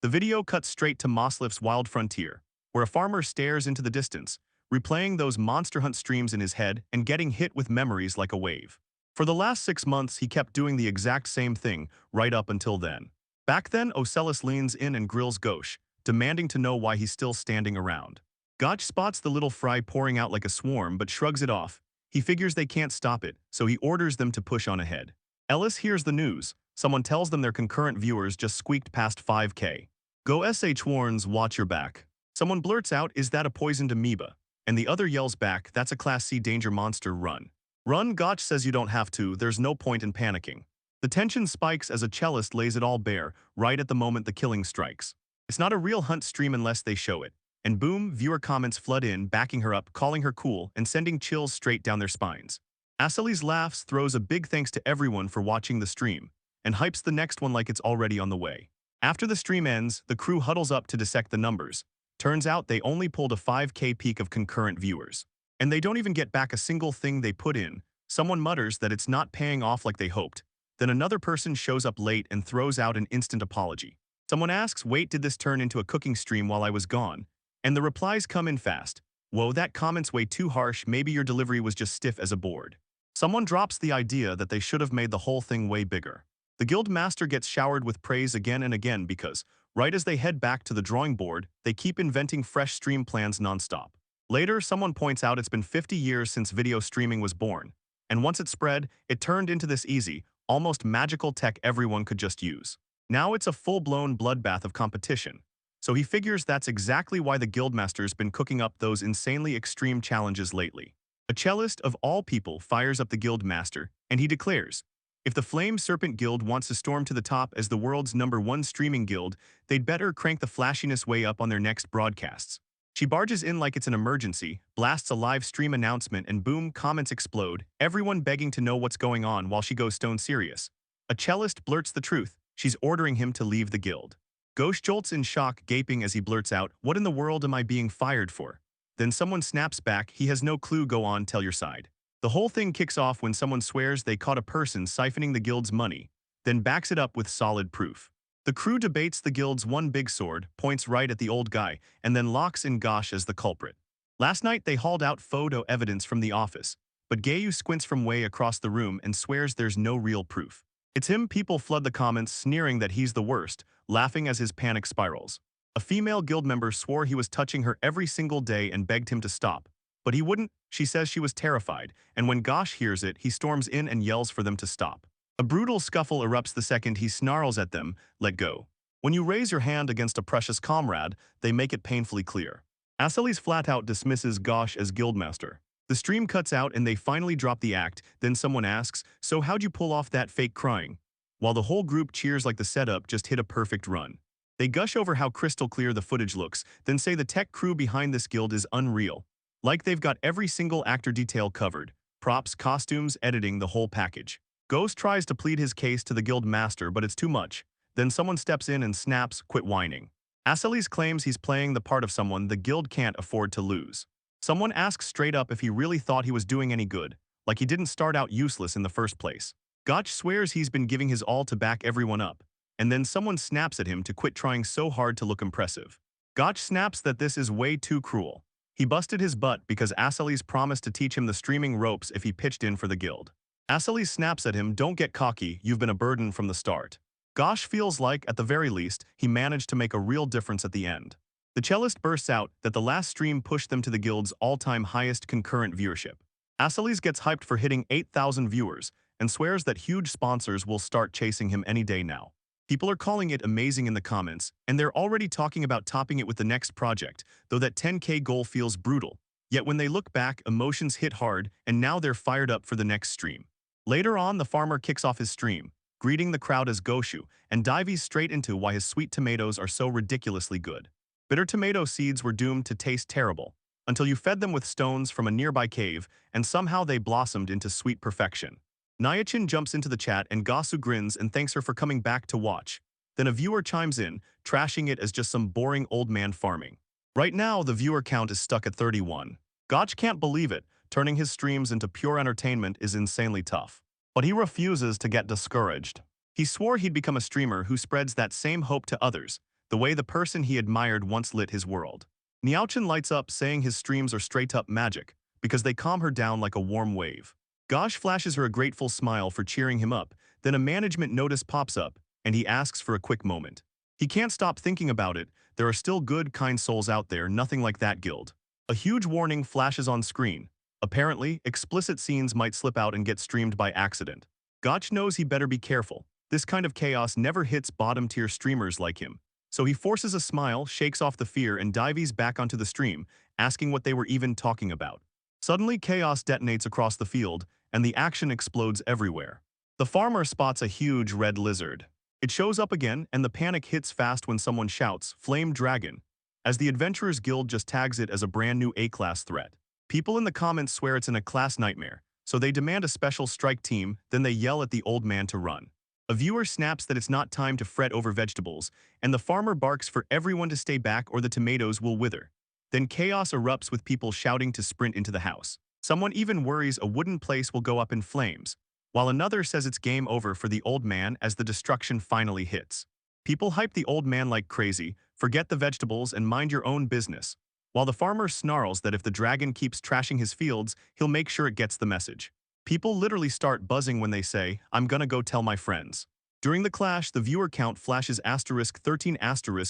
The video cuts straight to Moslif's wild frontier, where a farmer stares into the distance, replaying those Monster Hunt streams in his head and getting hit with memories like a wave. For the last 6 months, he kept doing the exact same thing, right up until then. Back then, Ocellus leans in and grills Gauche, demanding to know why he's still standing around. Gauche spots the little fry pouring out like a swarm but shrugs it off. He figures they can't stop it, so he orders them to push on ahead. Ellis hears the news. Someone tells them their concurrent viewers just squeaked past 5K. Go.sh warns, watch your back. Someone blurts out, is that a poisoned amoeba? And the other yells back, that's a Class C danger monster, run. Run, Gauche says you don't have to, there's no point in panicking. The tension spikes as a cellist lays it all bare, right at the moment the killing strikes. It's not a real hunt stream unless they show it. And boom, viewer comments flood in, backing her up, calling her cool, and sending chills straight down their spines. Asali's laughs throws a big thanks to everyone for watching the stream, and hypes the next one like it's already on the way. After the stream ends, the crew huddles up to dissect the numbers. Turns out they only pulled a 5K peak of concurrent viewers. And they don't even get back a single thing they put in. Someone mutters that it's not paying off like they hoped. Then another person shows up late and throws out an instant apology. Someone asks, wait, did this turn into a cooking stream while I was gone? And the replies come in fast. Whoa, that comment's way too harsh, maybe your delivery was just stiff as a board. Someone drops the idea that they should have made the whole thing way bigger. The guild master gets showered with praise again and again because, right as they head back to the drawing board, they keep inventing fresh stream plans nonstop. Later, someone points out it's been 50 years since video streaming was born, and once it spread, it turned into this easy, almost magical tech everyone could just use. Now it's a full-blown bloodbath of competition. So he figures that's exactly why the guildmaster's been cooking up those insanely extreme challenges lately. A cellist of all people fires up the guildmaster, and he declares, if the Flame Serpent Guild wants to storm to the top as the world's #1 streaming guild, they'd better crank the flashiness way up on their next broadcasts. She barges in like it's an emergency, blasts a live stream announcement, and boom, comments explode, everyone begging to know what's going on while she goes stone serious. A cellist blurts the truth, she's ordering him to leave the guild. Ghost jolts in shock, gaping as he blurts out, what in the world am I being fired for? Then someone snaps back, he has no clue, go on, tell your side. The whole thing kicks off when someone swears they caught a person siphoning the guild's money, then backs it up with solid proof. The crew debates the guild's one big sword, points right at the old guy, and then locks in Gauche as the culprit. Last night they hauled out photo evidence from the office, but Gayu squints from way across the room and swears there's no real proof. It's him. People flood the comments, sneering that he's the worst, laughing as his panic spirals. A female guild member swore he was touching her every single day and begged him to stop. But he wouldn't. She says she was terrified, and when Gauche hears it, he storms in and yells for them to stop. A brutal scuffle erupts the second he snarls at them, let go. When you raise your hand against a precious comrade, they make it painfully clear. Asali's flat out dismisses Gauche as guildmaster. The stream cuts out and they finally drop the act, then someone asks, so how'd you pull off that fake crying? While the whole group cheers like the setup just hit a perfect run. They gush over how crystal clear the footage looks, then say the tech crew behind this guild is unreal. Like they've got every single actor detail covered. Props, costumes, editing, the whole package. Ghost tries to plead his case to the guild master, but it's too much. Then someone steps in and snaps, quit whining. Asali's claims he's playing the part of someone the guild can't afford to lose. Someone asks straight up if he really thought he was doing any good, like he didn't start out useless in the first place. Gauche swears he's been giving his all to back everyone up, and then someone snaps at him to quit trying so hard to look impressive. Gauche snaps that this is way too cruel. He busted his butt because Asali's promised to teach him the streaming ropes if he pitched in for the guild. Asali snaps at him, don't get cocky, you've been a burden from the start. Gauche feels like, at the very least, he managed to make a real difference at the end. The cellist bursts out that the last stream pushed them to the guild's all-time highest concurrent viewership. Asali's gets hyped for hitting 8,000 viewers and swears that huge sponsors will start chasing him any day now. People are calling it amazing in the comments, and they're already talking about topping it with the next project, though that 10K goal feels brutal. Yet when they look back, emotions hit hard, and now they're fired up for the next stream. Later on, the farmer kicks off his stream, greeting the crowd as Goshu, and dives straight into why his sweet tomatoes are so ridiculously good. Bitter tomato seeds were doomed to taste terrible, until you fed them with stones from a nearby cave, and somehow they blossomed into sweet perfection. Nyachin jumps into the chat and Gasu grins and thanks her for coming back to watch. Then a viewer chimes in, trashing it as just some boring old man farming. Right now, the viewer count is stuck at 31. Gauche can't believe it. Turning his streams into pure entertainment is insanely tough. But he refuses to get discouraged. He swore he'd become a streamer who spreads that same hope to others, the way the person he admired once lit his world. Niaochan lights up saying his streams are straight-up magic, because they calm her down like a warm wave. Gosh flashes her a grateful smile for cheering him up, then a management notice pops up, and he asks for a quick moment. He can't stop thinking about it. There are still good, kind souls out there, nothing like that guild. A huge warning flashes on screen. Apparently, explicit scenes might slip out and get streamed by accident. Gotch knows he better be careful. This kind of chaos never hits bottom-tier streamers like him. So he forces a smile, shakes off the fear, and dives back onto the stream, asking what they were even talking about. Suddenly, chaos detonates across the field, and the action explodes everywhere. The farmer spots a huge red lizard. It shows up again, and the panic hits fast when someone shouts, "Flame Dragon," as the Adventurers Guild just tags it as a brand new A-class threat. People in the comments swear it's a class nightmare, so they demand a special strike team, then they yell at the old man to run. A viewer snaps that it's not time to fret over vegetables, and the farmer barks for everyone to stay back or the tomatoes will wither. Then chaos erupts with people shouting to sprint into the house. Someone even worries a wooden place will go up in flames, while another says it's game over for the old man as the destruction finally hits. People hype the old man like crazy, forget the vegetables and mind your own business, while the farmer snarls that if the dragon keeps trashing his fields, he'll make sure it gets the message. People literally start buzzing when they say, "I'm gonna go tell my friends." During the clash, the viewer count flashes *13*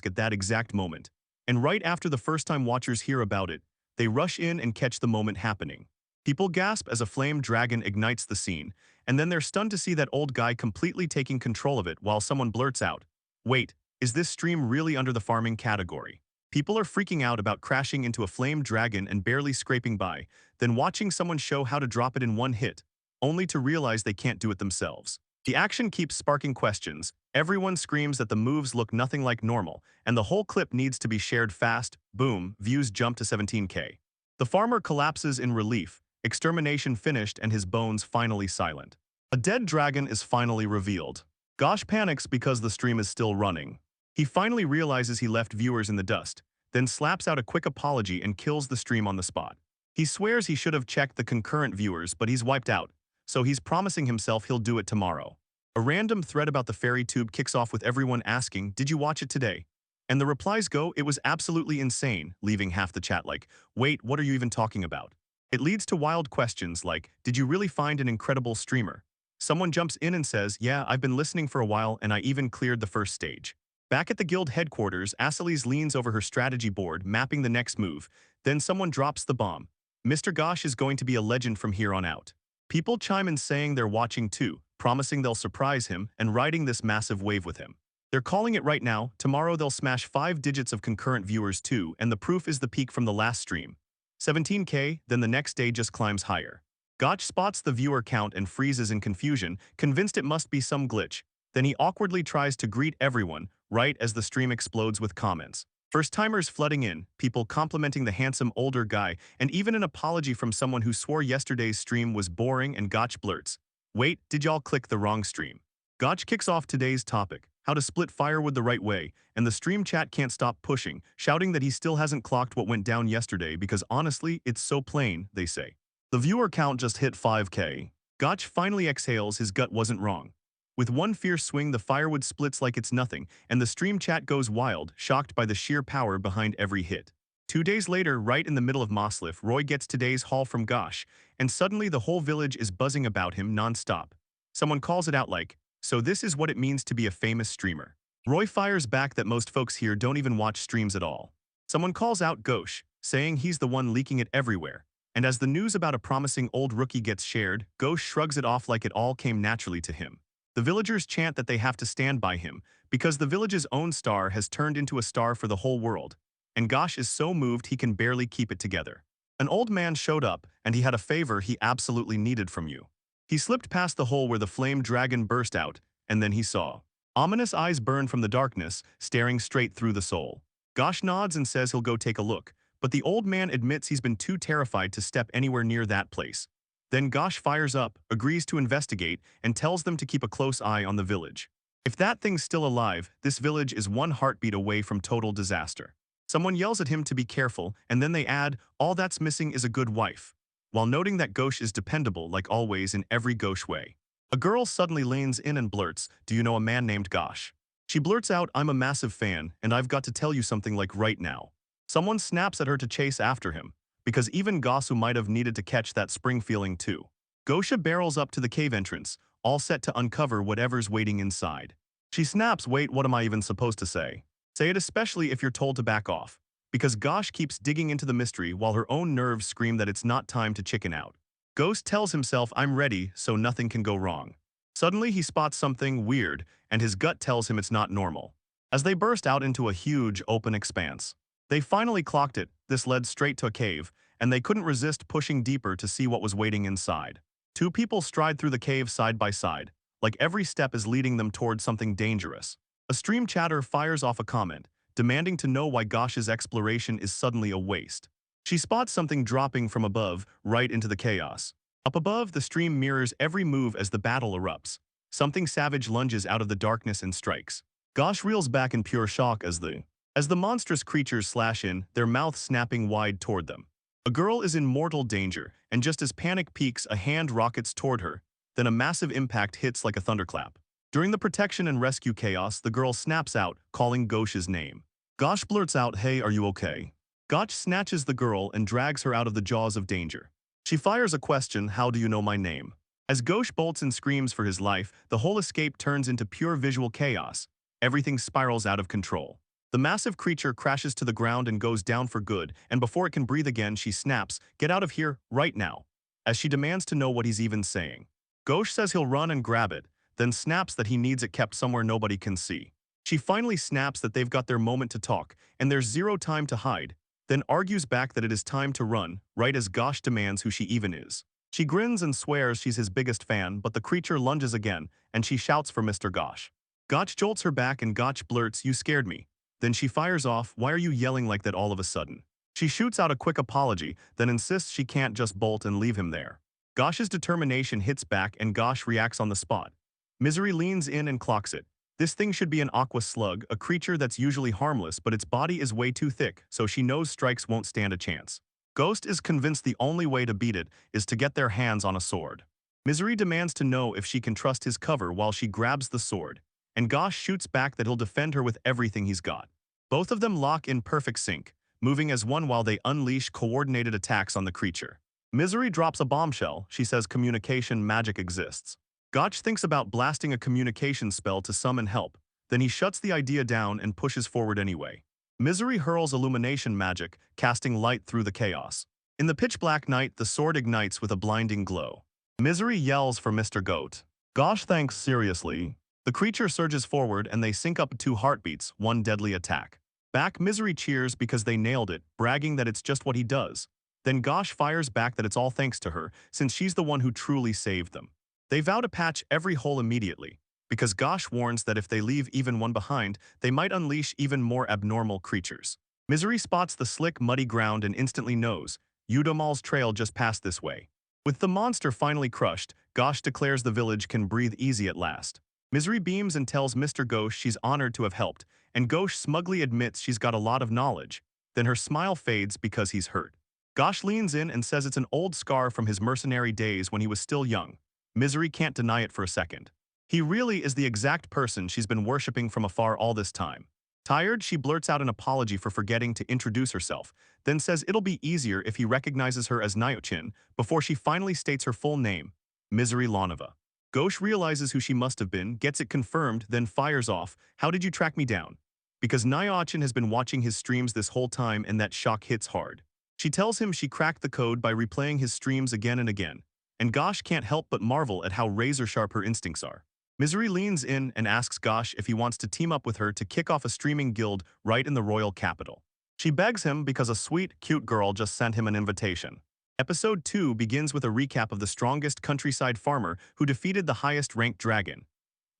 at that exact moment. And right after the first-time watchers hear about it, they rush in and catch the moment happening. People gasp as a flame dragon ignites the scene, and then they're stunned to see that old guy completely taking control of it while someone blurts out, "Wait, is this stream really under the farming category?" People are freaking out about crashing into a flame dragon and barely scraping by, then watching someone show how to drop it in one hit, only to realize they can't do it themselves. The action keeps sparking questions. Everyone screams that the moves look nothing like normal, and the whole clip needs to be shared fast. Boom, views jump to 17K. The farmer collapses in relief, extermination finished and his bones finally silent. A dead dragon is finally revealed. Gosh panics because the stream is still running. He finally realizes he left viewers in the dust, then slaps out a quick apology and kills the stream on the spot. He swears he should have checked the concurrent viewers, but he's wiped out, so he's promising himself he'll do it tomorrow. A random thread about the fairy tube kicks off with everyone asking, "Did you watch it today?" And the replies go, "It was absolutely insane," leaving half the chat like, "Wait, what are you even talking about?" It leads to wild questions like, "Did you really find an incredible streamer?" Someone jumps in and says, "Yeah, I've been listening for a while and I even cleared the first stage." Back at the guild headquarters, Asalise leans over her strategy board, mapping the next move. Then someone drops the bomb. Mr. Gosh is going to be a legend from here on out. People chime in saying they're watching too, promising they'll surprise him and riding this massive wave with him. They're calling it right now. Tomorrow they'll smash 5 digits of concurrent viewers too, and the proof is the peak from the last stream. 17K, then the next day just climbs higher. Gotch spots the viewer count and freezes in confusion, convinced it must be some glitch. Then he awkwardly tries to greet everyone, right as the stream explodes with comments. First-timers flooding in, people complimenting the handsome older guy, and even an apology from someone who swore yesterday's stream was boring, and Gotch blurts, "Wait, did y'all click the wrong stream?" Gotch kicks off today's topic, how to split firewood the right way, and the stream chat can't stop pushing, shouting that he still hasn't clocked what went down yesterday because honestly, it's so plain, they say. The viewer count just hit 5K. Gotch finally exhales, his gut wasn't wrong. With one fierce swing, the firewood splits like it's nothing, and the stream chat goes wild, shocked by the sheer power behind every hit. 2 days later, right in the middle of Moslif, Roy gets today's haul from Gosh, and suddenly the whole village is buzzing about him non-stop. Someone calls it out like, "So this is what it means to be a famous streamer." Roy fires back that most folks here don't even watch streams at all. Someone calls out Gosh, saying he's the one leaking it everywhere. And as the news about a promising old rookie gets shared, Gosh shrugs it off like it all came naturally to him. The villagers chant that they have to stand by him, because the village's own star has turned into a star for the whole world. And Gosh is so moved he can barely keep it together. An old man showed up, and he had a favor he absolutely needed from you. He slipped past the hole where the flame dragon burst out, and then he saw. Ominous eyes burn from the darkness, staring straight through the soul. Gosh nods and says he'll go take a look, but the old man admits he's been too terrified to step anywhere near that place. Then Gosh fires up, agrees to investigate, and tells them to keep a close eye on the village. If that thing's still alive, this village is one heartbeat away from total disaster. Someone yells at him to be careful, and then they add, "All that's missing is a good wife," while noting that Gosh is dependable like always in every Gosh way. A girl suddenly leans in and blurts, "Do you know a man named Gosh?" She blurts out, I'm a massive fan, and I've got to tell you something like right now. Someone snaps at her to chase after him, because even Gosu might have needed to catch that spring feeling too. Gosha barrels up to the cave entrance, all set to uncover whatever's waiting inside. She snaps, wait, what am I even supposed to say? Say it especially if you're told to back off, because Gosh keeps digging into the mystery while her own nerves scream that it's not time to chicken out. Ghost tells himself, I'm ready, so nothing can go wrong. Suddenly he spots something weird, and his gut tells him it's not normal. As they burst out into a huge, open expanse. They finally clocked it, this led straight to a cave, and they couldn't resist pushing deeper to see what was waiting inside. Two people stride through the cave side by side, like every step is leading them toward something dangerous. A stream chatter fires off a comment, demanding to know why Gosh's exploration is suddenly a waste. She spots something dropping from above, right into the chaos. Up above, the stream mirrors every move as the battle erupts. Something savage lunges out of the darkness and strikes. Gosh reels back in pure shock as the monstrous creatures slash in, their mouths snapping wide toward them. A girl is in mortal danger, and just as panic peaks, a hand rockets toward her, then a massive impact hits like a thunderclap. During the protection and rescue chaos, the girl snaps out, calling Gosh's name. Gosh blurts out, hey, are you okay? Gosh snatches the girl and drags her out of the jaws of danger. She fires a question, how do you know my name? As Gosh bolts and screams for his life, the whole escape turns into pure visual chaos. Everything spirals out of control. The massive creature crashes to the ground and goes down for good, and before it can breathe again, she snaps, get out of here, right now, as she demands to know what he's even saying. Gosh says he'll run and grab it, then snaps that he needs it kept somewhere nobody can see. She finally snaps that they've got their moment to talk, and there's zero time to hide, then argues back that it is time to run, right as Gosh demands who she even is. She grins and swears she's his biggest fan, but the creature lunges again, and she shouts for Mr. Gosh. Gosh jolts her back and Gosh blurts, you scared me. Then she fires off, why are you yelling like that all of a sudden? She shoots out a quick apology, then insists she can't just bolt and leave him there. Gosh's determination hits back and Gosh reacts on the spot. Misery leans in and clocks it. This thing should be an aqua slug, a creature that's usually harmless, but its body is way too thick, so she knows strikes won't stand a chance. Ghost is convinced the only way to beat it is to get their hands on a sword. Misery demands to know if she can trust his cover while she grabs the sword, and Gosh shoots back that he'll defend her with everything he's got. Both of them lock in perfect sync, moving as one while they unleash coordinated attacks on the creature. Misery drops a bombshell, she says communication magic exists. Gosh thinks about blasting a communication spell to summon help, then he shuts the idea down and pushes forward anyway. Misery hurls illumination magic, casting light through the chaos. In the pitch-black night, the sword ignites with a blinding glow. Misery yells for Mr. Goat. Gosh thanks seriously. The creature surges forward and they sync up 2 heartbeats, one deadly attack. Back, Misery cheers because they nailed it, bragging that it's just what he does. Then Gosh fires back that it's all thanks to her, since she's the one who truly saved them. They vow to patch every hole immediately, because Gosh warns that if they leave even one behind, they might unleash even more abnormal creatures. Misery spots the slick, muddy ground and instantly knows, Yudomal's trail just passed this way. With the monster finally crushed, Gosh declares the village can breathe easy at last. Misery beams and tells Mr. Gosh she's honored to have helped, and Gosh smugly admits she's got a lot of knowledge. Then her smile fades because he's hurt. Gosh leans in and says it's an old scar from his mercenary days when he was still young. Misery can't deny it for a second. He really is the exact person she's been worshipping from afar all this time. Tired, she blurts out an apology for forgetting to introduce herself, then says it'll be easier if he recognizes her as Nyochin before she finally states her full name, Misery Lonova. Gosh realizes who she must have been, gets it confirmed, then fires off, how did you track me down? Because Nyochin has been watching his streams this whole time and that shock hits hard. She tells him she cracked the code by replaying his streams again and again, and Gosh can't help but marvel at how razor-sharp her instincts are. Misery leans in and asks Gosh if he wants to team up with her to kick off a streaming guild right in the royal capital. She begs him because a sweet, cute girl just sent him an invitation. Episode 2 begins with a recap of the strongest countryside farmer who defeated the highest-ranked dragon.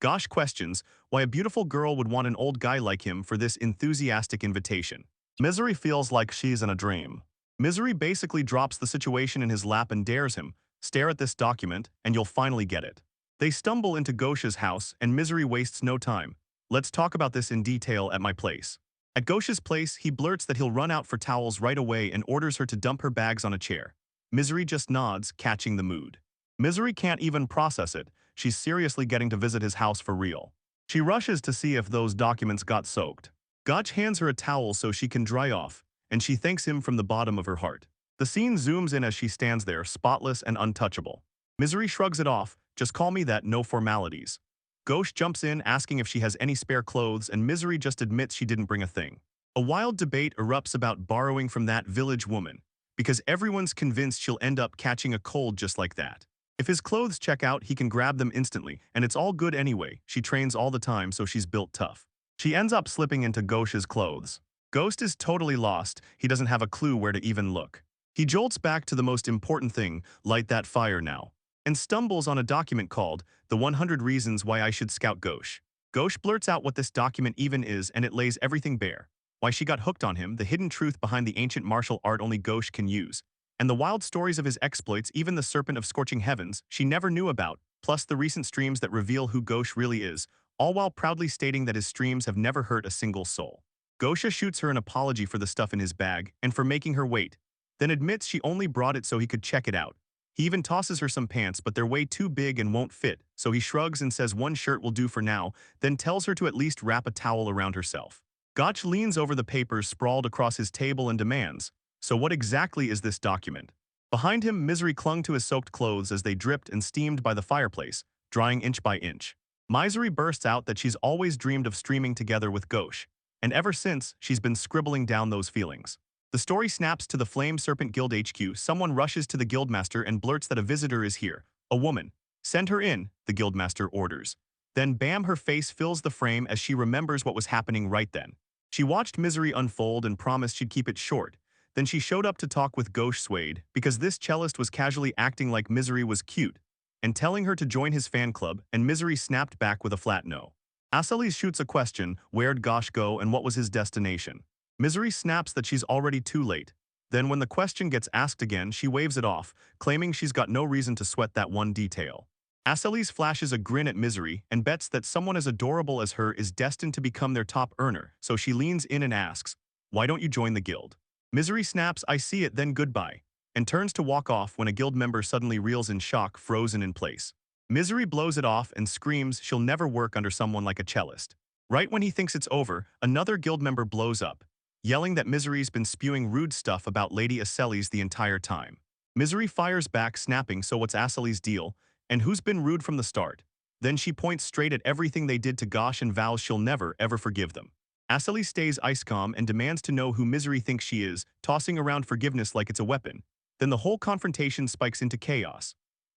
Gosh questions why a beautiful girl would want an old guy like him for this enthusiastic invitation. Misery feels like she's in a dream. Misery basically drops the situation in his lap and dares him, stare at this document and you'll finally get it. They stumble into Gosh's house and Misery wastes no time. Let's talk about this in detail at my place. At Gosh's place, he blurts that he'll run out for towels right away and orders her to dump her bags on a chair. Misery just nods, catching the mood. Misery can't even process it. She's seriously getting to visit his house for real. She rushes to see if those documents got soaked. Gotch hands her a towel so she can dry off, and she thanks him from the bottom of her heart. The scene zooms in as she stands there, spotless and untouchable. Misery shrugs it off, just call me that, no formalities. Ghosh jumps in asking if she has any spare clothes, and Misery just admits she didn't bring a thing. A wild debate erupts about borrowing from that village woman, because everyone's convinced she'll end up catching a cold just like that. If his clothes check out, he can grab them instantly, and it's all good anyway. She trains all the time, so she's built tough. She ends up slipping into Ghosh's clothes. Ghost is totally lost. He doesn't have a clue where to even look. He jolts back to the most important thing, light that fire now, and stumbles on a document called The 100 Reasons Why I Should Scout Ghosh. Ghosh blurts out what this document even is, and it lays everything bare. Why she got hooked on him, the hidden truth behind the ancient martial art only Ghosh can use, and the wild stories of his exploits, even the Serpent of Scorching Heavens, she never knew about, plus the recent streams that reveal who Ghosh really is, all while proudly stating that his streams have never hurt a single soul. Gosha shoots her an apology for the stuff in his bag and for making her wait, then admits she only brought it so he could check it out. He even tosses her some pants, but they're way too big and won't fit, so he shrugs and says one shirt will do for now, then tells her to at least wrap a towel around herself. Gotch leans over the papers sprawled across his table and demands, so what exactly is this document? Behind him, Misery clung to his soaked clothes as they dripped and steamed by the fireplace, drying inch by inch. Misery bursts out that she's always dreamed of streaming together with Ghosh, and ever since, she's been scribbling down those feelings. The story snaps to the Flame Serpent Guild HQ. Someone rushes to the guildmaster and blurts that a visitor is here, a woman. Send her in, the guildmaster orders. Then bam, her face fills the frame as she remembers what was happening right then. She watched Misery unfold and promised she'd keep it short. Then she showed up to talk with Ghosh Suede because this cellist was casually acting like Misery was cute and telling her to join his fan club, and Misery snapped back with a flat no. Asalis shoots a question, where'd Ghosh go and what was his destination? Misery snaps that she's already too late. Then when the question gets asked again, she waves it off, claiming she's got no reason to sweat that one detail. Asalis flashes a grin at Misery and bets that someone as adorable as her is destined to become their top earner, so she leans in and asks, why don't you join the guild? Misery snaps, I see it, then goodbye, and turns to walk off when a guild member suddenly reels in shock, frozen in place. Misery blows it off and screams she'll never work under someone like a cellist. Right when he thinks it's over, another guild member blows up, yelling that Misery's been spewing rude stuff about Lady Asalis the entire time. Misery fires back, snapping, so what's Asalis' deal, and who's been rude from the start? Then she points straight at everything they did to Ghosh and vows she'll never, ever forgive them. Asalis stays ice calm and demands to know who Misery thinks she is, tossing around forgiveness like it's a weapon. Then the whole confrontation spikes into chaos.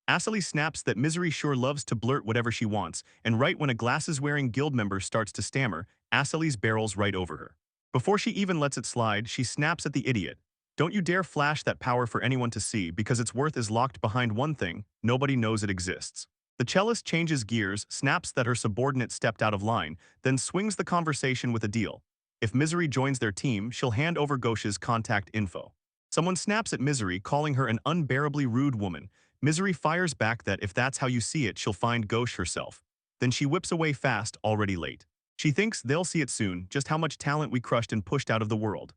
Asalis snaps that Misery sure loves to blurt whatever she wants, and right when a glasses-wearing guild member starts to stammer, Asalis barrels right over her. Before she even lets it slide, she snaps at the idiot. Don't you dare flash that power for anyone to see, because its worth is locked behind one thing, nobody knows it exists. The cellist changes gears, snaps that her subordinate stepped out of line, then swings the conversation with a deal. If Misery joins their team, she'll hand over Ghosh's contact info. Someone snaps at Misery, calling her an unbearably rude woman. Misery fires back that if that's how you see it, she'll find Ghosh herself. Then she whips away fast, already late. She thinks they'll see it soon, just how much talent we crushed and pushed out of the world.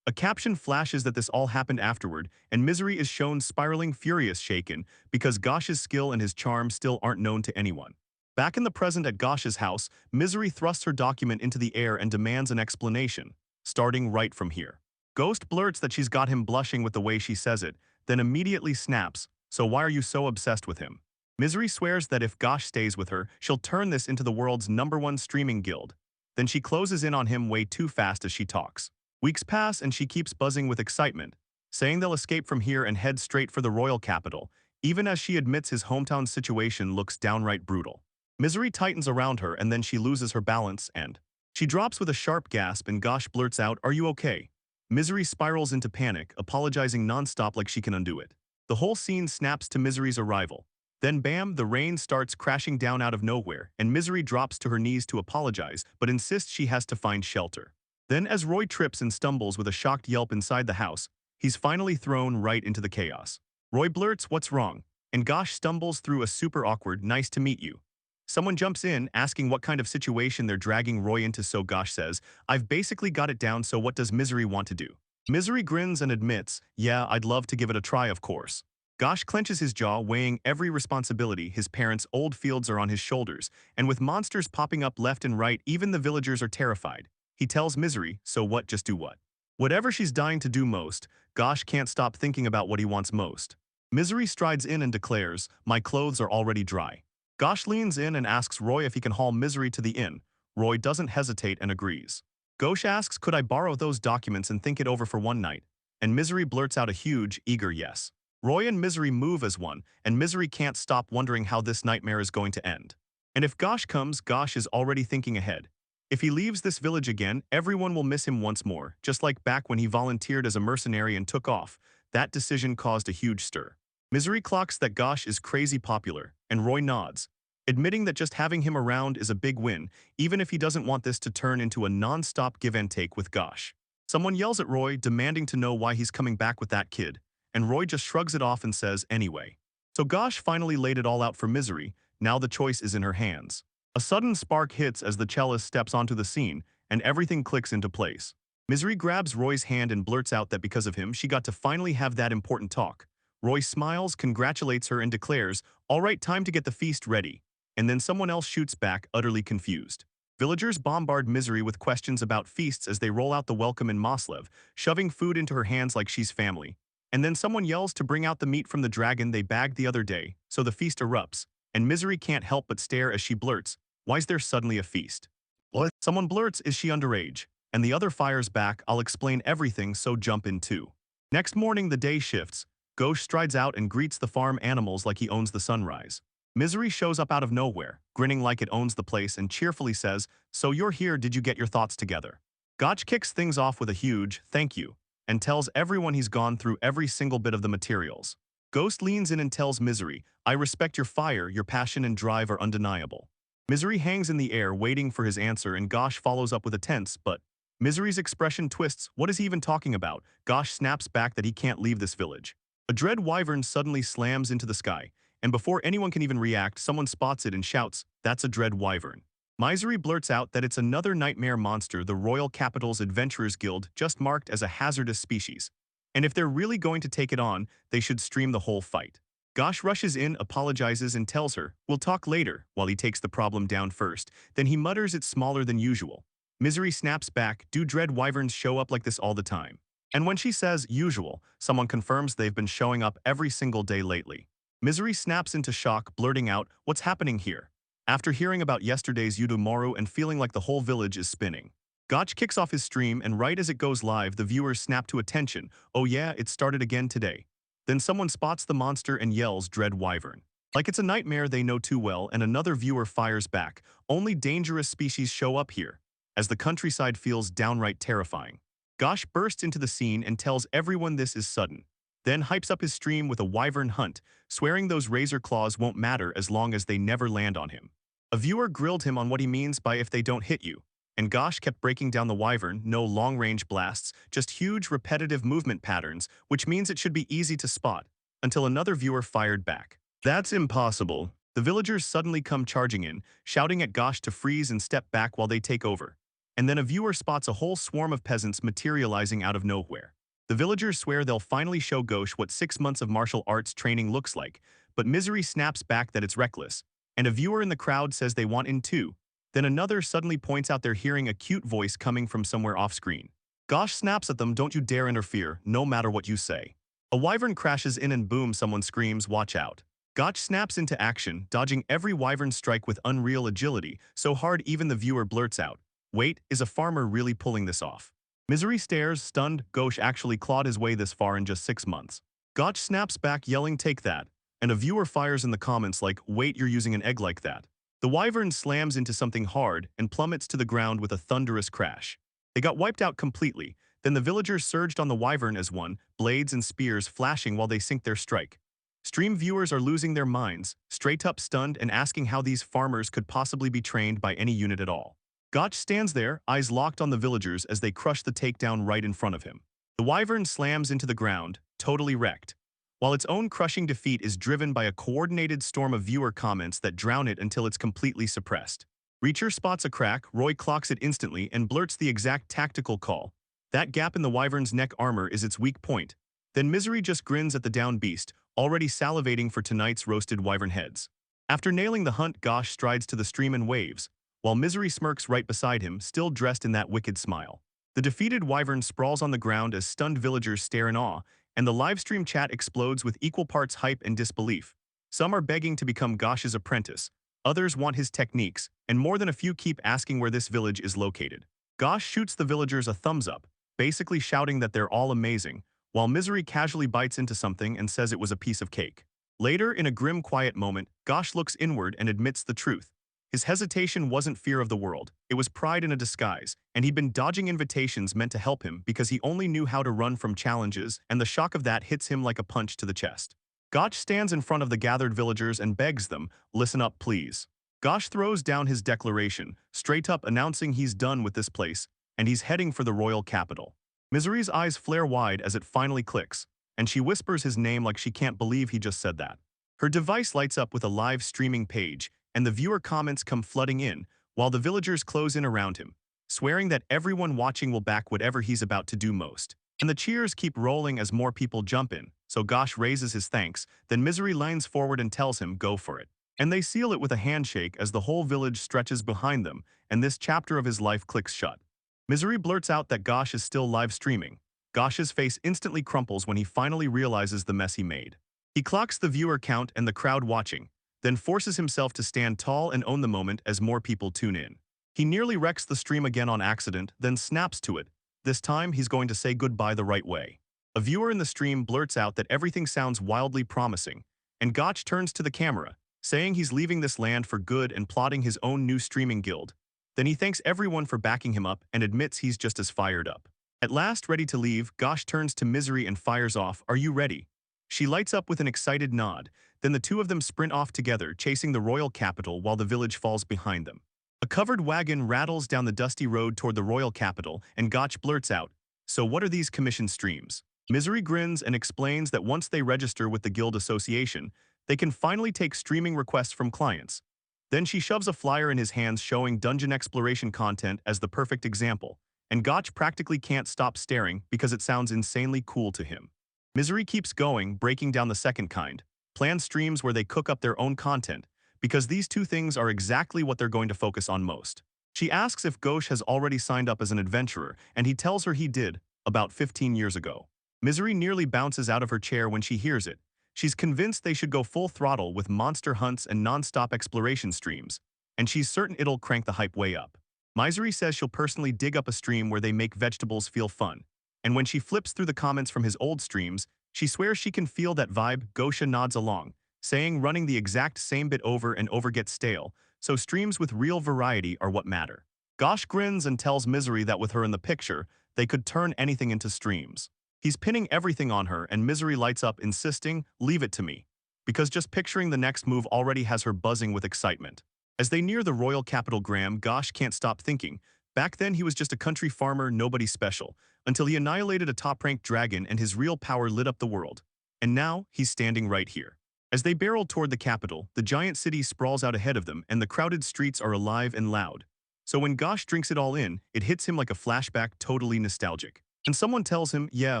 A caption flashes that this all happened afterward, and Misery is shown spiraling furious, shaken, because Ghosh's skill and his charm still aren't known to anyone. Back in the present at Ghosh's house, Misery thrusts her document into the air and demands an explanation, starting right from here. Ghost blurts that she's got him blushing with the way she says it, then immediately snaps, so why are you so obsessed with him? Misery swears that if Ghosh stays with her, she'll turn this into the world's #1 streaming guild. Then she closes in on him way too fast as she talks. Weeks pass and she keeps buzzing with excitement, saying they'll escape from here and head straight for the royal capital, even as she admits his hometown situation looks downright brutal. Misery tightens around her and then she loses her balance and she drops with a sharp gasp and Ghosh blurts out, are you okay? Misery spirals into panic, apologizing nonstop like she can undo it. The whole scene snaps to Misery's arrival. Then bam, the rain starts crashing down out of nowhere and Misery drops to her knees to apologize but insists she has to find shelter. Then as Roy trips and stumbles with a shocked yelp inside the house, he's finally thrown right into the chaos. Roy blurts, what's wrong? And Ghosh stumbles through a super awkward, nice to meet you. Someone jumps in, asking what kind of situation they're dragging Roy into, so Ghosh says, I've basically got it down, so what does Misery want to do? Misery grins and admits, yeah, I'd love to give it a try, of course. Gosh clenches his jaw, weighing every responsibility. His parents' old fields are on his shoulders, and with monsters popping up left and right, even the villagers are terrified. He tells Misery, so what, just do what? Whatever she's dying to do most, Gosh can't stop thinking about what he wants most. Misery strides in and declares, my clothes are already dry. Gosh leans in and asks Roy if he can haul Misery to the inn. Roy doesn't hesitate and agrees. Gosh asks, could I borrow those documents and think it over for one night? And Misery blurts out a huge, eager yes. Roy and Misery move as one, and Misery can't stop wondering how this nightmare is going to end. And if Gosh comes, Gosh is already thinking ahead. If he leaves this village again, everyone will miss him once more, just like back when he volunteered as a mercenary and took off. That decision caused a huge stir. Misery clocks that Gosh is crazy popular, and Roy nods, admitting that just having him around is a big win, even if he doesn't want this to turn into a non-stop give and take with Gosh. Someone yells at Roy, demanding to know why he's coming back with that kid, and Roy just shrugs it off and says, anyway. So Gosh finally laid it all out for Misery. Now the choice is in her hands. A sudden spark hits as the cellist steps onto the scene, and everything clicks into place. Misery grabs Roy's hand and blurts out that because of him, she got to finally have that important talk. Roy smiles, congratulates her, and declares, all right, time to get the feast ready. And then someone else shoots back, utterly confused. Villagers bombard Misery with questions about feasts as they roll out the welcome in Moslev, shoving food into her hands like she's family. And then someone yells to bring out the meat from the dragon they bagged the other day, so the feast erupts, and Misery can't help but stare as she blurts, why's there suddenly a feast? What? Someone blurts, is she underage? And the other fires back, I'll explain everything, so jump in too. Next morning the day shifts. Gosh strides out and greets the farm animals like he owns the sunrise. Misery shows up out of nowhere, grinning like it owns the place and cheerfully says, so you're here, did you get your thoughts together? Gosh kicks things off with a huge, thank you, and tells everyone he's gone through every single bit of the materials. Ghost leans in and tells Misery, I respect your fire, your passion and drive are undeniable. Misery hangs in the air waiting for his answer and Gosh follows up with a tense, but Misery's expression twists, what is he even talking about? Gosh snaps back that he can't leave this village. A dread wyvern suddenly slams into the sky, and before anyone can even react, someone spots it and shouts, that's a dread wyvern. Misery blurts out that it's another nightmare monster the Royal Capital's Adventurers Guild just marked as a hazardous species. And if they're really going to take it on, they should stream the whole fight. Gosh rushes in, apologizes, and tells her, we'll talk later, while he takes the problem down first. Then he mutters it's smaller than usual. Misery snaps back, do dread wyverns show up like this all the time? And when she says usual, someone confirms they've been showing up every single day lately. Misery snaps into shock, blurting out, what's happening here? After hearing about yesterday's Yudomaru and feeling like the whole village is spinning. Gosh kicks off his stream and right as it goes live, the viewers snap to attention. Oh yeah, it started again today. Then someone spots the monster and yells, dread wyvern. Like it's a nightmare they know too well, and another viewer fires back. Only dangerous species show up here. As the countryside feels downright terrifying. Gosh bursts into the scene and tells everyone this is sudden. Then hypes up his stream with a wyvern hunt, swearing those razor claws won't matter as long as they never land on him. A viewer grilled him on what he means by if they don't hit you, and Gosh kept breaking down the wyvern, no long-range blasts, just huge repetitive movement patterns, which means it should be easy to spot, until another viewer fired back. That's impossible. The villagers suddenly come charging in, shouting at Gosh to freeze and step back while they take over. And then a viewer spots a whole swarm of peasants materializing out of nowhere. The villagers swear they'll finally show Gosh what 6 months of martial arts training looks like, but Misery snaps back that it's reckless, and a viewer in the crowd says they want in too. Then another suddenly points out they're hearing a cute voice coming from somewhere off-screen. Gosh snaps at them, don't you dare interfere, no matter what you say. A wyvern crashes in and boom, someone screams, watch out. Gosh snaps into action, dodging every wyvern strike with unreal agility, so hard even the viewer blurts out, wait, is a farmer really pulling this off? Misery stares, stunned. Gosh actually clawed his way this far in just 6 months. Gosh snaps back, yelling, take that. And a viewer fires in the comments like, wait, you're using an egg like that. The wyvern slams into something hard and plummets to the ground with a thunderous crash. They got wiped out completely. Then the villagers surged on the wyvern as one, blades and spears flashing while they sink their strike. Stream viewers are losing their minds, straight up stunned and asking how these farmers could possibly be trained by any unit at all. Gosh stands there, eyes locked on the villagers as they crush the takedown right in front of him. The wyvern slams into the ground, totally wrecked, while its own crushing defeat is driven by a coordinated storm of viewer comments that drown it until it's completely suppressed. Reacher spots a crack, Roy clocks it instantly and blurts the exact tactical call. That gap in the wyvern's neck armor is its weak point. Then Misery just grins at the down beast, already salivating for tonight's roasted wyvern heads. After nailing the hunt, Gosh strides to the stream and waves, while Misery smirks right beside him, still dressed in that wicked smile. The defeated wyvern sprawls on the ground as stunned villagers stare in awe, and the livestream chat explodes with equal parts hype and disbelief. Some are begging to become Gosh's apprentice, others want his techniques, and more than a few keep asking where this village is located. Gosh shoots the villagers a thumbs up, basically shouting that they're all amazing, while Misery casually bites into something and says it was a piece of cake. Later, in a grim, quiet moment, Gosh looks inward and admits the truth. His hesitation wasn't fear of the world, it was pride in a disguise, and he'd been dodging invitations meant to help him because he only knew how to run from challenges, and the shock of that hits him like a punch to the chest. Gosh stands in front of the gathered villagers and begs them, "Listen up, please." Gosh throws down his declaration, straight up announcing he's done with this place, and he's heading for the royal capital. Misery's eyes flare wide as it finally clicks, and she whispers his name like she can't believe he just said that. Her device lights up with a live streaming page, and the viewer comments come flooding in, while the villagers close in around him, swearing that everyone watching will back whatever he's about to do most. And the cheers keep rolling as more people jump in, so Gosh raises his thanks, then Misery leans forward and tells him, "Go for it." And they seal it with a handshake as the whole village stretches behind them, and this chapter of his life clicks shut. Misery blurts out that Gosh is still live streaming. Gosh's face instantly crumples when he finally realizes the mess he made. He clocks the viewer count and the crowd watching, then forces himself to stand tall and own the moment as more people tune in. He nearly wrecks the stream again on accident, then snaps to it. This time, he's going to say goodbye the right way. A viewer in the stream blurts out that everything sounds wildly promising, and Gosh turns to the camera, saying he's leaving this land for good and plotting his own new streaming guild. Then he thanks everyone for backing him up and admits he's just as fired up. At last, ready to leave, Gosh turns to Misery and fires off, "Are you ready?" She lights up with an excited nod, then the two of them sprint off together, chasing the royal capital while the village falls behind them. A covered wagon rattles down the dusty road toward the royal capital, and Gosh blurts out, "So what are these commission streams?" Misery grins and explains that once they register with the guild association, they can finally take streaming requests from clients. Then she shoves a flyer in his hands showing dungeon exploration content as the perfect example, and Gotch practically can't stop staring because it sounds insanely cool to him. Misery keeps going, breaking down the second kind, planned streams where they cook up their own content, because these two things are exactly what they're going to focus on most. She asks if Ghosh has already signed up as an adventurer, and he tells her he did, about 15 years ago. Misery nearly bounces out of her chair when she hears it. She's convinced they should go full throttle with monster hunts and non-stop exploration streams, and she's certain it'll crank the hype way up. Misery says she'll personally dig up a stream where they make vegetables feel fun, and when she flips through the comments from his old streams, she swears she can feel that vibe. Gosha nods along, saying running the exact same bit over and over gets stale, so streams with real variety are what matter. Gosh grins and tells Misery that with her in the picture, they could turn anything into streams. He's pinning everything on her, and Misery lights up, insisting, "Leave it to me," because just picturing the next move already has her buzzing with excitement. As they near the royal capital, Graham, Gosh can't stop thinking. Back then he was just a country farmer, nobody special, until he annihilated a top-ranked dragon and his real power lit up the world. And now, he's standing right here. As they barrel toward the capital, the giant city sprawls out ahead of them and the crowded streets are alive and loud. So when Gosh drinks it all in, it hits him like a flashback, totally nostalgic. And someone tells him, yeah,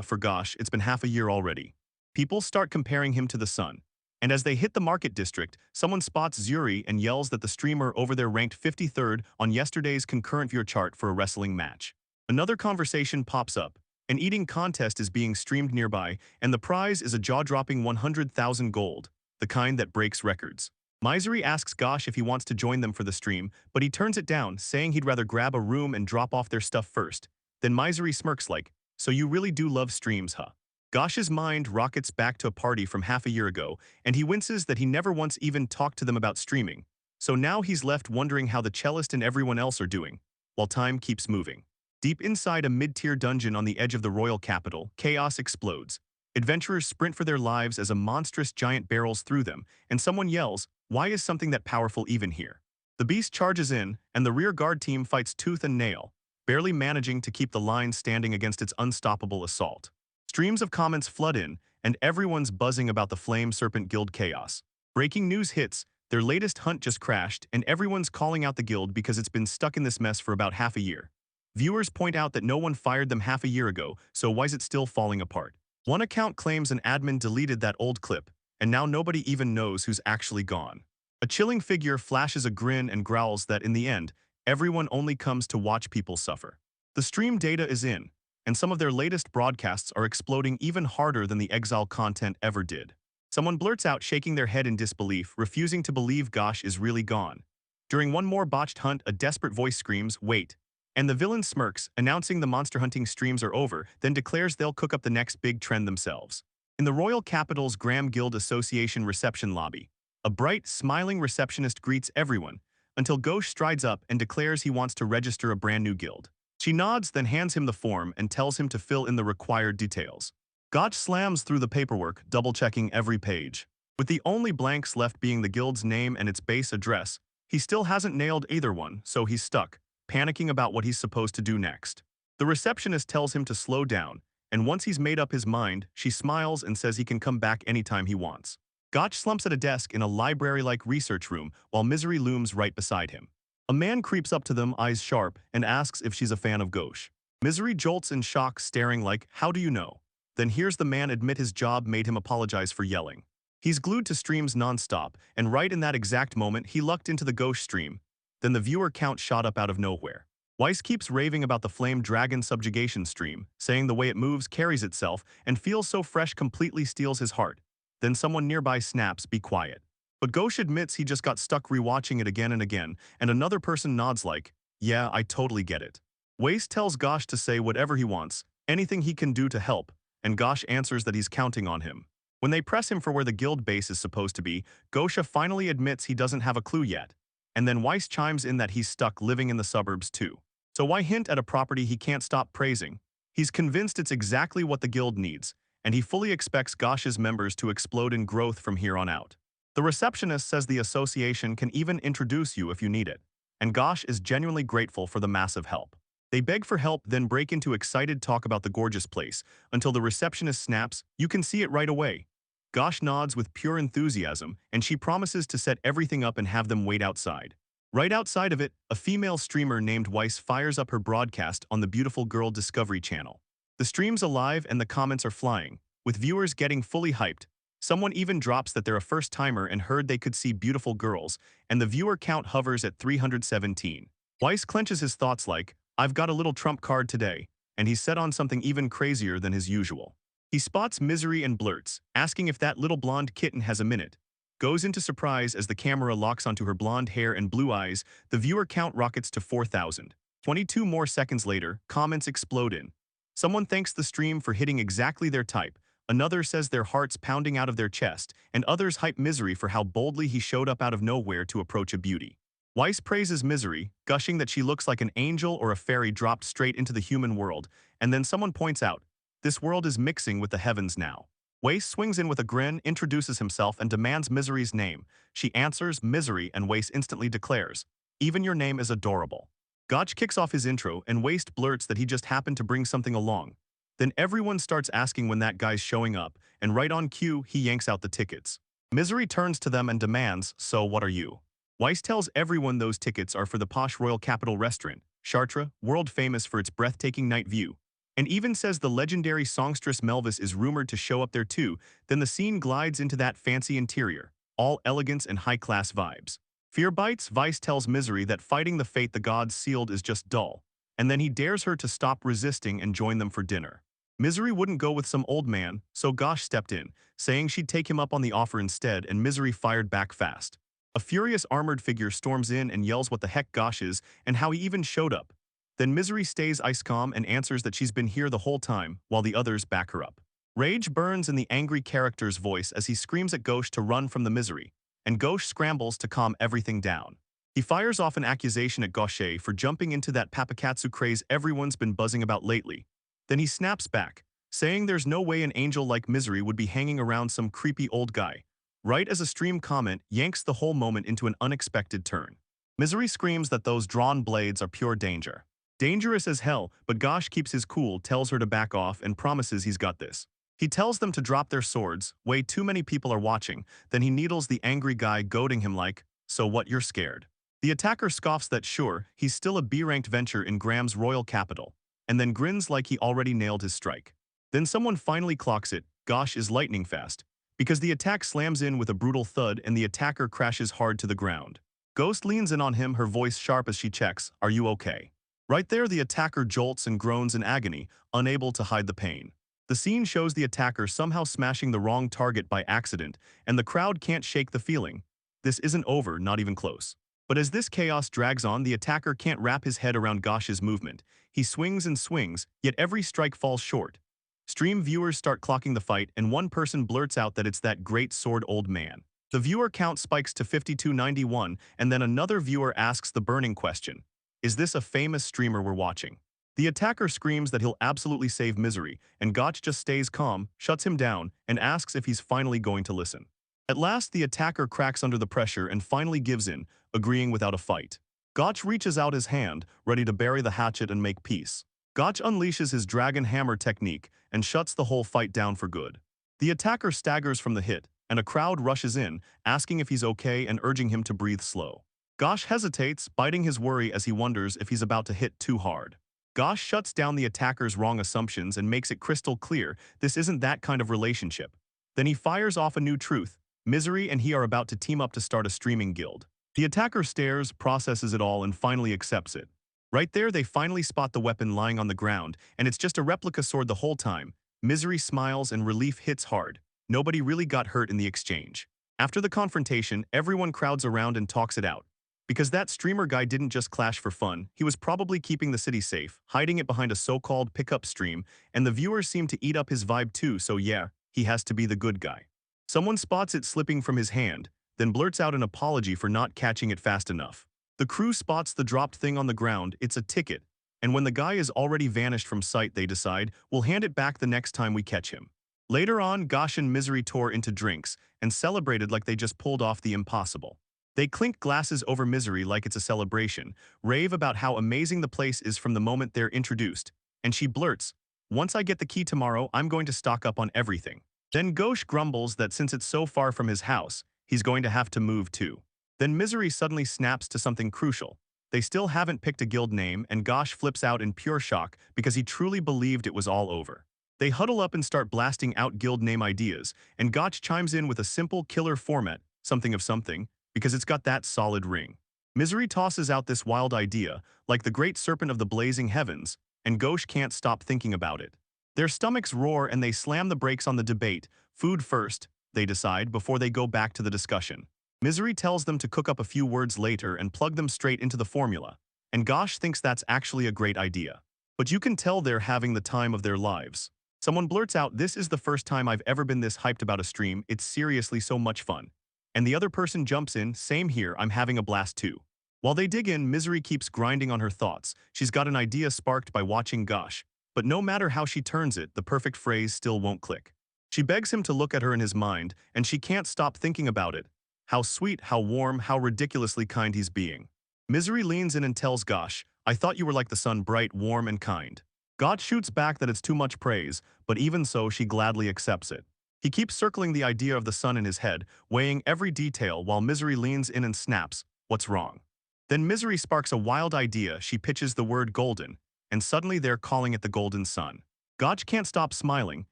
for Gosh, it's been half a year already. People start comparing him to the sun. And as they hit the market district, someone spots Zuri and yells that the streamer over there ranked 53rd on yesterday's concurrent viewer chart for a wrestling match. Another conversation pops up. An eating contest is being streamed nearby, and the prize is a jaw-dropping 100,000 gold, the kind that breaks records. Misery asks Gosh if he wants to join them for the stream, but he turns it down, saying he'd rather grab a room and drop off their stuff first. Then Misery smirks like, "So you really do love streams, huh?" Gosh's mind rockets back to a party from half a year ago, and he winces that he never once even talked to them about streaming. So now he's left wondering how the cellist and everyone else are doing, while time keeps moving. Deep inside a mid-tier dungeon on the edge of the royal capital, chaos explodes. Adventurers sprint for their lives as a monstrous giant barrels through them, and someone yells, "Why is something that powerful even here?" The beast charges in, and the rear guard team fights tooth and nail, barely managing to keep the line standing against its unstoppable assault. Streams of comments flood in, and everyone's buzzing about the Flame Serpent Guild chaos. Breaking news hits, their latest hunt just crashed, and everyone's calling out the guild because it's been stuck in this mess for about half a year. Viewers point out that no one fired them half a year ago, so why is it still falling apart? One account claims an admin deleted that old clip, and now nobody even knows who's actually gone. A chilling figure flashes a grin and growls that in the end, everyone only comes to watch people suffer. The stream data is in, and some of their latest broadcasts are exploding even harder than the Exile content ever did. Someone blurts out, shaking their head in disbelief, refusing to believe Gosh is really gone. During one more botched hunt, a desperate voice screams, "Wait!" And the villain smirks, announcing the monster hunting streams are over, then declares they'll cook up the next big trend themselves. In the Royal Capital's Graham Guild Association reception lobby, a bright, smiling receptionist greets everyone, until Ghosh strides up and declares he wants to register a brand new guild. She nods, then hands him the form and tells him to fill in the required details. Gotch slams through the paperwork, double-checking every page. With the only blanks left being the guild's name and its base address, he still hasn't nailed either one, so he's stuck, panicking about what he's supposed to do next. The receptionist tells him to slow down, and once he's made up his mind, she smiles and says he can come back anytime he wants. Gotch slumps at a desk in a library-like research room while Misery looms right beside him. A man creeps up to them, eyes sharp, and asks if she's a fan of Ghosh. Misery jolts in shock, staring like, "How do you know?" Then hears the man admit his job made him apologize for yelling. He's glued to streams non-stop, and right in that exact moment, he lucked into the Ghosh stream. Then the viewer count shot up out of nowhere. Weiss keeps raving about the Flame Dragon Subjugation stream, saying the way it moves, carries itself, and feels so fresh completely steals his heart. Then someone nearby snaps, "Be quiet." But Ghosh admits he just got stuck rewatching it again and again, and another person nods like, "Yeah, I totally get it." Weiss tells Ghosh to say whatever he wants, anything he can do to help, and Ghosh answers that he's counting on him. When they press him for where the guild base is supposed to be, Gosha finally admits he doesn't have a clue yet. And then Weiss chimes in that he's stuck living in the suburbs too. So why hint at a property he can't stop praising? He's convinced it's exactly what the guild needs, and he fully expects Gosh's members to explode in growth from here on out. The receptionist says the association can even introduce you if you need it, and Gosh is genuinely grateful for the massive help. They beg for help, then break into excited talk about the gorgeous place, until the receptionist snaps, "You can see it right away." Gosh nods with pure enthusiasm, and she promises to set everything up and have them wait outside. Right outside of it, a female streamer named Weiss fires up her broadcast on the Beautiful Girl Discovery channel. The stream's alive and the comments are flying, with viewers getting fully hyped. Someone even drops that they're a first-timer and heard they could see beautiful girls, and the viewer count hovers at 317. Weiss clenches his thoughts like, "I've got a little trump card today," and he's set on something even crazier than his usual. He spots Misery and blurts, asking if that little blonde kitten has a minute. Goes into surprise as the camera locks onto her blonde hair and blue eyes. The viewer count rockets to 4,000. 22 more seconds later, comments explode in. Someone thanks the stream for hitting exactly their type, another says their heart's pounding out of their chest, and others hype Misery for how boldly he showed up out of nowhere to approach a beauty. Weiss praises Misery, gushing that she looks like an angel or a fairy dropped straight into the human world, and then someone points out, "This world is mixing with the heavens now." Weiss swings in with a grin, introduces himself, and demands Misery's name. She answers, "Misery," and Weiss instantly declares, "Even your name is adorable." Gotch kicks off his intro, and Weiss blurts that he just happened to bring something along. Then everyone starts asking when that guy's showing up, and right on cue, he yanks out the tickets. Misery turns to them and demands, "So what are you?" Weiss tells everyone those tickets are for the posh Royal Capital restaurant, Chartres, world famous for its breathtaking night view, and even says the legendary songstress Melvis is rumored to show up there too. Then the scene glides into that fancy interior, all elegance and high-class vibes. Fear bites. Weiss tells Misery that fighting the fate the gods sealed is just dull, and then he dares her to stop resisting and join them for dinner. Misery wouldn't go with some old man, so Gosh stepped in, saying she'd take him up on the offer instead, and Misery fired back fast. A furious armored figure storms in and yells what the heck Gosh is and how he even showed up. Then Misery stays ice calm and answers that she's been here the whole time, while the others back her up. Rage burns in the angry character's voice as he screams at Ghosh to run from the Misery, and Ghosh scrambles to calm everything down. He fires off an accusation at Gaucher for jumping into that papakatsu craze everyone's been buzzing about lately. Then he snaps back, saying there's no way an angel like Misery would be hanging around some creepy old guy. Right as a stream comment yanks the whole moment into an unexpected turn. Misery screams that those drawn blades are pure danger. Dangerous as hell, but Gosh keeps his cool, tells her to back off, and promises he's got this. He tells them to drop their swords, way too many people are watching, then he needles the angry guy, goading him like, "So what, you're scared?" The attacker scoffs that sure, he's still a B-ranked venture in Graham's royal capital, and then grins like he already nailed his strike. Then someone finally clocks it, Gosh is lightning fast, because the attack slams in with a brutal thud and the attacker crashes hard to the ground. Ghost leans in on him, her voice sharp as she checks, "Are you okay?" Right there, the attacker jolts and groans in agony, unable to hide the pain. The scene shows the attacker somehow smashing the wrong target by accident, and the crowd can't shake the feeling. This isn't over, not even close. But as this chaos drags on, the attacker can't wrap his head around Gosh's movement. He swings and swings, yet every strike falls short. Stream viewers start clocking the fight, and one person blurts out that it's that great sword old man. The viewer count spikes to 5291, and then another viewer asks the burning question: is this a famous streamer we're watching? The attacker screams that he'll absolutely save Misery, and Gotch just stays calm, shuts him down, and asks if he's finally going to listen. At last, the attacker cracks under the pressure and finally gives in, agreeing without a fight. Gotch reaches out his hand, ready to bury the hatchet and make peace. Gotch unleashes his dragon hammer technique and shuts the whole fight down for good. The attacker staggers from the hit, and a crowd rushes in, asking if he's okay and urging him to breathe slow. Gosh hesitates, biting his worry as he wonders if he's about to hit too hard. Gosh shuts down the attacker's wrong assumptions and makes it crystal clear this isn't that kind of relationship. Then he fires off a new truth: Misery and he are about to team up to start a streaming guild. The attacker stares, processes it all, and finally accepts it. Right there, they finally spot the weapon lying on the ground, and it's just a replica sword the whole time. Misery smiles and relief hits hard. Nobody really got hurt in the exchange. After the confrontation, everyone crowds around and talks it out. Because that streamer guy didn't just clash for fun, he was probably keeping the city safe, hiding it behind a so-called pickup stream, and the viewers seem to eat up his vibe too, so yeah, he has to be the good guy. Someone spots it slipping from his hand, then blurts out an apology for not catching it fast enough. The crew spots the dropped thing on the ground, it's a ticket, and when the guy is already vanished from sight, they decide, we'll hand it back the next time we catch him. Later on, Gosh and Misery tore into drinks and celebrated like they just pulled off the impossible. They clink glasses over Misery like it's a celebration, rave about how amazing the place is from the moment they're introduced, and she blurts, "Once I get the key tomorrow, I'm going to stock up on everything." Then Ghosh grumbles that since it's so far from his house, he's going to have to move too. Then Misery suddenly snaps to something crucial. They still haven't picked a guild name, and Gosh flips out in pure shock because he truly believed it was all over. They huddle up and start blasting out guild name ideas, and Gotch chimes in with a simple killer format, something of something, because it's got that solid ring. Misery tosses out this wild idea, like the great serpent of the blazing heavens, and Ghosh can't stop thinking about it. Their stomachs roar and they slam the brakes on the debate. Food first, they decide, before they go back to the discussion. Misery tells them to cook up a few words later and plug them straight into the formula, and Ghosh thinks that's actually a great idea. But you can tell they're having the time of their lives. Someone blurts out, "This is the first time I've ever been this hyped about a stream, it's seriously so much fun." And the other person jumps in, "Same here, I'm having a blast too." While they dig in, Misery keeps grinding on her thoughts. She's got an idea sparked by watching Gosh, but no matter how she turns it, the perfect phrase still won't click. She begs him to look at her in his mind, and she can't stop thinking about it. How sweet, how warm, how ridiculously kind he's being. Misery leans in and tells Gosh, "I thought you were like the sun, bright, warm, and kind." Gosh shoots back that it's too much praise, but even so, she gladly accepts it. He keeps circling the idea of the sun in his head, weighing every detail while Misery leans in and snaps, "What's wrong?" Then Misery sparks a wild idea. She pitches the word golden, and suddenly they're calling it the golden sun. Gotch can't stop smiling.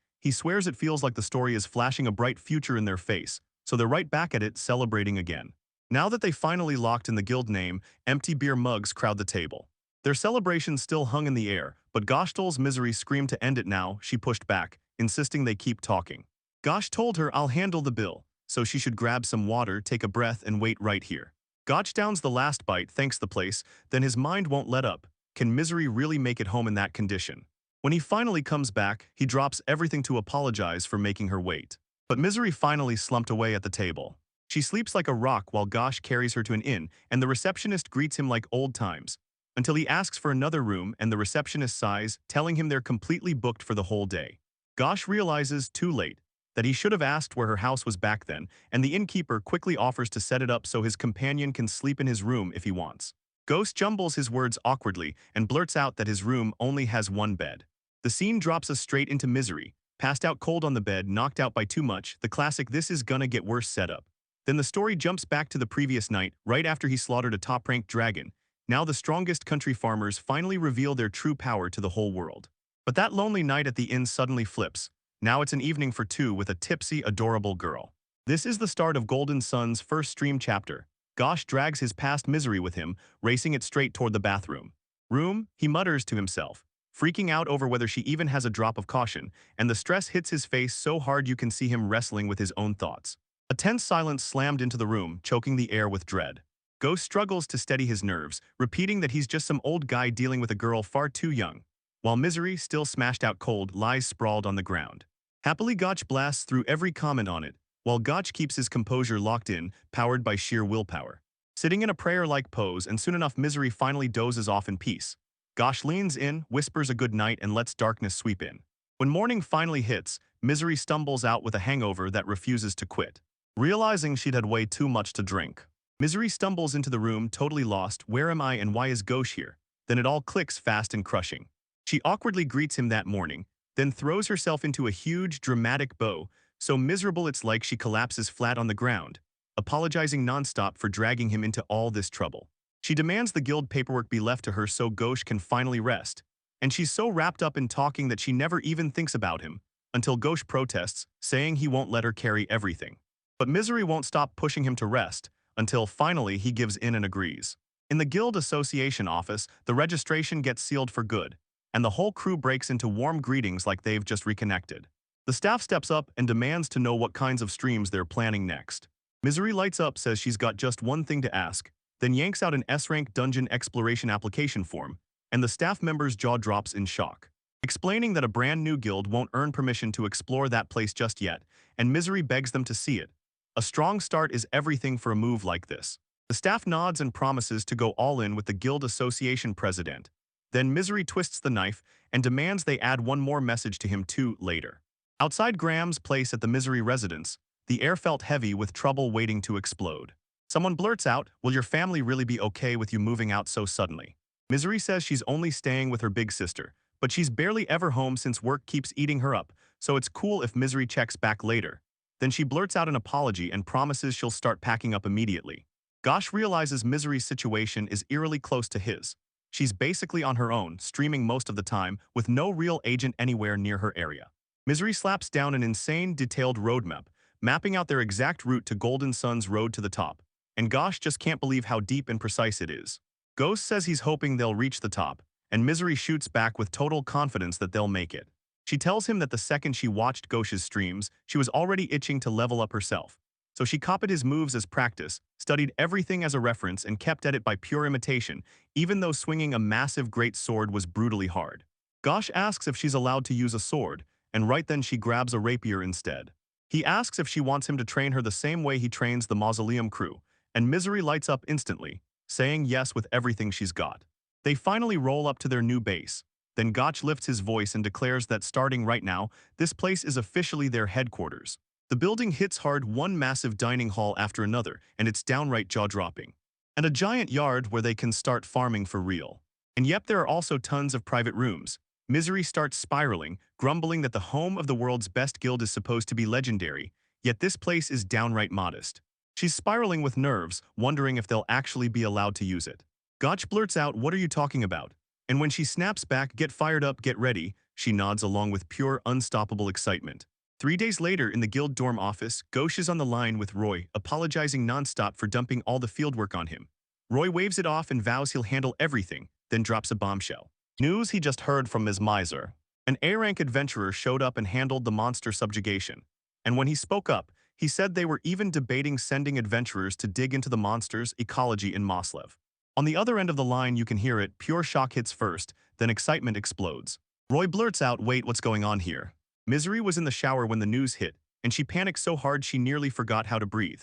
He swears it feels like the story is flashing a bright future in their face, so they're right back at it, celebrating again. Now that they finally locked in the guild name, empty beer mugs crowd the table. Their celebration still hung in the air, but Goshtal's Misery screamed to end it now. She pushed back, insisting they keep talking. Gosh told her, "I'll handle the bill," so she should grab some water, take a breath, and wait right here. Gotch downs the last bite, thanks the place, then his mind won't let up. Can Misery really make it home in that condition? When he finally comes back, he drops everything to apologize for making her wait. But Misery finally slumped away at the table. She sleeps like a rock while Gosh carries her to an inn, and the receptionist greets him like old times, until he asks for another room and the receptionist sighs, telling him they're completely booked for the whole day. Gosh realizes, too late, that he should have asked where her house was back then, and the innkeeper quickly offers to set it up so his companion can sleep in his room if he wants. Ghost jumbles his words awkwardly and blurts out that his room only has one bed. The scene drops us straight into Misery, passed out cold on the bed, knocked out by too much, the classic "this is gonna get worse" setup. Then the story jumps back to the previous night, right after he slaughtered a top-ranked dragon. Now the strongest country farmers finally reveal their true power to the whole world. But that lonely night at the inn suddenly flips. Now it's an evening for two with a tipsy, adorable girl. This is the start of Golden Sun's first stream chapter. Gosh drags his past misery with him, racing it straight toward the bathroom. Room, he mutters to himself, freaking out over whether she even has a drop of caution, and the stress hits his face so hard you can see him wrestling with his own thoughts. A tense silence slammed into the room, choking the air with dread. Ghost struggles to steady his nerves, repeating that he's just some old guy dealing with a girl far too young, while Misery, still smashed out cold, lies sprawled on the ground. Happily, Gotch blasts through every comment on it, while Gotch keeps his composure locked in, powered by sheer willpower. Sitting in a prayer-like pose, and soon enough Misery finally dozes off in peace. Gosh leans in, whispers a good night, and lets darkness sweep in. When morning finally hits, Misery stumbles out with a hangover that refuses to quit. Realizing she'd had way too much to drink, Misery stumbles into the room, totally lost. Where am I and why is Ghosh here? Then it all clicks fast and crushing. She awkwardly greets him that morning, then throws herself into a huge, dramatic bow, so miserable it's like she collapses flat on the ground, apologizing nonstop for dragging him into all this trouble. She demands the guild paperwork be left to her so Ghosh can finally rest, and she's so wrapped up in talking that she never even thinks about him, until Ghosh protests, saying he won't let her carry everything. But Misery won't stop pushing him to rest, until finally he gives in and agrees. In the guild association office, the registration gets sealed for good, and the whole crew breaks into warm greetings like they've just reconnected. The staff steps up and demands to know what kinds of streams they're planning next. Misery lights up, says she's got just one thing to ask, then yanks out an S-rank dungeon exploration application form, and the staff member's jaw drops in shock. Explaining that a brand new guild won't earn permission to explore that place just yet, and Misery begs them to see it. A strong start is everything for a move like this. The staff nods and promises to go all in with the guild association president. Then Misery twists the knife and demands they add one more message to him too later. Outside Graham's place at the Misery residence, the air felt heavy with trouble waiting to explode. Someone blurts out, "Will your family really be okay with you moving out so suddenly?" Misery says she's only staying with her big sister, but she's barely ever home since work keeps eating her up, so it's cool if Misery checks back later. Then she blurts out an apology and promises she'll start packing up immediately. Gosh realizes Misery's situation is eerily close to his. She's basically on her own, streaming most of the time, with no real agent anywhere near her area. Misery slaps down an insane, detailed roadmap, mapping out their exact route to Golden Sun's road to the top, and Gosh just can't believe how deep and precise it is. Ghost says he's hoping they'll reach the top, and Misery shoots back with total confidence that they'll make it. She tells him that the second she watched Ghosh's streams, she was already itching to level up herself. So she copied his moves as practice, studied everything as a reference, and kept at it by pure imitation, even though swinging a massive great sword was brutally hard. Gosh asks if she's allowed to use a sword, and right then she grabs a rapier instead. He asks if she wants him to train her the same way he trains the Mausoleum crew, and Misery lights up instantly, saying yes with everything she's got. They finally roll up to their new base. Then Gotch lifts his voice and declares that starting right now, this place is officially their headquarters. The building hits hard, one massive dining hall after another, and it's downright jaw-dropping. And a giant yard where they can start farming for real. And yep, there are also tons of private rooms. Misery starts spiraling, grumbling that the home of the world's best guild is supposed to be legendary, yet this place is downright modest. She's spiraling with nerves, wondering if they'll actually be allowed to use it. Gotch blurts out, "What are you talking about?" And when she snaps back, "Get fired up, get ready," she nods along with pure, unstoppable excitement. 3 days later, in the guild dorm office, Ghosh is on the line with Roy, apologizing nonstop for dumping all the fieldwork on him. Roy waves it off and vows he'll handle everything, then drops a bombshell. News he just heard from Ms. Miser. An A-rank adventurer showed up and handled the monster subjugation. And when he spoke up, he said they were even debating sending adventurers to dig into the monster's ecology in Moslev. On the other end of the line, you can hear it, pure shock hits first, then excitement explodes. Roy blurts out, "Wait, what's going on here?" Misery was in the shower when the news hit, and she panicked so hard she nearly forgot how to breathe.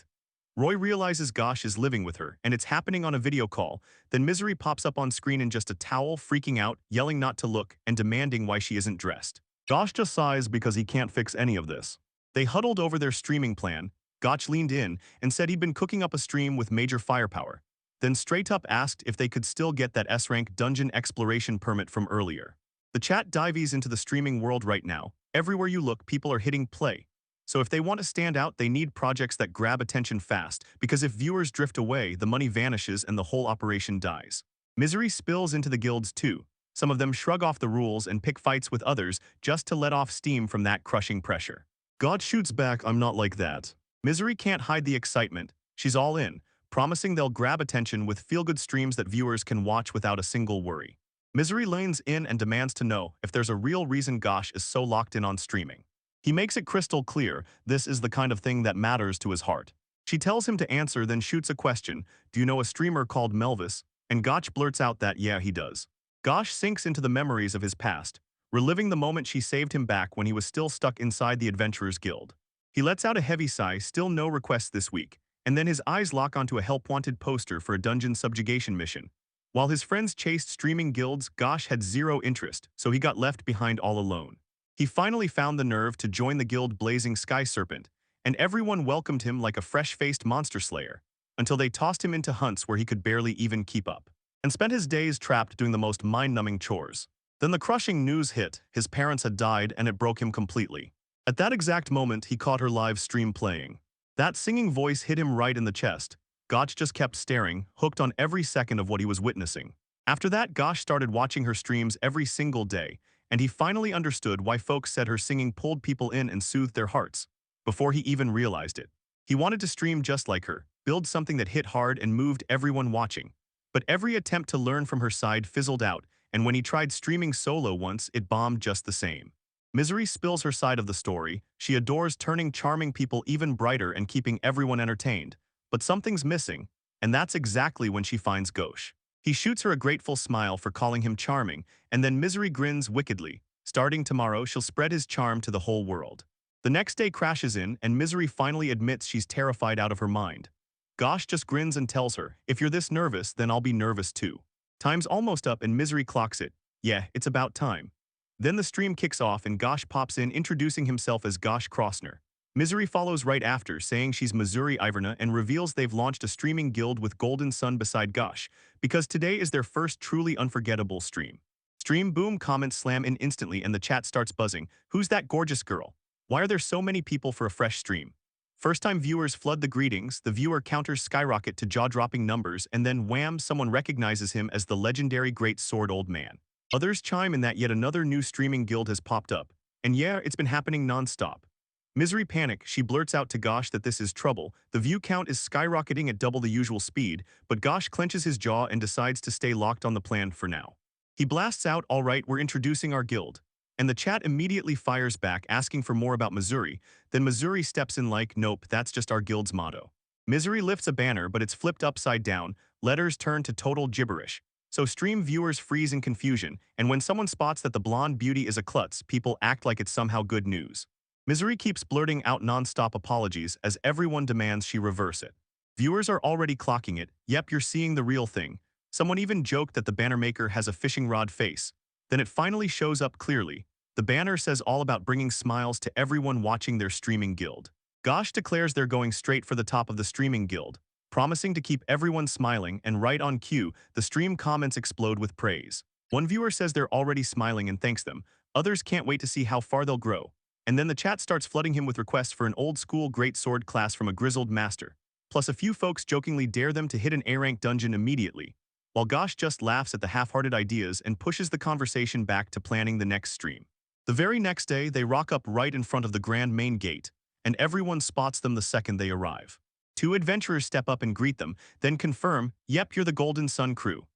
Roy realizes Gosh is living with her, and it's happening on a video call. Then Misery pops up on screen in just a towel, freaking out, yelling not to look, and demanding why she isn't dressed. Gosh just sighs because he can't fix any of this. They huddled over their streaming plan. Gosh leaned in and said he'd been cooking up a stream with major firepower. Then straight up asked if they could still get that S-rank dungeon exploration permit from earlier. The chat dives into the streaming world right now. Everywhere you look, people are hitting play. So if they want to stand out, they need projects that grab attention fast, because if viewers drift away, the money vanishes and the whole operation dies. Misery spills into the guilds too, Some of them shrug off the rules and pick fights with others just to let off steam from that crushing pressure. God shoots back, I'm not like that. Misery can't hide the excitement. She's all in, promising they'll grab attention with feel-good streams that viewers can watch without a single worry. Misery leans in and demands to know if there's a real reason Gosh is so locked in on streaming. He makes it crystal clear this is the kind of thing that matters to his heart. She tells him to answer, then shoots a question, do you know a streamer called Melvis? And Gosh blurts out that yeah, he does. Gosh sinks into the memories of his past, reliving the moment she saved him back when he was still stuck inside the Adventurers Guild. He lets out a heavy sigh, still no requests this week, and then his eyes lock onto a help-wanted poster for a dungeon subjugation mission. While his friends chased streaming guilds, Gosh had zero interest, so he got left behind all alone. He finally found the nerve to join the guild Blazing Sky Serpent, and everyone welcomed him like a fresh-faced monster slayer, until they tossed him into hunts where he could barely even keep up, and spent his days trapped doing the most mind-numbing chores. Then the crushing news hit, his parents had died and it broke him completely. At that exact moment, he caught her live stream playing. That singing voice hit him right in the chest. Gosh just kept staring, hooked on every second of what he was witnessing. After that, Gosh started watching her streams every single day, and he finally understood why folks said her singing pulled people in and soothed their hearts. Before he even realized it, he wanted to stream just like her, build something that hit hard and moved everyone watching. But every attempt to learn from her side fizzled out, and when he tried streaming solo once, it bombed just the same. Misery spills her side of the story. She adores turning charming people even brighter and keeping everyone entertained. But something's missing, and that's exactly when she finds Gosh. He shoots her a grateful smile for calling him charming, and then Misery grins wickedly. Starting tomorrow, she'll spread his charm to the whole world. The next day crashes in, and Misery finally admits she's terrified out of her mind. Gosh just grins and tells her, if you're this nervous, then I'll be nervous too. Time's almost up and Misery clocks it. Yeah, it's about time. Then the stream kicks off and Gosh pops in introducing himself as Gosh Crossner. Misery follows right after, saying she's Missouri Iverna and reveals they've launched a streaming guild with Golden Sun beside Gosh, because today is their first truly unforgettable stream. Stream boom comments slam in instantly and the chat starts buzzing. Who's that gorgeous girl? Why are there so many people for a fresh stream? First-time viewers flood the greetings, the viewer counters skyrocket to jaw-dropping numbers, and then wham, someone recognizes him as the legendary Great Sword Old Man. Others chime in that yet another new streaming guild has popped up. And yeah, it's been happening non-stop. Misery panic, she blurts out to Gosh that this is trouble. The view count is skyrocketing at double the usual speed, but Gosh clenches his jaw and decides to stay locked on the plan for now. He blasts out, all right, we're introducing our guild. And the chat immediately fires back, asking for more about Missouri. Then Missouri steps in like, nope, that's just our guild's motto. Misery lifts a banner, but it's flipped upside down. Letters turn to total gibberish. So stream viewers freeze in confusion, and when someone spots that the blonde beauty is a klutz, people act like it's somehow good news. Misery keeps blurting out non-stop apologies as everyone demands she reverse it. Viewers are already clocking it. Yep, you're seeing the real thing. Someone even joked that the banner maker has a fishing rod face. Then it finally shows up clearly. The banner says all about bringing smiles to everyone watching their streaming guild. Gosh declares they're going straight for the top of the streaming guild, promising to keep everyone smiling, and right on cue, the stream comments explode with praise. One viewer says they're already smiling and thanks them. Others can't wait to see how far they'll grow. And then the chat starts flooding him with requests for an old-school great sword class from a grizzled master. Plus a few folks jokingly dare them to hit an A-rank dungeon immediately, while Gosh just laughs at the half-hearted ideas and pushes the conversation back to planning the next stream. The very next day, they rock up right in front of the grand main gate, and everyone spots them the second they arrive. Two adventurers step up and greet them, then confirm, yep, you're the Golden Sun crew.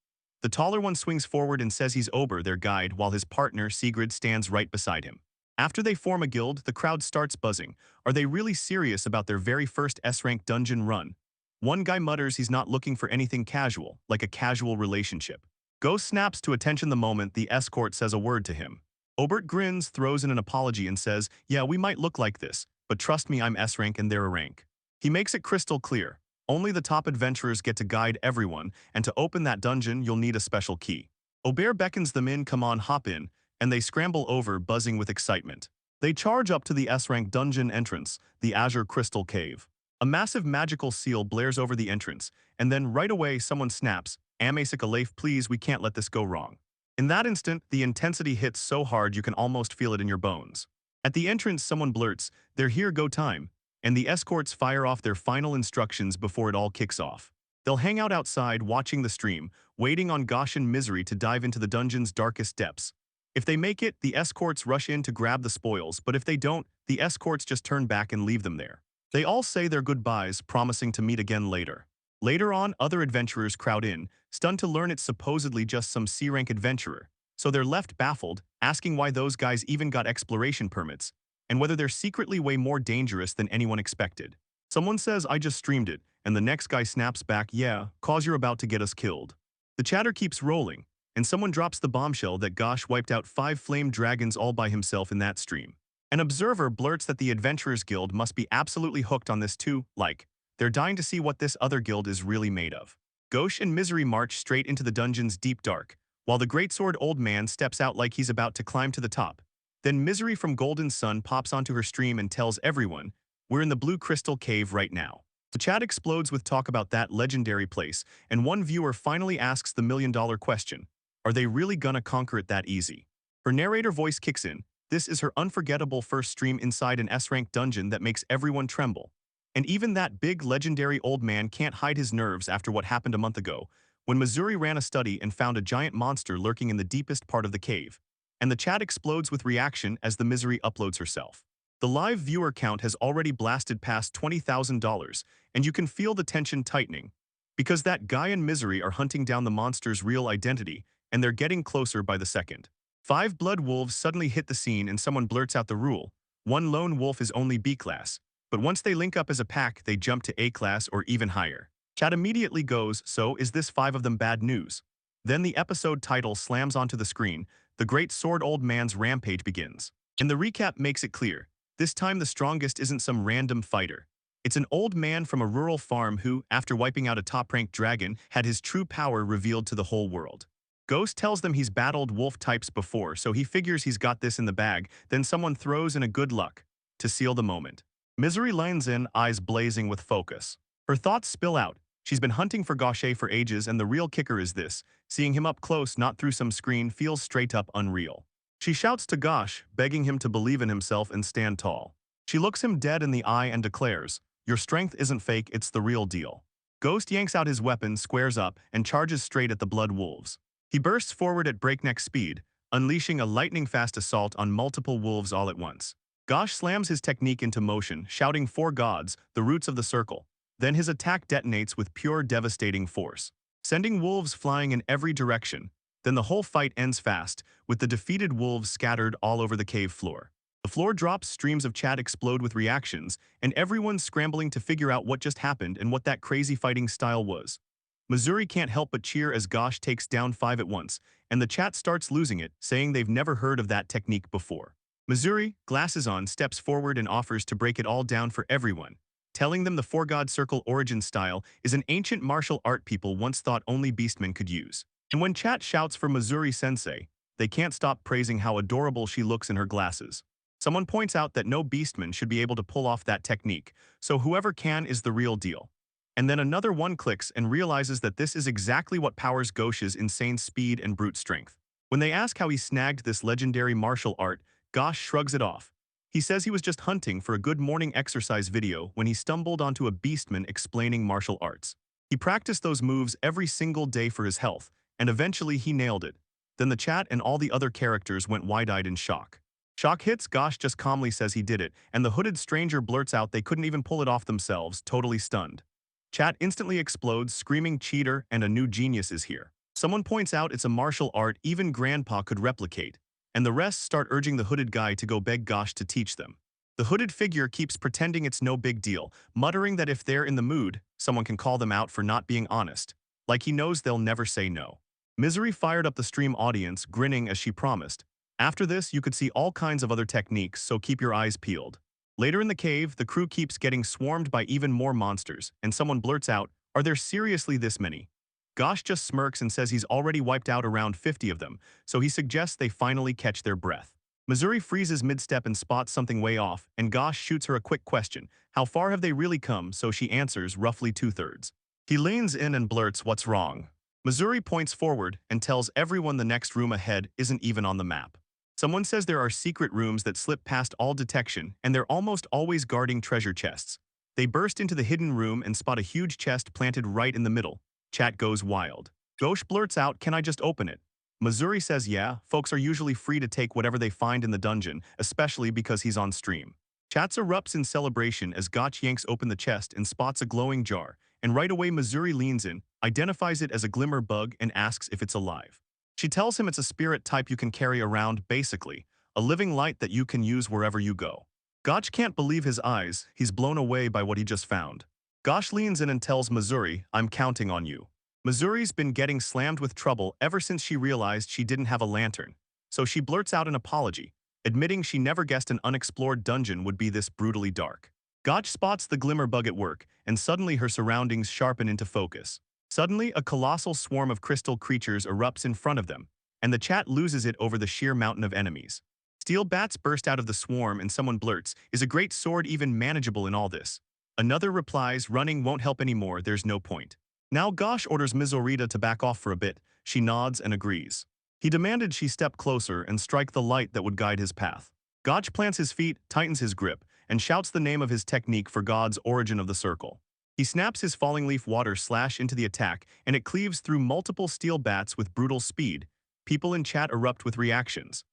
The taller one swings forward and says he's Ober, their guide, while his partner, Sigrid, stands right beside him. After they form a guild, the crowd starts buzzing. Are they really serious about their very first S-rank dungeon run? One guy mutters he's not looking for anything casual, like a casual relationship. Ghost snaps to attention the moment the escort says a word to him. Obert grins, throws in an apology and says, yeah, we might look like this, but trust me, I'm S-rank and they're a rank. He makes it crystal clear. Only the top adventurers get to guide everyone, and to open that dungeon, you'll need a special key. Aubert beckons them in, come on, hop in, and they scramble over, buzzing with excitement. They charge up to the S-rank dungeon entrance, the Azure Crystal Cave. A massive magical seal blares over the entrance, and then right away someone snaps, Amasic Alaf, please, we can't let this go wrong. In that instant, the intensity hits so hard you can almost feel it in your bones. At the entrance, someone blurts, they're here, go time, and the escorts fire off their final instructions before it all kicks off. They'll hang out outside watching the stream, waiting on Gosh and Misery to dive into the dungeon's darkest depths. If they make it, the escorts rush in to grab the spoils, but if they don't, the escorts just turn back and leave them there. They all say their goodbyes, promising to meet again later. Later on, other adventurers crowd in, stunned to learn it's supposedly just some C-rank adventurer. So they're left baffled, asking why those guys even got exploration permits, and whether they're secretly way more dangerous than anyone expected. Someone says, "I just streamed it," and the next guy snaps back, "Yeah, 'cause you're about to get us killed." The chatter keeps rolling, and someone drops the bombshell that Gosh wiped out 5 flame dragons all by himself in that stream. An observer blurts that the Adventurers Guild must be absolutely hooked on this too, like, they're dying to see what this other guild is really made of. Ghosh and Misery march straight into the dungeon's deep dark, while the greatsword old man steps out like he's about to climb to the top. Then Misery from Golden Sun pops onto her stream and tells everyone, "We're in the Blue Crystal Cave right now." The chat explodes with talk about that legendary place, and one viewer finally asks the million-dollar question, are they really gonna conquer it that easy? Her narrator voice kicks in. This is her unforgettable first stream inside an S-rank dungeon that makes everyone tremble. And even that big legendary old man can't hide his nerves after what happened a month ago, when Missouri ran a study and found a giant monster lurking in the deepest part of the cave. And the chat explodes with reaction as the Misery uploads herself. The live viewer count has already blasted past $20,000, and you can feel the tension tightening. Because that guy and Misery are hunting down the monster's real identity, and they're getting closer by the second. 5 blood wolves suddenly hit the scene and someone blurts out the rule. One lone wolf is only B-class, but once they link up as a pack, they jump to A-class or even higher. Chat immediately goes, so is this 5 of them bad news? Then the episode title slams onto the screen, the Great Sword Old Man's rampage begins. And the recap makes it clear, this time the strongest isn't some random fighter. It's an old man from a rural farm who, after wiping out a top-ranked dragon, had his true power revealed to the whole world. Ghost tells them he's battled wolf types before, so he figures he's got this in the bag, then someone throws in a good luck to seal the moment. Misery leans in, eyes blazing with focus. Her thoughts spill out. She's been hunting for Gaucher for ages, and the real kicker is this. Seeing him up close, not through some screen, feels straight up unreal. She shouts to Gosh, begging him to believe in himself and stand tall. She looks him dead in the eye and declares, "Your strength isn't fake, it's the real deal." Ghost yanks out his weapon, squares up, and charges straight at the blood wolves. He bursts forward at breakneck speed, unleashing a lightning-fast assault on multiple wolves all at once. Gosh slams his technique into motion, shouting, "For gods, the roots of the circle." Then his attack detonates with pure devastating force, sending wolves flying in every direction. Then the whole fight ends fast, with the defeated wolves scattered all over the cave floor. The floor drops, streams of chat explode with reactions, and everyone's scrambling to figure out what just happened and what that crazy fighting style was. Missouri can't help but cheer as Gosh takes down 5 at once, and the chat starts losing it, saying they've never heard of that technique before. Missouri, glasses on, steps forward and offers to break it all down for everyone, telling them the Four God Circle origin style is an ancient martial art people once thought only beastmen could use. And when chat shouts for Missouri-sensei, they can't stop praising how adorable she looks in her glasses. Someone points out that no beastman should be able to pull off that technique, so whoever can is the real deal. And then another one clicks and realizes that this is exactly what powers Ghosh's insane speed and brute strength. When they ask how he snagged this legendary martial art, Gosh shrugs it off. He says he was just hunting for a good morning exercise video when he stumbled onto a beastman explaining martial arts. He practiced those moves every single day for his health, and eventually he nailed it. Then the chat and all the other characters went wide-eyed in shock. Shock hits, Gosh just calmly says he did it, and the hooded stranger blurts out they couldn't even pull it off themselves, totally stunned. Chat instantly explodes, screaming cheater and a new genius is here. Someone points out it's a martial art even Grandpa could replicate, and the rest start urging the hooded guy to go beg Gosh to teach them. The hooded figure keeps pretending it's no big deal, muttering that if they're in the mood, someone can call them out for not being honest, like he knows they'll never say no. Misery fired up the stream audience, grinning as she promised. After this, you could see all kinds of other techniques, so keep your eyes peeled. Later in the cave, the crew keeps getting swarmed by even more monsters, and someone blurts out, "Are there seriously this many?" Gosh just smirks and says he's already wiped out around 50 of them, so he suggests they finally catch their breath. Missouri freezes mid-step and spots something way off, and Gosh shoots her a quick question, how far have they really come, so she answers roughly 2/3. He leans in and blurts, "What's wrong?" Missouri points forward and tells everyone the next room ahead isn't even on the map. Someone says there are secret rooms that slip past all detection, and they're almost always guarding treasure chests. They burst into the hidden room and spot a huge chest planted right in the middle. Chat goes wild. Ghosh blurts out, "Can I just open it?" Missouri says yeah, folks are usually free to take whatever they find in the dungeon, especially because he's on stream. Chats erupts in celebration as Gotch yanks open the chest and spots a glowing jar, and right away Missouri leans in, identifies it as a glimmer bug, and asks if it's alive. She tells him it's a spirit type you can carry around, basically, a living light that you can use wherever you go. Gotch can't believe his eyes, he's blown away by what he just found. Gotch leans in and tells Missouri, "I'm counting on you." Missouri's been getting slammed with trouble ever since she realized she didn't have a lantern, so she blurts out an apology, admitting she never guessed an unexplored dungeon would be this brutally dark. Gotch spots the glimmer bug at work, and suddenly her surroundings sharpen into focus. Suddenly, a colossal swarm of crystal creatures erupts in front of them, and the chat loses it over the sheer mountain of enemies. Steel bats burst out of the swarm and someone blurts, "Is a great sword even manageable in all this?" Another replies, "Running won't help anymore, there's no point." Now Gosh orders Mizorita to back off for a bit. She nods and agrees. He demanded she step closer and strike the light that would guide his path. Gotch plants his feet, tightens his grip, and shouts the name of his technique for God's origin of the circle. He snaps his falling leaf water slash into the attack, and it cleaves through multiple steel bats with brutal speed. People in chat erupt with reactions.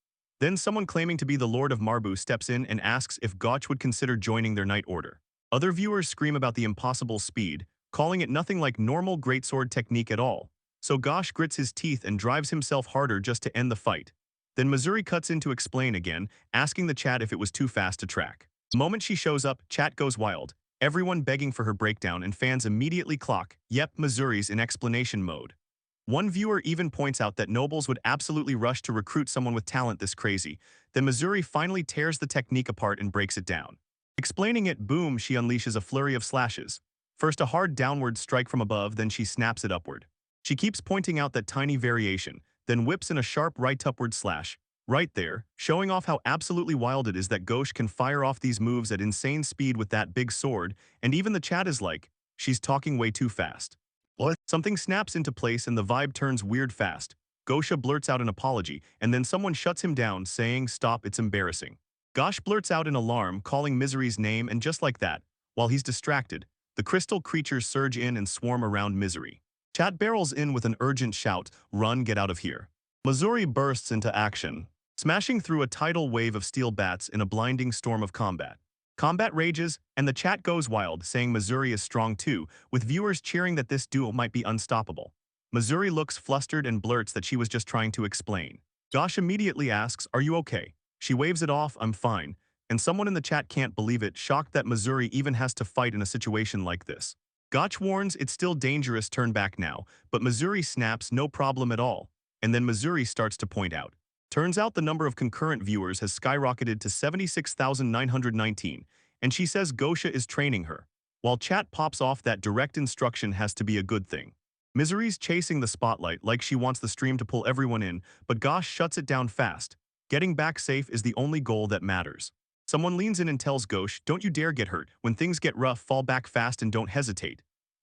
Then someone claiming to be the Lord of Marbu steps in and asks if Gotch would consider joining their Knight Order. Other viewers scream about the impossible speed, calling it nothing like normal greatsword technique at all. So Gosh grits his teeth and drives himself harder just to end the fight. Then Missouri cuts in to explain again, asking the chat if it was too fast to track. The moment she shows up, chat goes wild, everyone begging for her breakdown, and fans immediately clock, "Yep, Missouri's in explanation mode." One viewer even points out that nobles would absolutely rush to recruit someone with talent this crazy. Then Missouri finally tears the technique apart and breaks it down. Explaining it, boom, she unleashes a flurry of slashes. First a hard downward strike from above, then she snaps it upward. She keeps pointing out that tiny variation, then whips in a sharp right upward slash. Right there, showing off how absolutely wild it is that Ghosh can fire off these moves at insane speed with that big sword, and even the chat is like, "She's talking way too fast." What? Something snaps into place and the vibe turns weird fast. Gosha blurts out an apology, and then someone shuts him down, saying, "Stop, it's embarrassing." Gosh blurts out in alarm, calling Misery's name, and just like that, while he's distracted, the crystal creatures surge in and swarm around Misery. Chat barrels in with an urgent shout, "Run, get out of here." Missouri bursts into action, smashing through a tidal wave of steel bats in a blinding storm of combat. Combat rages, and the chat goes wild, saying Missouri is strong too, with viewers cheering that this duo might be unstoppable. Missouri looks flustered and blurts that she was just trying to explain. Josh immediately asks, "Are you okay?" She waves it off, "I'm fine," and someone in the chat can't believe it, shocked that Missouri even has to fight in a situation like this. Gotch warns it's still dangerous, turn back now, but Missouri snaps, "No problem at all," and then Missouri starts to point out. Turns out the number of concurrent viewers has skyrocketed to 76,919, and she says Gosha is training her. While chat pops off that direct instruction has to be a good thing. Misery's chasing the spotlight like she wants the stream to pull everyone in, but Gosh shuts it down fast. Getting back safe is the only goal that matters. Someone leans in and tells Ghosh, "Don't you dare get hurt. When things get rough, fall back fast and don't hesitate."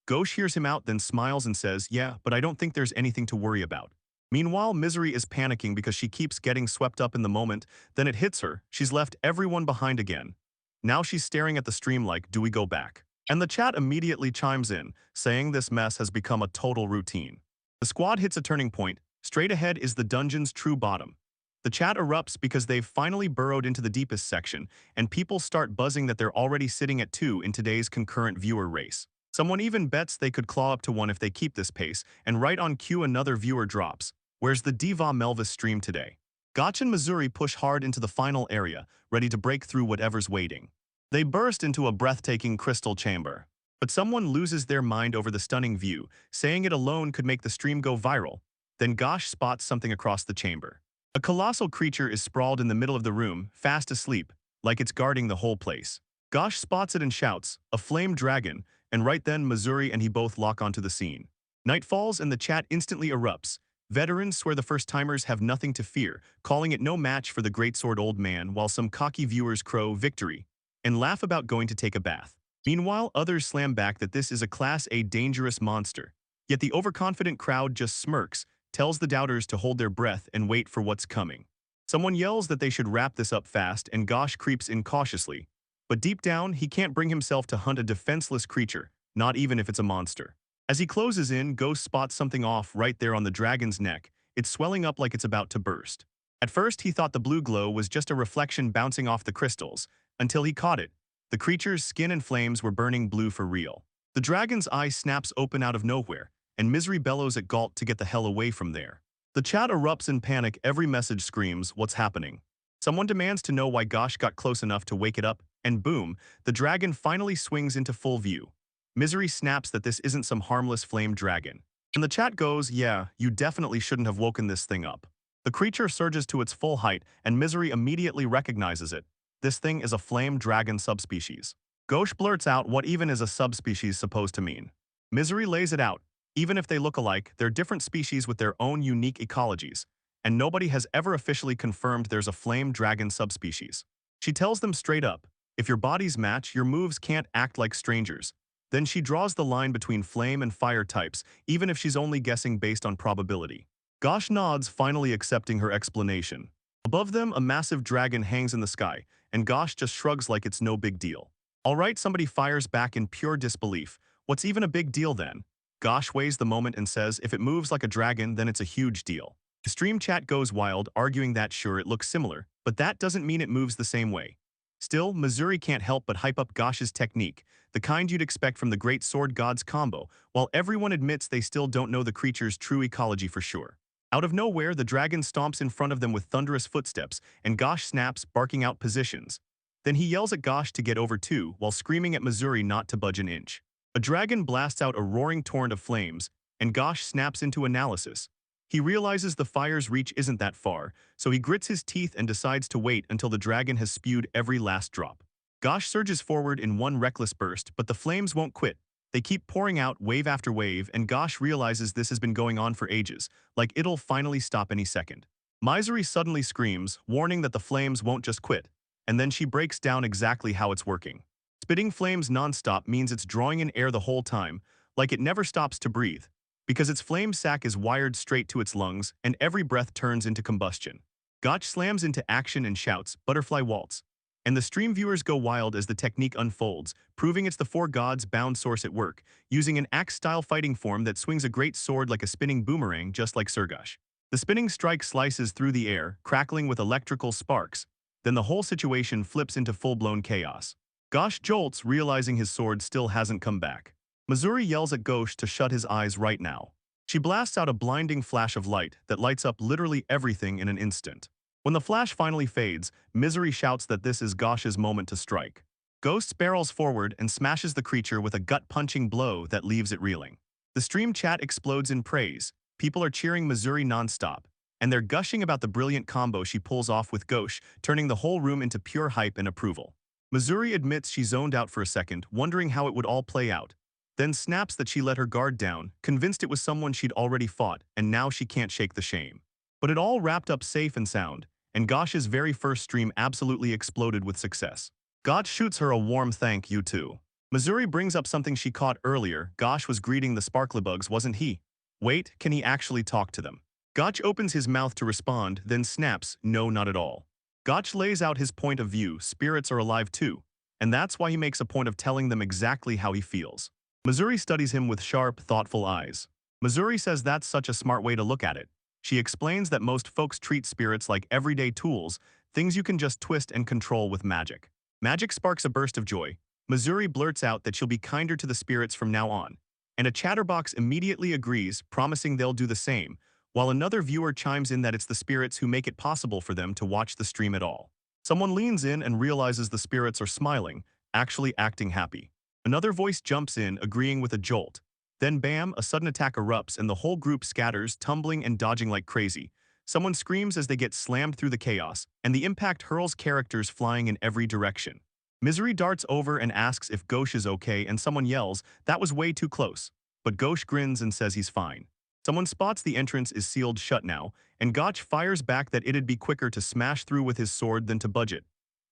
Ghosh hears him out, then smiles and says, "Yeah, but I don't think there's anything to worry about." Meanwhile, Misery is panicking because she keeps getting swept up in the moment, then it hits her, she's left everyone behind again. Now she's staring at the stream like, "Do we go back?" And the chat immediately chimes in, saying this mess has become a total routine. The squad hits a turning point. Straight ahead is the dungeon's true bottom. The chat erupts because they've finally burrowed into the deepest section, and people start buzzing that they're already sitting at 2 in today's concurrent viewer race. Someone even bets they could claw up to 1 if they keep this pace, and right on cue another viewer drops. Where's the Diva Melvis stream today? Gotch and Missouri push hard into the final area, ready to break through whatever's waiting. They burst into a breathtaking crystal chamber. But someone loses their mind over the stunning view, saying it alone could make the stream go viral. Then Gosh spots something across the chamber. A colossal creature is sprawled in the middle of the room, fast asleep, like it's guarding the whole place. Gosh spots it and shouts, "A flame dragon," and right then Missouri and he both lock onto the scene. Night falls and the chat instantly erupts. Veterans swear the first-timers have nothing to fear, calling it no match for the greatsword old man, while some cocky viewers crow victory and laugh about going to take a bath. Meanwhile, others slam back that this is a Class A dangerous monster. Yet the overconfident crowd just smirks, tells the doubters to hold their breath and wait for what's coming. Someone yells that they should wrap this up fast, and Gosh creeps in cautiously. But deep down, he can't bring himself to hunt a defenseless creature, not even if it's a monster. As he closes in, Ghost spots something off right there on the dragon's neck. It's swelling up like it's about to burst. At first, he thought the blue glow was just a reflection bouncing off the crystals, until he caught it. The creature's skin and flames were burning blue for real. The dragon's eye snaps open out of nowhere, and Misery bellows at Galt to get the hell away from there. The chat erupts in panic. Every message screams, "What's happening?" Someone demands to know why Gosh got close enough to wake it up, and boom, the dragon finally swings into full view. Misery snaps that this isn't some harmless flame dragon. And the chat goes, "Yeah, you definitely shouldn't have woken this thing up." The creature surges to its full height, and Misery immediately recognizes it. This thing is a flame dragon subspecies. Ghosh blurts out what even is a subspecies supposed to mean. Misery lays it out. Even if they look alike, they're different species with their own unique ecologies, and nobody has ever officially confirmed there's a flame dragon subspecies. She tells them straight up, if your bodies match, your moves can't act like strangers. Then she draws the line between flame and fire types, even if she's only guessing based on probability. Gosh nods, finally accepting her explanation. Above them, a massive dragon hangs in the sky, and Gosh just shrugs like it's no big deal. All right, somebody fires back in pure disbelief. What's even a big deal then? Gosh weighs the moment and says if it moves like a dragon, then it's a huge deal. The stream chat goes wild, arguing that sure it looks similar, but that doesn't mean it moves the same way. Still, Missouri can't help but hype up Gosh's technique, the kind you'd expect from the Great Sword Gods combo, while everyone admits they still don't know the creature's true ecology for sure. Out of nowhere, the dragon stomps in front of them with thunderous footsteps, and Gosh snaps, barking out positions. Then he yells at Gosh to get over too, while screaming at Missouri not to budge an inch. A dragon blasts out a roaring torrent of flames, and Gosh snaps into analysis. He realizes the fire's reach isn't that far, so he grits his teeth and decides to wait until the dragon has spewed every last drop. Gosh surges forward in one reckless burst, but the flames won't quit. They keep pouring out wave after wave, and Gosh realizes this has been going on for ages, like it'll finally stop any second. Misery suddenly screams, warning that the flames won't just quit, and then she breaks down exactly how it's working. Spitting flames nonstop means it's drawing in air the whole time, like it never stops to breathe, because its flame sac is wired straight to its lungs, and every breath turns into combustion. Gotch slams into action and shouts, "Butterfly Waltz," and the stream viewers go wild as the technique unfolds, proving it's the Four Gods bound source at work, using an axe-style fighting form that swings a great sword like a spinning boomerang just like Surgash. The spinning strike slices through the air, crackling with electrical sparks. Then the whole situation flips into full-blown chaos. Gosh jolts, realizing his sword still hasn't come back. Missouri yells at Ghosh to shut his eyes right now. She blasts out a blinding flash of light that lights up literally everything in an instant. When the flash finally fades, Misery shouts that this is Gosh's moment to strike. Ghost barrels forward and smashes the creature with a gut-punching blow that leaves it reeling. The stream chat explodes in praise. People are cheering Missouri nonstop, and they're gushing about the brilliant combo she pulls off with Ghosh, turning the whole room into pure hype and approval. Missouri admits she zoned out for a second, wondering how it would all play out, then snaps that she let her guard down, convinced it was someone she'd already fought, and now she can't shake the shame. But it all wrapped up safe and sound, and Gosh's very first stream absolutely exploded with success. Gosh shoots her a warm thank you too. Missouri brings up something she caught earlier. Gosh was greeting the sparkly bugs, wasn't he? Wait, can he actually talk to them? Gotch opens his mouth to respond, then snaps, no, not at all. Gotch lays out his point of view, spirits are alive too, and that's why he makes a point of telling them exactly how he feels. Missouri studies him with sharp, thoughtful eyes. Missouri says that's such a smart way to look at it. She explains that most folks treat spirits like everyday tools, things you can just twist and control with magic. Magic sparks a burst of joy. Missouri blurts out that she'll be kinder to the spirits from now on, and a chatterbox immediately agrees, promising they'll do the same, while another viewer chimes in that it's the spirits who make it possible for them to watch the stream at all. Someone leans in and realizes the spirits are smiling, actually acting happy. Another voice jumps in, agreeing with a jolt. Then bam, a sudden attack erupts and the whole group scatters, tumbling and dodging like crazy. Someone screams as they get slammed through the chaos, and the impact hurls characters flying in every direction. Misery darts over and asks if Ghosh is okay, and someone yells, "That was way too close." But Ghosh grins and says he's fine. Someone spots the entrance is sealed shut now, and Gotch fires back that it'd be quicker to smash through with his sword than to budge it.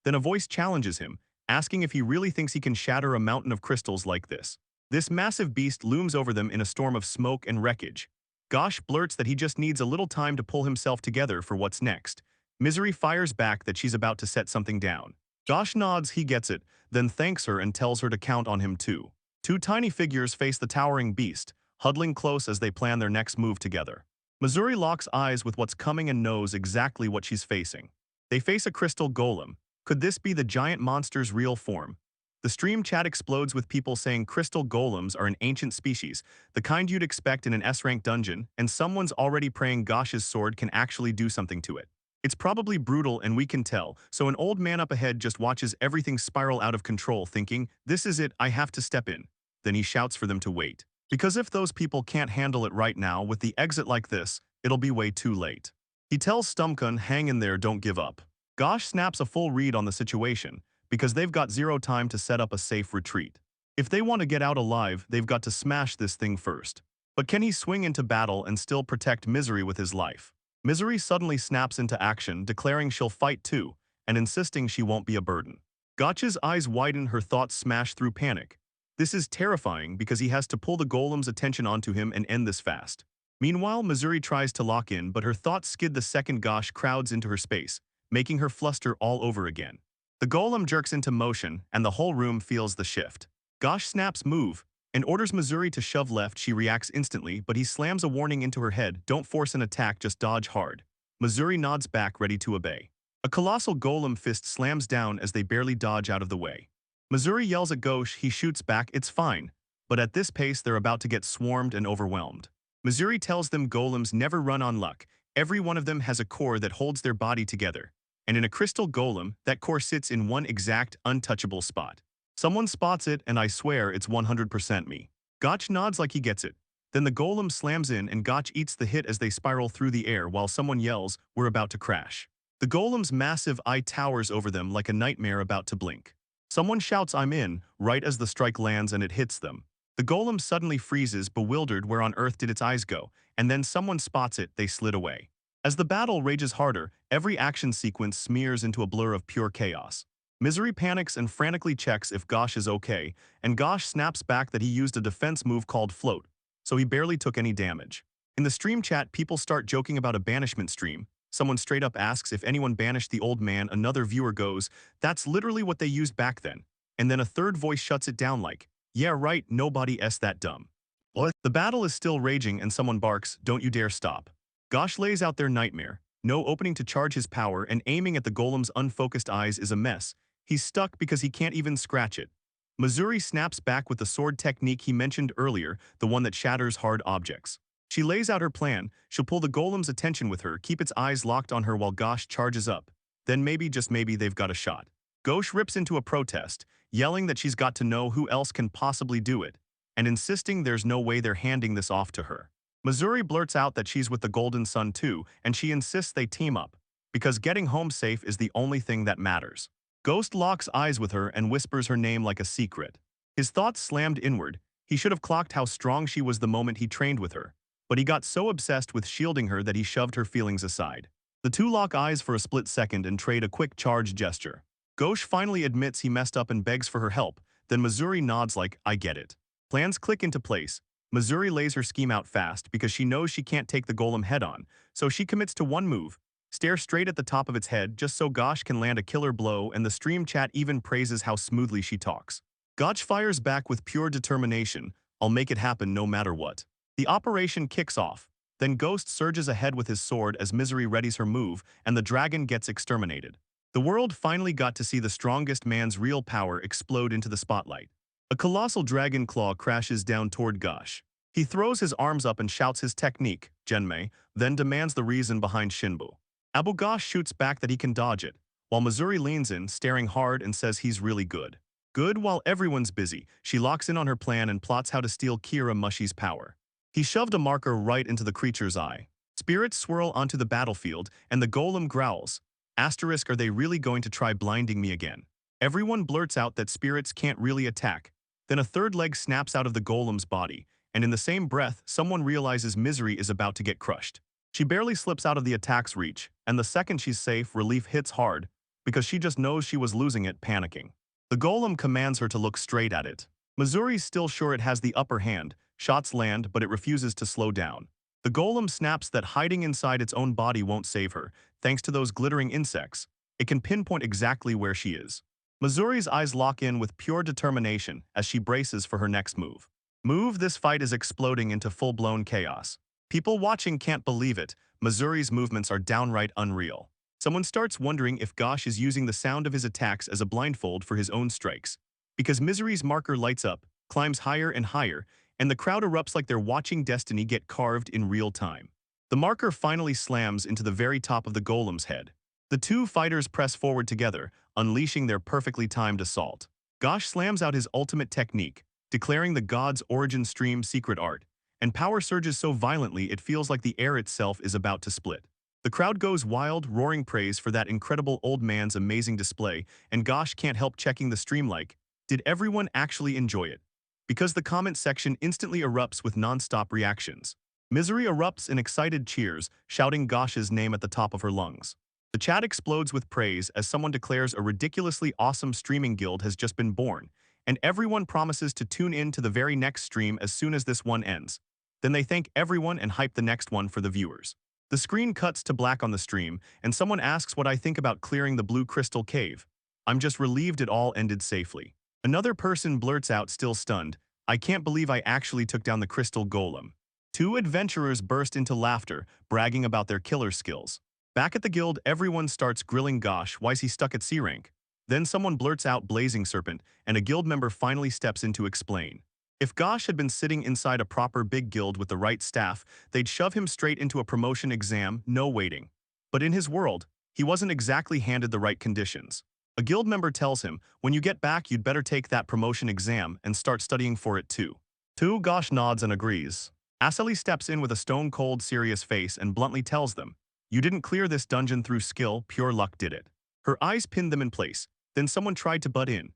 Then a voice challenges him, asking if he really thinks he can shatter a mountain of crystals like this. This massive beast looms over them in a storm of smoke and wreckage. Gosh blurts that he just needs a little time to pull himself together for what's next. Misery fires back that she's about to set something down. Josh nods, he gets it, then thanks her and tells her to count on him too. Two tiny figures face the towering beast, huddling close as they plan their next move together. Missouri locks eyes with what's coming and knows exactly what she's facing. They face a crystal golem. Could this be the giant monster's real form? The stream chat explodes with people saying crystal golems are an ancient species, the kind you'd expect in an S-rank dungeon, and someone's already praying Gosh's sword can actually do something to it. It's probably brutal and we can tell, so an old man up ahead just watches everything spiral out of control thinking, this is it, I have to step in. Then he shouts for them to wait. Because if those people can't handle it right now with the exit like this, it'll be way too late. He tells Stumkun, hang in there, don't give up. Gosh snaps a full read on the situation, because they've got zero time to set up a safe retreat. If they want to get out alive, they've got to smash this thing first. But can he swing into battle and still protect Misery with his life? Misery suddenly snaps into action, declaring she'll fight too, and insisting she won't be a burden. Gotch's eyes widen, her thoughts smash through panic. This is terrifying because he has to pull the golem's attention onto him and end this fast. Meanwhile, Missouri tries to lock in, but her thoughts skid the second Gosh crowds into her space, making her fluster all over again. The golem jerks into motion, and the whole room feels the shift. Gosh snaps move, and orders Missouri to shove left. She reacts instantly, but he slams a warning into her head, don't force an attack, just dodge hard. Missouri nods back, ready to obey. A colossal golem fist slams down as they barely dodge out of the way. Missouri yells at Gosh, he shoots back, it's fine. But at this pace, they're about to get swarmed and overwhelmed. Missouri tells them golems never run on luck. Every one of them has a core that holds their body together. And in a crystal golem, that core sits in one exact, untouchable spot. Someone spots it, and I swear it's 100% me. Gotch nods like he gets it. Then the golem slams in, and Gotch eats the hit as they spiral through the air while someone yells, we're about to crash. The golem's massive eye towers over them like a nightmare about to blink. Someone shouts, I'm in, right as the strike lands and it hits them. The golem suddenly freezes, bewildered, where on earth did its eyes go, and then someone spots it, they slid away. As the battle rages harder, every action sequence smears into a blur of pure chaos. Misery panics and frantically checks if Gosh is okay, and Gosh snaps back that he used a defense move called Float, so he barely took any damage. In the stream chat, people start joking about a banishment stream. Someone straight up asks if anyone banished the old man. Another viewer goes, that's literally what they used back then. And then a third voice shuts it down like, yeah right, nobody's that dumb. What? The battle is still raging and someone barks, don't you dare stop. Gosh lays out their nightmare. No opening to charge his power, and aiming at the golem's unfocused eyes is a mess. He's stuck because he can't even scratch it. Missouri snaps back with the sword technique he mentioned earlier, the one that shatters hard objects. She lays out her plan. She'll pull the golem's attention with her, keep its eyes locked on her while Gosh charges up. Then maybe, just maybe, they've got a shot. Gosh rips into a protest, yelling that she's got to know who else can possibly do it, and insisting there's no way they're handing this off to her. Missouri blurts out that she's with the Golden Sun too, and she insists they team up, because getting home safe is the only thing that matters. Ghost locks eyes with her and whispers her name like a secret. His thoughts slammed inward. He should have clocked how strong she was the moment he trained with her, but he got so obsessed with shielding her that he shoved her feelings aside. The two lock eyes for a split second and trade a quick charge gesture. Ghosh finally admits he messed up and begs for her help, then Missouri nods like, I get it. Plans click into place. Missouri lays her scheme out fast because she knows she can't take the golem head-on, so she commits to one move, stare straight at the top of its head just so Gosh can land a killer blow, and the stream chat even praises how smoothly she talks. Gosh fires back with pure determination, I'll make it happen no matter what. The operation kicks off. Then Ghost surges ahead with his sword as Misery readies her move, and the dragon gets exterminated. The world finally got to see the strongest man's real power explode into the spotlight. A colossal dragon claw crashes down toward Gosh. He throws his arms up and shouts his technique, Genmei, then demands the reason behind Shinbu. Abu Gosh shoots back that he can dodge it, while Missouri leans in, staring hard, and says he's really good. Good while everyone's busy, she locks in on her plan and plots how to steal Kira Mushi's power. He shoved a marker right into the creature's eye. Spirits swirl onto the battlefield, and the golem growls. Asterisk, are they really going to try blinding me again? Everyone blurts out that spirits can't really attack. Then a third leg snaps out of the golem's body, and in the same breath, someone realizes Misery is about to get crushed. She barely slips out of the attack's reach, and the second she's safe, relief hits hard, because she just knows she was losing it, panicking. The golem commands her to look straight at it. Missouri's still sure it has the upper hand. Shots land, but it refuses to slow down. The golem snaps that hiding inside its own body won't save her, thanks to those glittering insects. It can pinpoint exactly where she is. Missouri's eyes lock in with pure determination as she braces for her next move. This fight is exploding into full-blown chaos. People watching can't believe it. Missouri's movements are downright unreal. Someone starts wondering if Gosh is using the sound of his attacks as a blindfold for his own strikes. Because Misery's marker lights up, climbs higher and higher, and the crowd erupts like they're watching destiny get carved in real time. The marker finally slams into the very top of the golem's head. The two fighters press forward together, unleashing their perfectly timed assault. Gosh slams out his ultimate technique, declaring the god's origin stream secret art, and power surges so violently it feels like the air itself is about to split. The crowd goes wild, roaring praise for that incredible old man's amazing display, and Gosh can't help checking the stream like, did everyone actually enjoy it? Because the comment section instantly erupts with non-stop reactions. Misery erupts in excited cheers, shouting Gosh's name at the top of her lungs. The chat explodes with praise as someone declares a ridiculously awesome streaming guild has just been born, and everyone promises to tune in to the very next stream as soon as this one ends. Then they thank everyone and hype the next one for the viewers. The screen cuts to black on the stream, and someone asks what I think about clearing the blue crystal cave. I'm just relieved it all ended safely. Another person blurts out, still stunned, I can't believe I actually took down the crystal golem. Two adventurers burst into laughter, bragging about their killer skills. Back at the guild, everyone starts grilling Gosh, why's he stuck at C rank? Then someone blurts out Blazing Serpent, and a guild member finally steps in to explain. If Gosh had been sitting inside a proper big guild with the right staff, they'd shove him straight into a promotion exam, no waiting. But in his world, he wasn't exactly handed the right conditions. A guild member tells him, when you get back you'd better take that promotion exam and start studying for it too. Gosh nods and agrees. Asali steps in with a stone-cold serious face and bluntly tells them, you didn't clear this dungeon through skill, pure luck did it. Her eyes pinned them in place, then someone tried to butt in.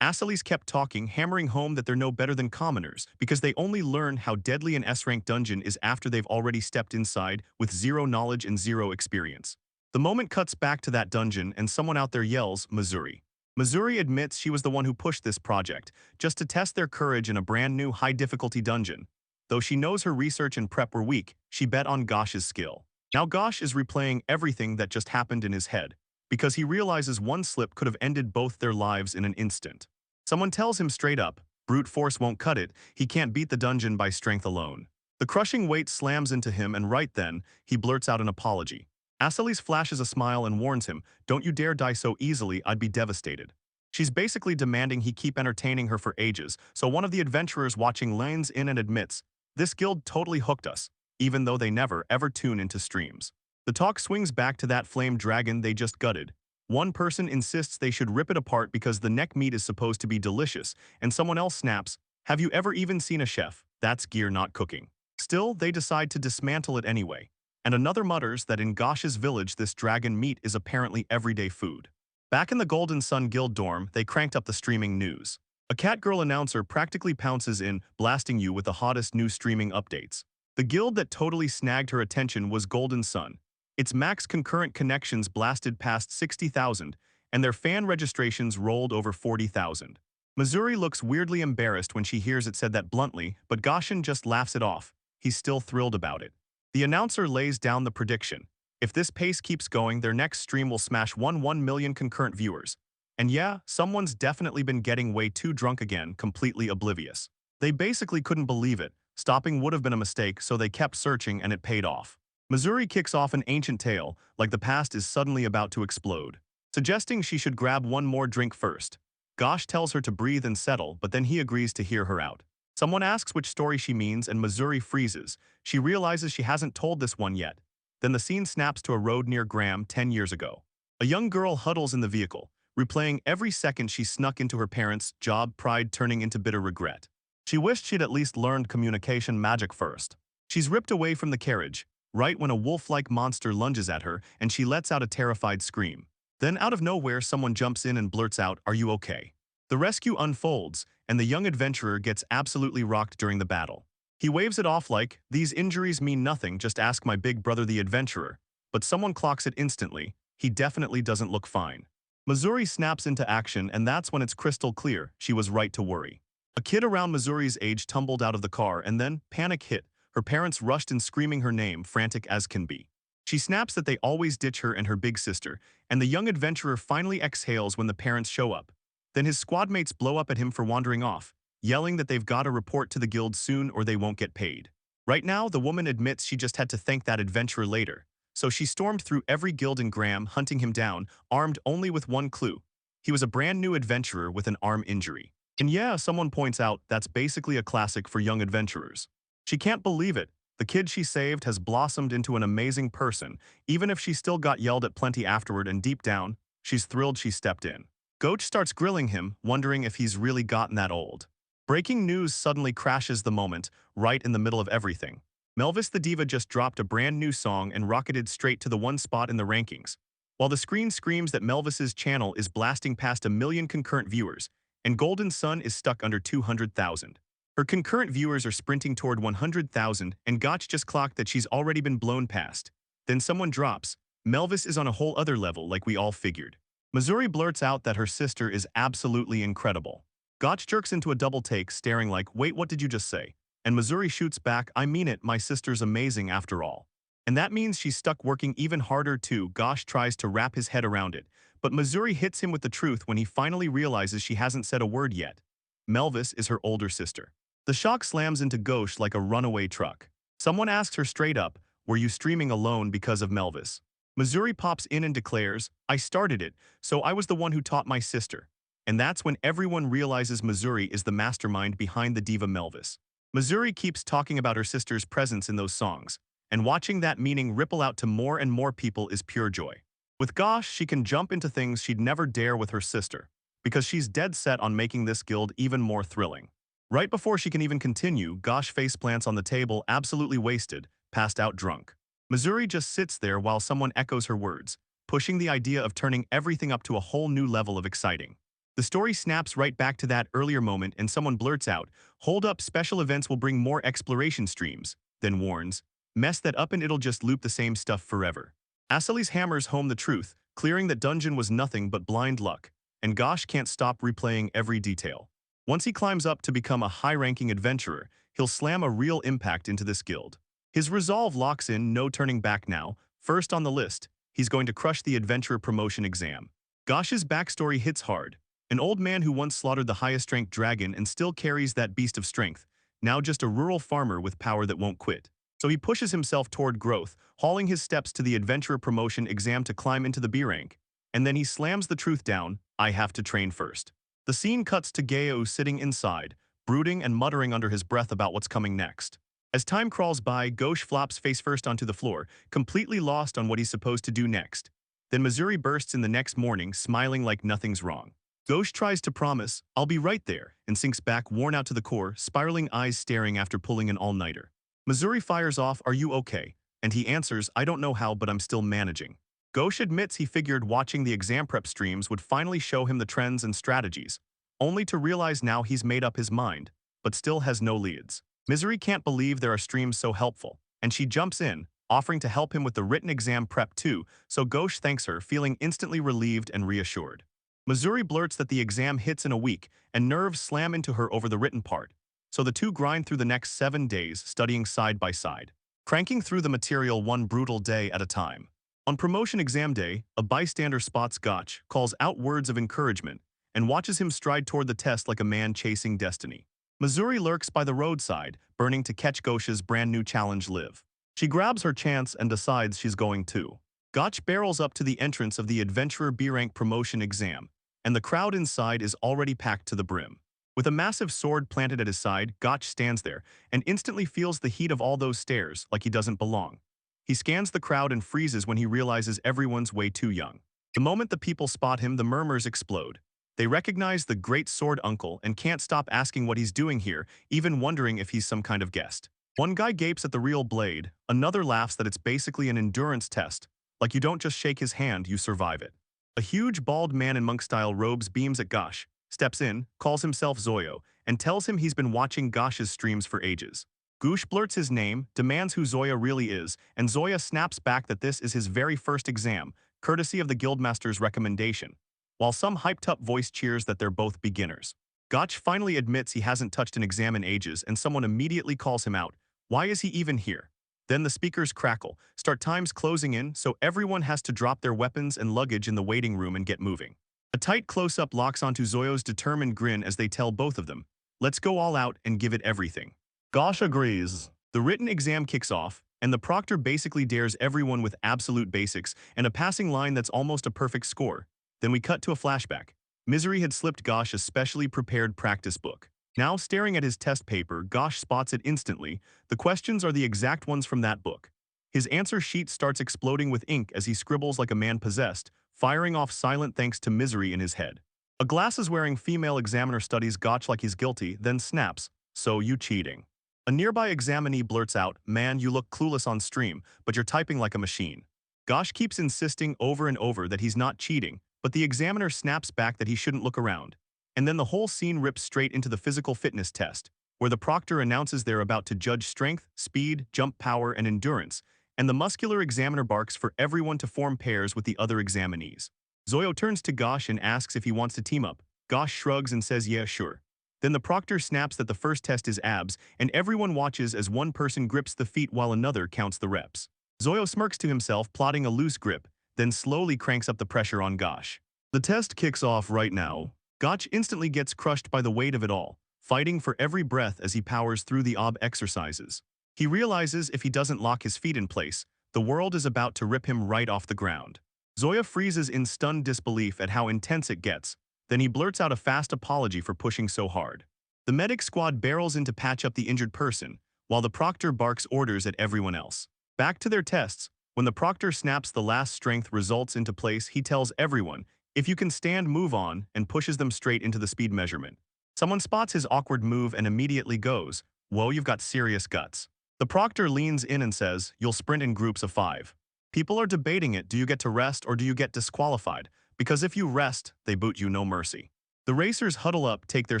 Asali's kept talking, hammering home that they're no better than commoners because they only learn how deadly an S-rank dungeon is after they've already stepped inside with zero knowledge and zero experience. The moment cuts back to that dungeon and someone out there yells, Missouri. Missouri admits she was the one who pushed this project, just to test their courage in a brand new high-difficulty dungeon. Though she knows her research and prep were weak, she bet on Gosh's skill. Now Gosh is replaying everything that just happened in his head, because he realizes one slip could have ended both their lives in an instant. Someone tells him straight up, brute force won't cut it, he can't beat the dungeon by strength alone. The crushing weight slams into him and right then, he blurts out an apology. Asali's flashes a smile and warns him, don't you dare die so easily, I'd be devastated. She's basically demanding he keep entertaining her for ages, so one of the adventurers watching leans in and admits, this guild totally hooked us, even though they never ever tune into streams. The talk swings back to that flame dragon they just gutted. One person insists they should rip it apart because the neck meat is supposed to be delicious, and someone else snaps, have you ever even seen a chef? That's gear, not cooking. Still, they decide to dismantle it anyway. And another mutters that in Gosh's village this dragon meat is apparently everyday food. Back in the Golden Sun Guild dorm, they cranked up the streaming news. A catgirl announcer practically pounces in, blasting you with the hottest new streaming updates. The guild that totally snagged her attention was Golden Sun. Its max concurrent connections blasted past 60,000, and their fan registrations rolled over 40,000. Missouri looks weirdly embarrassed when she hears it said that bluntly, but Goshen just laughs it off. He's still thrilled about it. The announcer lays down the prediction. If this pace keeps going, their next stream will smash 1 million concurrent viewers. And yeah, someone's definitely been getting way too drunk again, completely oblivious. They basically couldn't believe it. Stopping would have been a mistake, so they kept searching and it paid off. Missouri kicks off an ancient tale, like the past is suddenly about to explode, suggesting she should grab one more drink first. Gosh tells her to breathe and settle, but then he agrees to hear her out. Someone asks which story she means and Missouri freezes. She realizes she hasn't told this one yet. Then the scene snaps to a road near Graham 10 years ago. A young girl huddles in the vehicle, replaying every second she snuck into her parents' job, pride turning into bitter regret. She wished she'd at least learned communication magic first. She's ripped away from the carriage, right when a wolf-like monster lunges at her and she lets out a terrified scream. Then out of nowhere someone jumps in and blurts out, "Are you okay?" The rescue unfolds, and the young adventurer gets absolutely rocked during the battle. He waves it off like, "These injuries mean nothing, just ask my big brother the adventurer." But someone clocks it instantly. He definitely doesn't look fine. Missouri snaps into action, and that's when it's crystal clear she was right to worry. A kid around Missouri's age tumbled out of the car and then, panic hit, her parents rushed in screaming her name, frantic as can be. She snaps that they always ditch her and her big sister, and the young adventurer finally exhales when the parents show up. Then his squad mates blow up at him for wandering off, yelling that they've got to report to the guild soon or they won't get paid. Right now, the woman admits she just had to thank that adventurer later, so she stormed through every guild in Graham, hunting him down, armed only with one clue. He was a brand new adventurer with an arm injury. And yeah, someone points out that's basically a classic for young adventurers. She can't believe it. The kid she saved has blossomed into an amazing person, even if she still got yelled at plenty afterward, and deep down, she's thrilled she stepped in. Goach starts grilling him, wondering if he's really gotten that old. Breaking news suddenly crashes the moment, right in the middle of everything. Melvis the Diva just dropped a brand new song and rocketed straight to the one spot in the rankings. While the screen screams that Melvis's channel is blasting past 1 million concurrent viewers, and Golden Sun is stuck under 200,000. Her concurrent viewers are sprinting toward 100,000, and Gotch just clocked that she's already been blown past. Then someone drops. Melvis is on a whole other level, like we all figured. Missouri blurts out that her sister is absolutely incredible. Gotch jerks into a double take, staring like, wait, what did you just say? And Missouri shoots back, I mean it, my sister's amazing after all. And that means she's stuck working even harder too. Gosh tries to wrap his head around it, but Missouri hits him with the truth when he finally realizes she hasn't said a word yet. Melvis is her older sister. The shock slams into Ghosh like a runaway truck. Someone asks her straight up, were you streaming alone because of Melvis? Missouri pops in and declares, I started it, so I was the one who taught my sister. And that's when everyone realizes Missouri is the mastermind behind the diva Melvis. Missouri keeps talking about her sister's presence in those songs, and watching that meaning ripple out to more and more people is pure joy. With Gosh, she can jump into things she'd never dare with her sister, because she's dead set on making this guild even more thrilling. Right before she can even continue, Gosh faceplants on the table, absolutely wasted, passed out drunk. Missouri just sits there while someone echoes her words, pushing the idea of turning everything up to a whole new level of exciting. The story snaps right back to that earlier moment and someone blurts out, hold up, special events will bring more exploration streams, then warns, mess that up and it'll just loop the same stuff forever. Asali's hammers home the truth, clearing that dungeon was nothing but blind luck, and Gosh can't stop replaying every detail. Once he climbs up to become a high-ranking adventurer, he'll slam a real impact into this guild. His resolve locks in, no turning back now. First on the list, he's going to crush the adventurer promotion exam. Gosh's backstory hits hard. An old man who once slaughtered the highest-ranked dragon and still carries that beast of strength, now just a rural farmer with power that won't quit. So he pushes himself toward growth, hauling his steps to the adventurer promotion exam to climb into the B rank. And then he slams the truth down, I have to train first. The scene cuts to Geo sitting inside, brooding and muttering under his breath about what's coming next. As time crawls by, Ghosh flops face first onto the floor, completely lost on what he's supposed to do next. Then Missouri bursts in the next morning, smiling like nothing's wrong. Ghosh tries to promise, I'll be right there, and sinks back worn out to the core, spiraling eyes staring after pulling an all-nighter. Missouri fires off, are you okay? And he answers, I don't know how, but I'm still managing. Ghosh admits he figured watching the exam prep streams would finally show him the trends and strategies, only to realize now he's made up his mind, but still has no leads. Misery can't believe there are streams so helpful, and she jumps in, offering to help him with the written exam prep too, so Ghosh thanks her, feeling instantly relieved and reassured. Missouri blurts that the exam hits in a week, and nerves slam into her over the written part, so the two grind through the next 7 days, studying side by side, cranking through the material one brutal day at a time. On promotion exam day, a bystander spots Gotch, calls out words of encouragement, and watches him stride toward the test like a man chasing destiny. Missouri lurks by the roadside, burning to catch Ghosh's brand new challenge live. She grabs her chance and decides she's going to. Gotch barrels up to the entrance of the Adventurer B-Rank promotion exam, and the crowd inside is already packed to the brim. With a massive sword planted at his side, Gotch stands there and instantly feels the heat of all those stares like he doesn't belong. He scans the crowd and freezes when he realizes everyone's way too young. The moment the people spot him, the murmurs explode. They recognize the great sword uncle and can't stop asking what he's doing here, even wondering if he's some kind of guest. One guy gapes at the real blade, another laughs that it's basically an endurance test, like you don't just shake his hand, you survive it. A huge bald man in monk-style robes beams at Gosh, steps in, calls himself Zoyo, and tells him he's been watching Gosh's streams for ages. Goosh blurts his name, demands who Zoya really is, and Zoya snaps back that this is his very first exam, courtesy of the Guildmaster's recommendation, while some hyped-up voice cheers that they're both beginners. Gotch finally admits he hasn't touched an exam in ages, and someone immediately calls him out. Why is he even here? Then the speakers crackle, start times closing in, so everyone has to drop their weapons and luggage in the waiting room and get moving. A tight close-up locks onto Zoyo's determined grin as they tell both of them, "Let's go all out and give it everything." Gosh agrees. The written exam kicks off, and the proctor basically dares everyone with absolute basics and a passing line that's almost a perfect score. Then we cut to a flashback. Misery had slipped Gosh a specially prepared practice book. Now staring at his test paper, Gosh spots it instantly. The questions are the exact ones from that book. His answer sheet starts exploding with ink as he scribbles like a man possessed, firing off silent thanks to misery in his head. A glasses-wearing female examiner studies Gotch like he's guilty, then snaps, "So you cheating." A nearby examinee blurts out, "Man, you look clueless on stream, but you're typing like a machine." Gosh keeps insisting over and over that he's not cheating, but the examiner snaps back that he shouldn't look around. And then the whole scene rips straight into the physical fitness test, where the proctor announces they're about to judge strength, speed, jump power, and endurance, and the muscular examiner barks for everyone to form pairs with the other examinees. Zoyo turns to Gosh and asks if he wants to team up. Gosh shrugs and says, "Yeah, sure." Then the proctor snaps that the first test is abs, and everyone watches as one person grips the feet while another counts the reps. Zoyo smirks to himself, plotting a loose grip, then slowly cranks up the pressure on Gosh. The test kicks off right now. Gosh instantly gets crushed by the weight of it all, fighting for every breath as he powers through the exercises. He realizes if he doesn't lock his feet in place, the world is about to rip him right off the ground. Zoya freezes in stunned disbelief at how intense it gets, then he blurts out a fast apology for pushing so hard. The medic squad barrels in to patch up the injured person, while the proctor barks orders at everyone else. Back to their tests, when the proctor snaps the last strength results into place, he tells everyone, "If you can stand, move on," and pushes them straight into the speed measurement. Someone spots his awkward move and immediately goes, "Whoa, you've got serious guts." The proctor leans in and says, "You'll sprint in groups of 5. People are debating it. Do you get to rest or do you get disqualified? Because if you rest, they boot you, no mercy." The racers huddle up, take their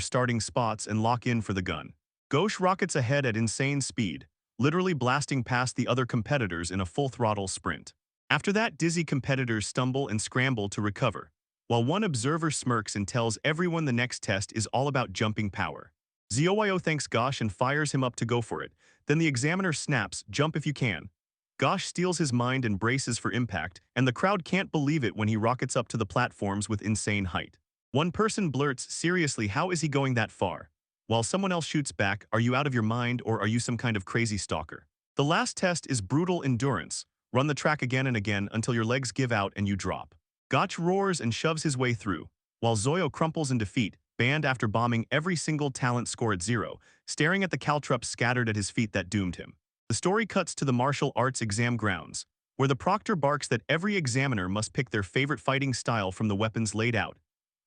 starting spots, and lock in for the gun. Ghosh rockets ahead at insane speed, literally blasting past the other competitors in a full-throttle sprint. After that, dizzy competitors stumble and scramble to recover, while one observer smirks and tells everyone the next test is all about jumping power. Zoyo thanks Gosh and fires him up to go for it. Then the examiner snaps, "Jump if you can." Gosh steals his mind and braces for impact, and the crowd can't believe it when he rockets up to the platforms with insane height. One person blurts, "Seriously, how is he going that far?" While someone else shoots back, "Are you out of your mind or are you some kind of crazy stalker?" The last test is brutal endurance. Run the track again and again until your legs give out and you drop. Gotch roars and shoves his way through, while Zoyo crumples in defeat, banned after bombing every single talent score at 0, staring at the caltrops scattered at his feet that doomed him. The story cuts to the martial arts exam grounds, where the proctor barks that every examiner must pick their favorite fighting style from the weapons laid out,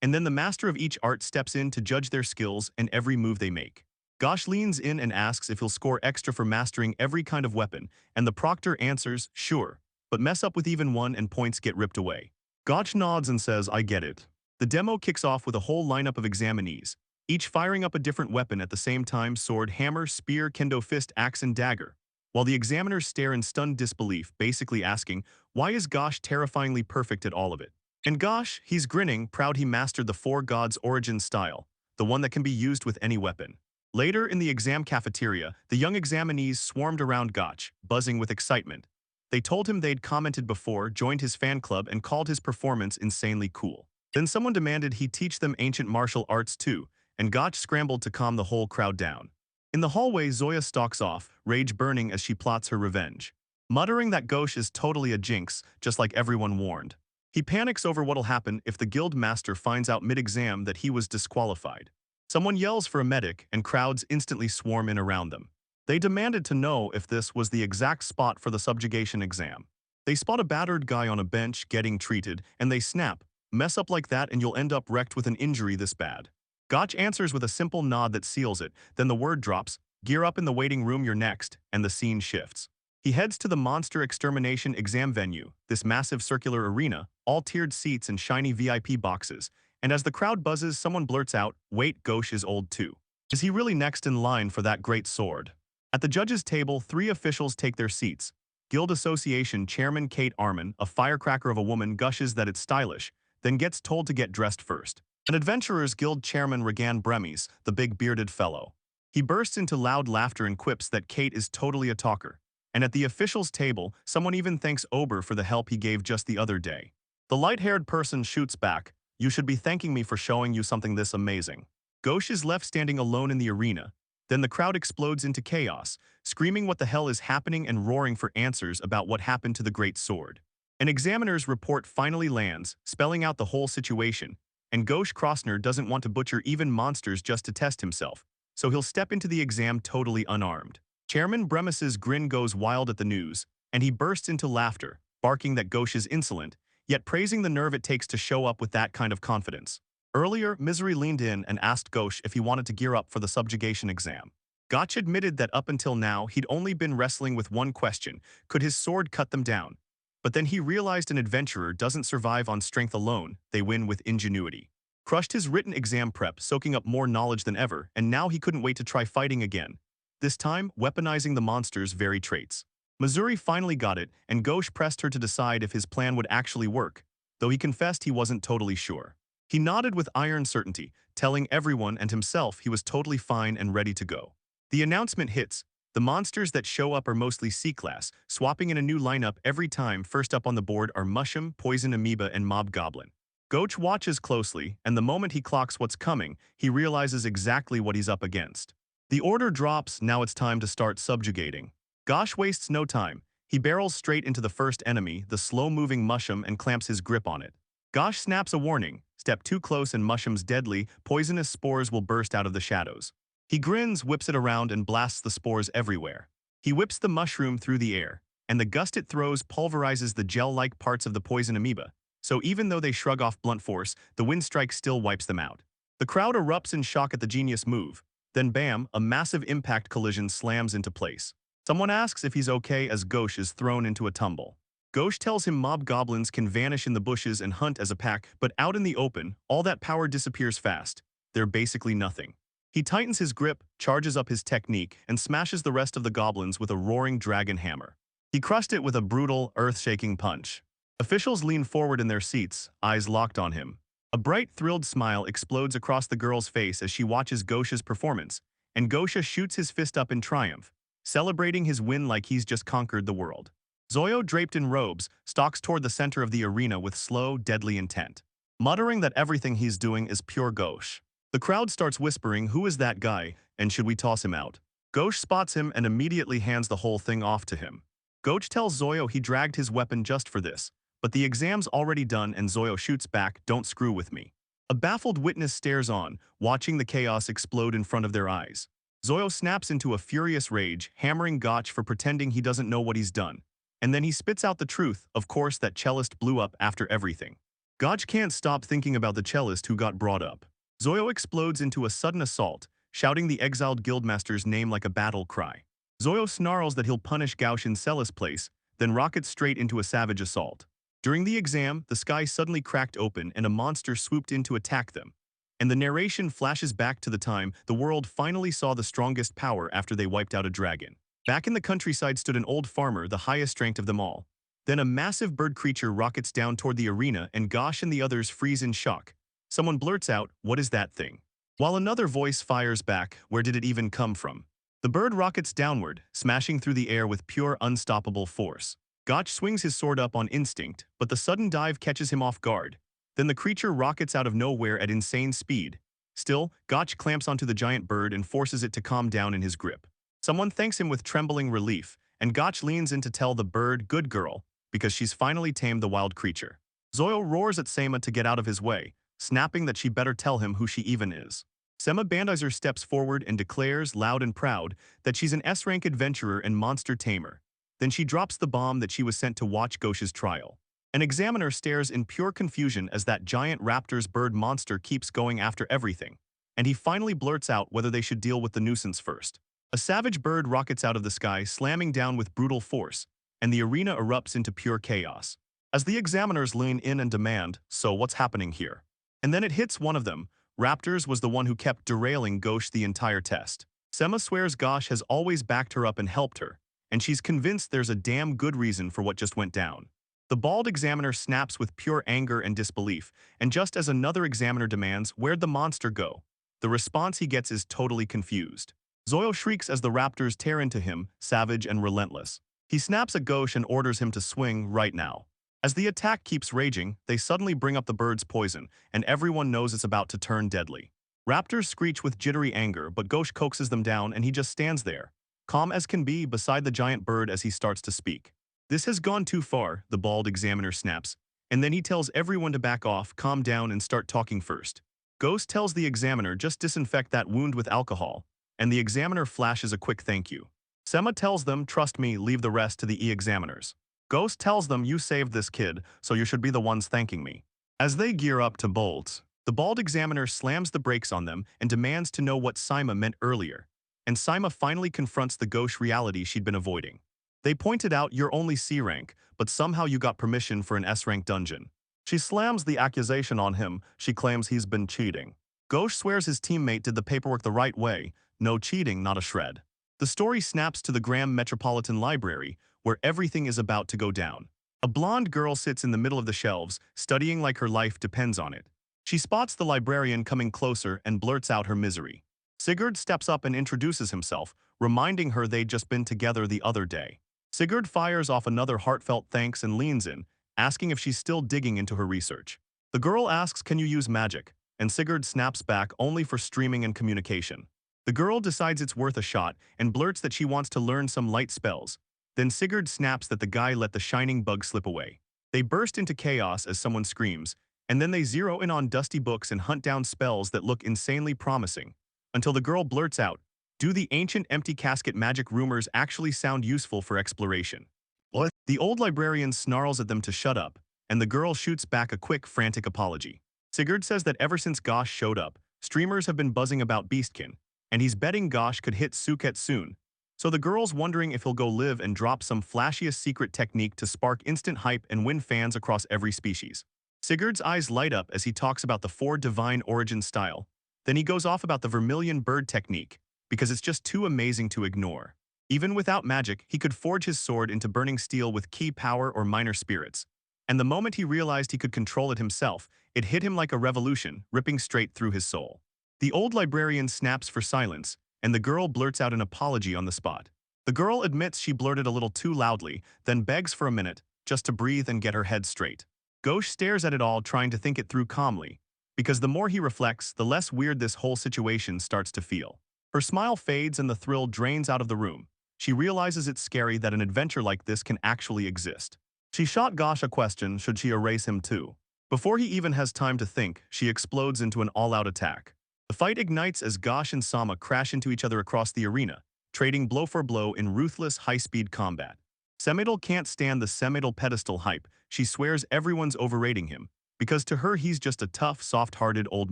and then the master of each art steps in to judge their skills and every move they make. Gosh leans in and asks if he'll score extra for mastering every kind of weapon, and the proctor answers, "Sure," but mess up with even one and points get ripped away. Gosh nods and says, "I get it." The demo kicks off with a whole lineup of examinees, each firing up a different weapon at the same time: sword, hammer, spear, kendo fist, axe, and dagger. While the examiners stare in stunned disbelief, basically asking, why is Gosh terrifyingly perfect at all of it? And Gosh, he's grinning, proud he mastered the Four Gods origin style, the one that can be used with any weapon. Later in the exam cafeteria, the young examinees swarmed around Gosh, buzzing with excitement. They told him they'd commented before, joined his fan club, and called his performance insanely cool. Then someone demanded he teach them ancient martial arts too, and Gotch scrambled to calm the whole crowd down. In the hallway, Zoya stalks off, rage burning as she plots her revenge, muttering that Ghosh is totally a jinx, just like everyone warned. He panics over what'll happen if the guild master finds out mid-exam that he was disqualified. Someone yells for a medic, and crowds instantly swarm in around them. They demanded to know if this was the exact spot for the subjugation exam. They spot a battered guy on a bench getting treated, and they snap, "Mess up like that and you'll end up wrecked with an injury this bad." Gotch answers with a simple nod that seals it, then the word drops, "Gear up in the waiting room, you're next," and the scene shifts. He heads to the monster extermination exam venue, this massive circular arena, all tiered seats and shiny VIP boxes, and as the crowd buzzes, someone blurts out, "Wait, Ghosh is old too. Is he really next in line for that great sword?" At the judges' table, 3 officials take their seats. Guild Association Chairman Kate Arman, a firecracker of a woman, gushes that it's stylish, then gets told to get dressed first. An Adventurers Guild Chairman Regan Bremis, the big bearded fellow. He bursts into loud laughter and quips that Kate is totally a talker. And at the officials' table, someone even thanks Ober for the help he gave just the other day. The light-haired person shoots back, You should be thanking me for showing you something this amazing. Ghosh is left standing alone in the arena. Then the crowd explodes into chaos, screaming what the hell is happening and roaring for answers about what happened to the great sword. An examiner's report finally lands, spelling out the whole situation, and Ghosh Krosner doesn't want to butcher even monsters just to test himself, so he'll step into the exam totally unarmed. Chairman Bremis's grin goes wild at the news, and he bursts into laughter, barking that Ghosh is insolent, yet praising the nerve it takes to show up with that kind of confidence. Earlier, Misery leaned in and asked Ghosh if he wanted to gear up for the subjugation exam. Gotch admitted that up until now he'd only been wrestling with one question: could his sword cut them down? But then he realized an adventurer doesn't survive on strength alone, they win with ingenuity. Crushed his written exam prep, soaking up more knowledge than ever, and now he couldn't wait to try fighting again. This time, weaponizing the monster's very traits. Missouri finally got it, and Ghosh pressed her to decide if his plan would actually work, though he confessed he wasn't totally sure. He nodded with iron certainty, telling everyone and himself he was totally fine and ready to go. The announcement hits. The monsters that show up are mostly C-class, swapping in a new lineup every time. First up on the board are Mushroom, Poison Amoeba, and Mob Goblin. Ghosh watches closely, and the moment he clocks what's coming, he realizes exactly what he's up against. The order drops, now it's time to start subjugating. Ghosh wastes no time. He barrels straight into the first enemy, the slow-moving Mushroom, and clamps his grip on it. Ghosh snaps a warning. Step too close and Mushroom's deadly, poisonous spores will burst out of the shadows. He grins, whips it around, and blasts the spores everywhere. He whips the mushroom through the air, and the gust it throws pulverizes the gel-like parts of the poison amoeba, so even though they shrug off blunt force, the wind strike still wipes them out. The crowd erupts in shock at the genius move. Then bam, a massive impact collision slams into place. Someone asks if he's okay as Ghosh is thrown into a tumble. Ghosh tells him mob goblins can vanish in the bushes and hunt as a pack, but out in the open, all that power disappears fast. They're basically nothing. He tightens his grip, charges up his technique, and smashes the rest of the goblins with a roaring dragon hammer. He crushed it with a brutal, earth-shaking punch. Officials lean forward in their seats, eyes locked on him. A bright, thrilled smile explodes across the girl's face as she watches Ghosh's performance, and Ghosh shoots his fist up in triumph, celebrating his win like he's just conquered the world. Zoyo, draped in robes, stalks toward the center of the arena with slow, deadly intent, muttering that everything he's doing is pure Ghosh. The crowd starts whispering, "Who is that guy, and should we toss him out?" Ghosh spots him and immediately hands the whole thing off to him. Ghosh tells Zoyo he dragged his weapon just for this, but the exam's already done and Zoyo shoots back, "Don't screw with me." A baffled witness stares on, watching the chaos explode in front of their eyes. Zoyo snaps into a furious rage, hammering Ghosh for pretending he doesn't know what he's done. And then he spits out the truth, of course, that cellist blew up after everything. Ghosh can't stop thinking about the cellist who got brought up. Zoyo explodes into a sudden assault, shouting the exiled guildmaster's name like a battle cry. Zoyo snarls that he'll punish Ghosh in Cella's place, then rockets straight into a savage assault. During the exam, the sky suddenly cracked open and a monster swooped in to attack them. And the narration flashes back to the time the world finally saw the strongest power after they wiped out a dragon. Back in the countryside stood an old farmer, the highest ranked of them all. Then a massive bird creature rockets down toward the arena and Ghosh and the others freeze in shock. Someone blurts out, "What is that thing?" While another voice fires back, "Where did it even come from?" The bird rockets downward, smashing through the air with pure unstoppable force. Ghosh swings his sword up on instinct, but the sudden dive catches him off guard. Then the creature rockets out of nowhere at insane speed. Still, Ghosh clamps onto the giant bird and forces it to calm down in his grip. Someone thanks him with trembling relief, and Ghosh leans in to tell the bird, "Good girl," because she's finally tamed the wild creature. Zoyo roars at Sema to get out of his way, snapping that she better tell him who she even is. Sema Bandizer steps forward and declares, loud and proud, that she's an S-rank adventurer and monster tamer. Then she drops the bomb that she was sent to watch Ghosh's trial. An examiner stares in pure confusion as that giant raptor's bird monster keeps going after everything, and he finally blurts out whether they should deal with the nuisance first. A savage bird rockets out of the sky, slamming down with brutal force, and the arena erupts into pure chaos. As the examiners lean in and demand, "So what's happening here?" And then it hits one of them. Raptors was the one who kept derailing Ghosh the entire test. Sema swears Ghosh has always backed her up and helped her, and she's convinced there's a damn good reason for what just went down. The bald examiner snaps with pure anger and disbelief, and just as another examiner demands, "Where'd the monster go?" the response he gets is totally confused. Zoyo shrieks as the raptors tear into him, savage and relentless. He snaps at Ghosh and orders him to swing right now. As the attack keeps raging, they suddenly bring up the bird's poison, and everyone knows it's about to turn deadly. Raptors screech with jittery anger, but Ghosh coaxes them down and he just stands there, calm as can be beside the giant bird as he starts to speak. This has gone too far, the bald examiner snaps, and then he tells everyone to back off, calm down, and start talking first. Ghost tells the examiner just disinfect that wound with alcohol, and the examiner flashes a quick thank you. Sema tells them, trust me, leave the rest to the e-examiners. Ghost tells them, you saved this kid, so you should be the ones thanking me. As they gear up to bolt, the bald examiner slams the brakes on them and demands to know what Sima meant earlier. And Sima finally confronts the gauche reality she'd been avoiding. They pointed out you're only C rank, but somehow you got permission for an S rank dungeon. She slams the accusation on him. She claims he's been cheating. Ghosh swears his teammate did the paperwork the right way. No cheating, not a shred. The story snaps to the Graham Metropolitan Library, where everything is about to go down. A blonde girl sits in the middle of the shelves, studying like her life depends on it. She spots the librarian coming closer and blurts out her misery. Sigurd steps up and introduces himself, reminding her they'd just been together the other day. Sigurd fires off another heartfelt thanks and leans in, asking if she's still digging into her research. The girl asks, can you use magic? And Sigurd snaps back, only for streaming and communication. The girl decides it's worth a shot and blurts that she wants to learn some light spells. Then Sigurd snaps that the guy let the shining bug slip away. They burst into chaos as someone screams, and then they zero in on dusty books and hunt down spells that look insanely promising, until the girl blurts out, do the ancient empty casket magic rumors actually sound useful for exploration? What? The old librarian snarls at them to shut up, and the girl shoots back a quick, frantic apology. Sigurd says that ever since Gosh showed up, streamers have been buzzing about Beastkin, and he's betting Gosh could hit Suket soon. So the girl's wondering if he'll go live and drop some flashiest secret technique to spark instant hype and win fans across every species. Sigurd's eyes light up as he talks about the 4 divine origin style. Then he goes off about the vermilion bird technique, because it's just too amazing to ignore. Even without magic, he could forge his sword into burning steel with key power or minor spirits. And the moment he realized he could control it himself, it hit him like a revolution, ripping straight through his soul. The old librarian snaps for silence, and the girl blurts out an apology on the spot. The girl admits she blurted a little too loudly, then begs for a minute, just to breathe and get her head straight. Ghosh stares at it all, trying to think it through calmly, because the more he reflects, the less weird this whole situation starts to feel. Her smile fades and the thrill drains out of the room. She realizes it's scary that an adventure like this can actually exist. She shot Gosh a question, should she erase him too? Before he even has time to think, she explodes into an all-out attack. The fight ignites as Gosh and Sama crash into each other across the arena, trading blow for blow in ruthless high-speed combat. Semidal can't stand the Semidal pedestal hype. She swears everyone's overrating him, because to her he's just a tough, soft-hearted old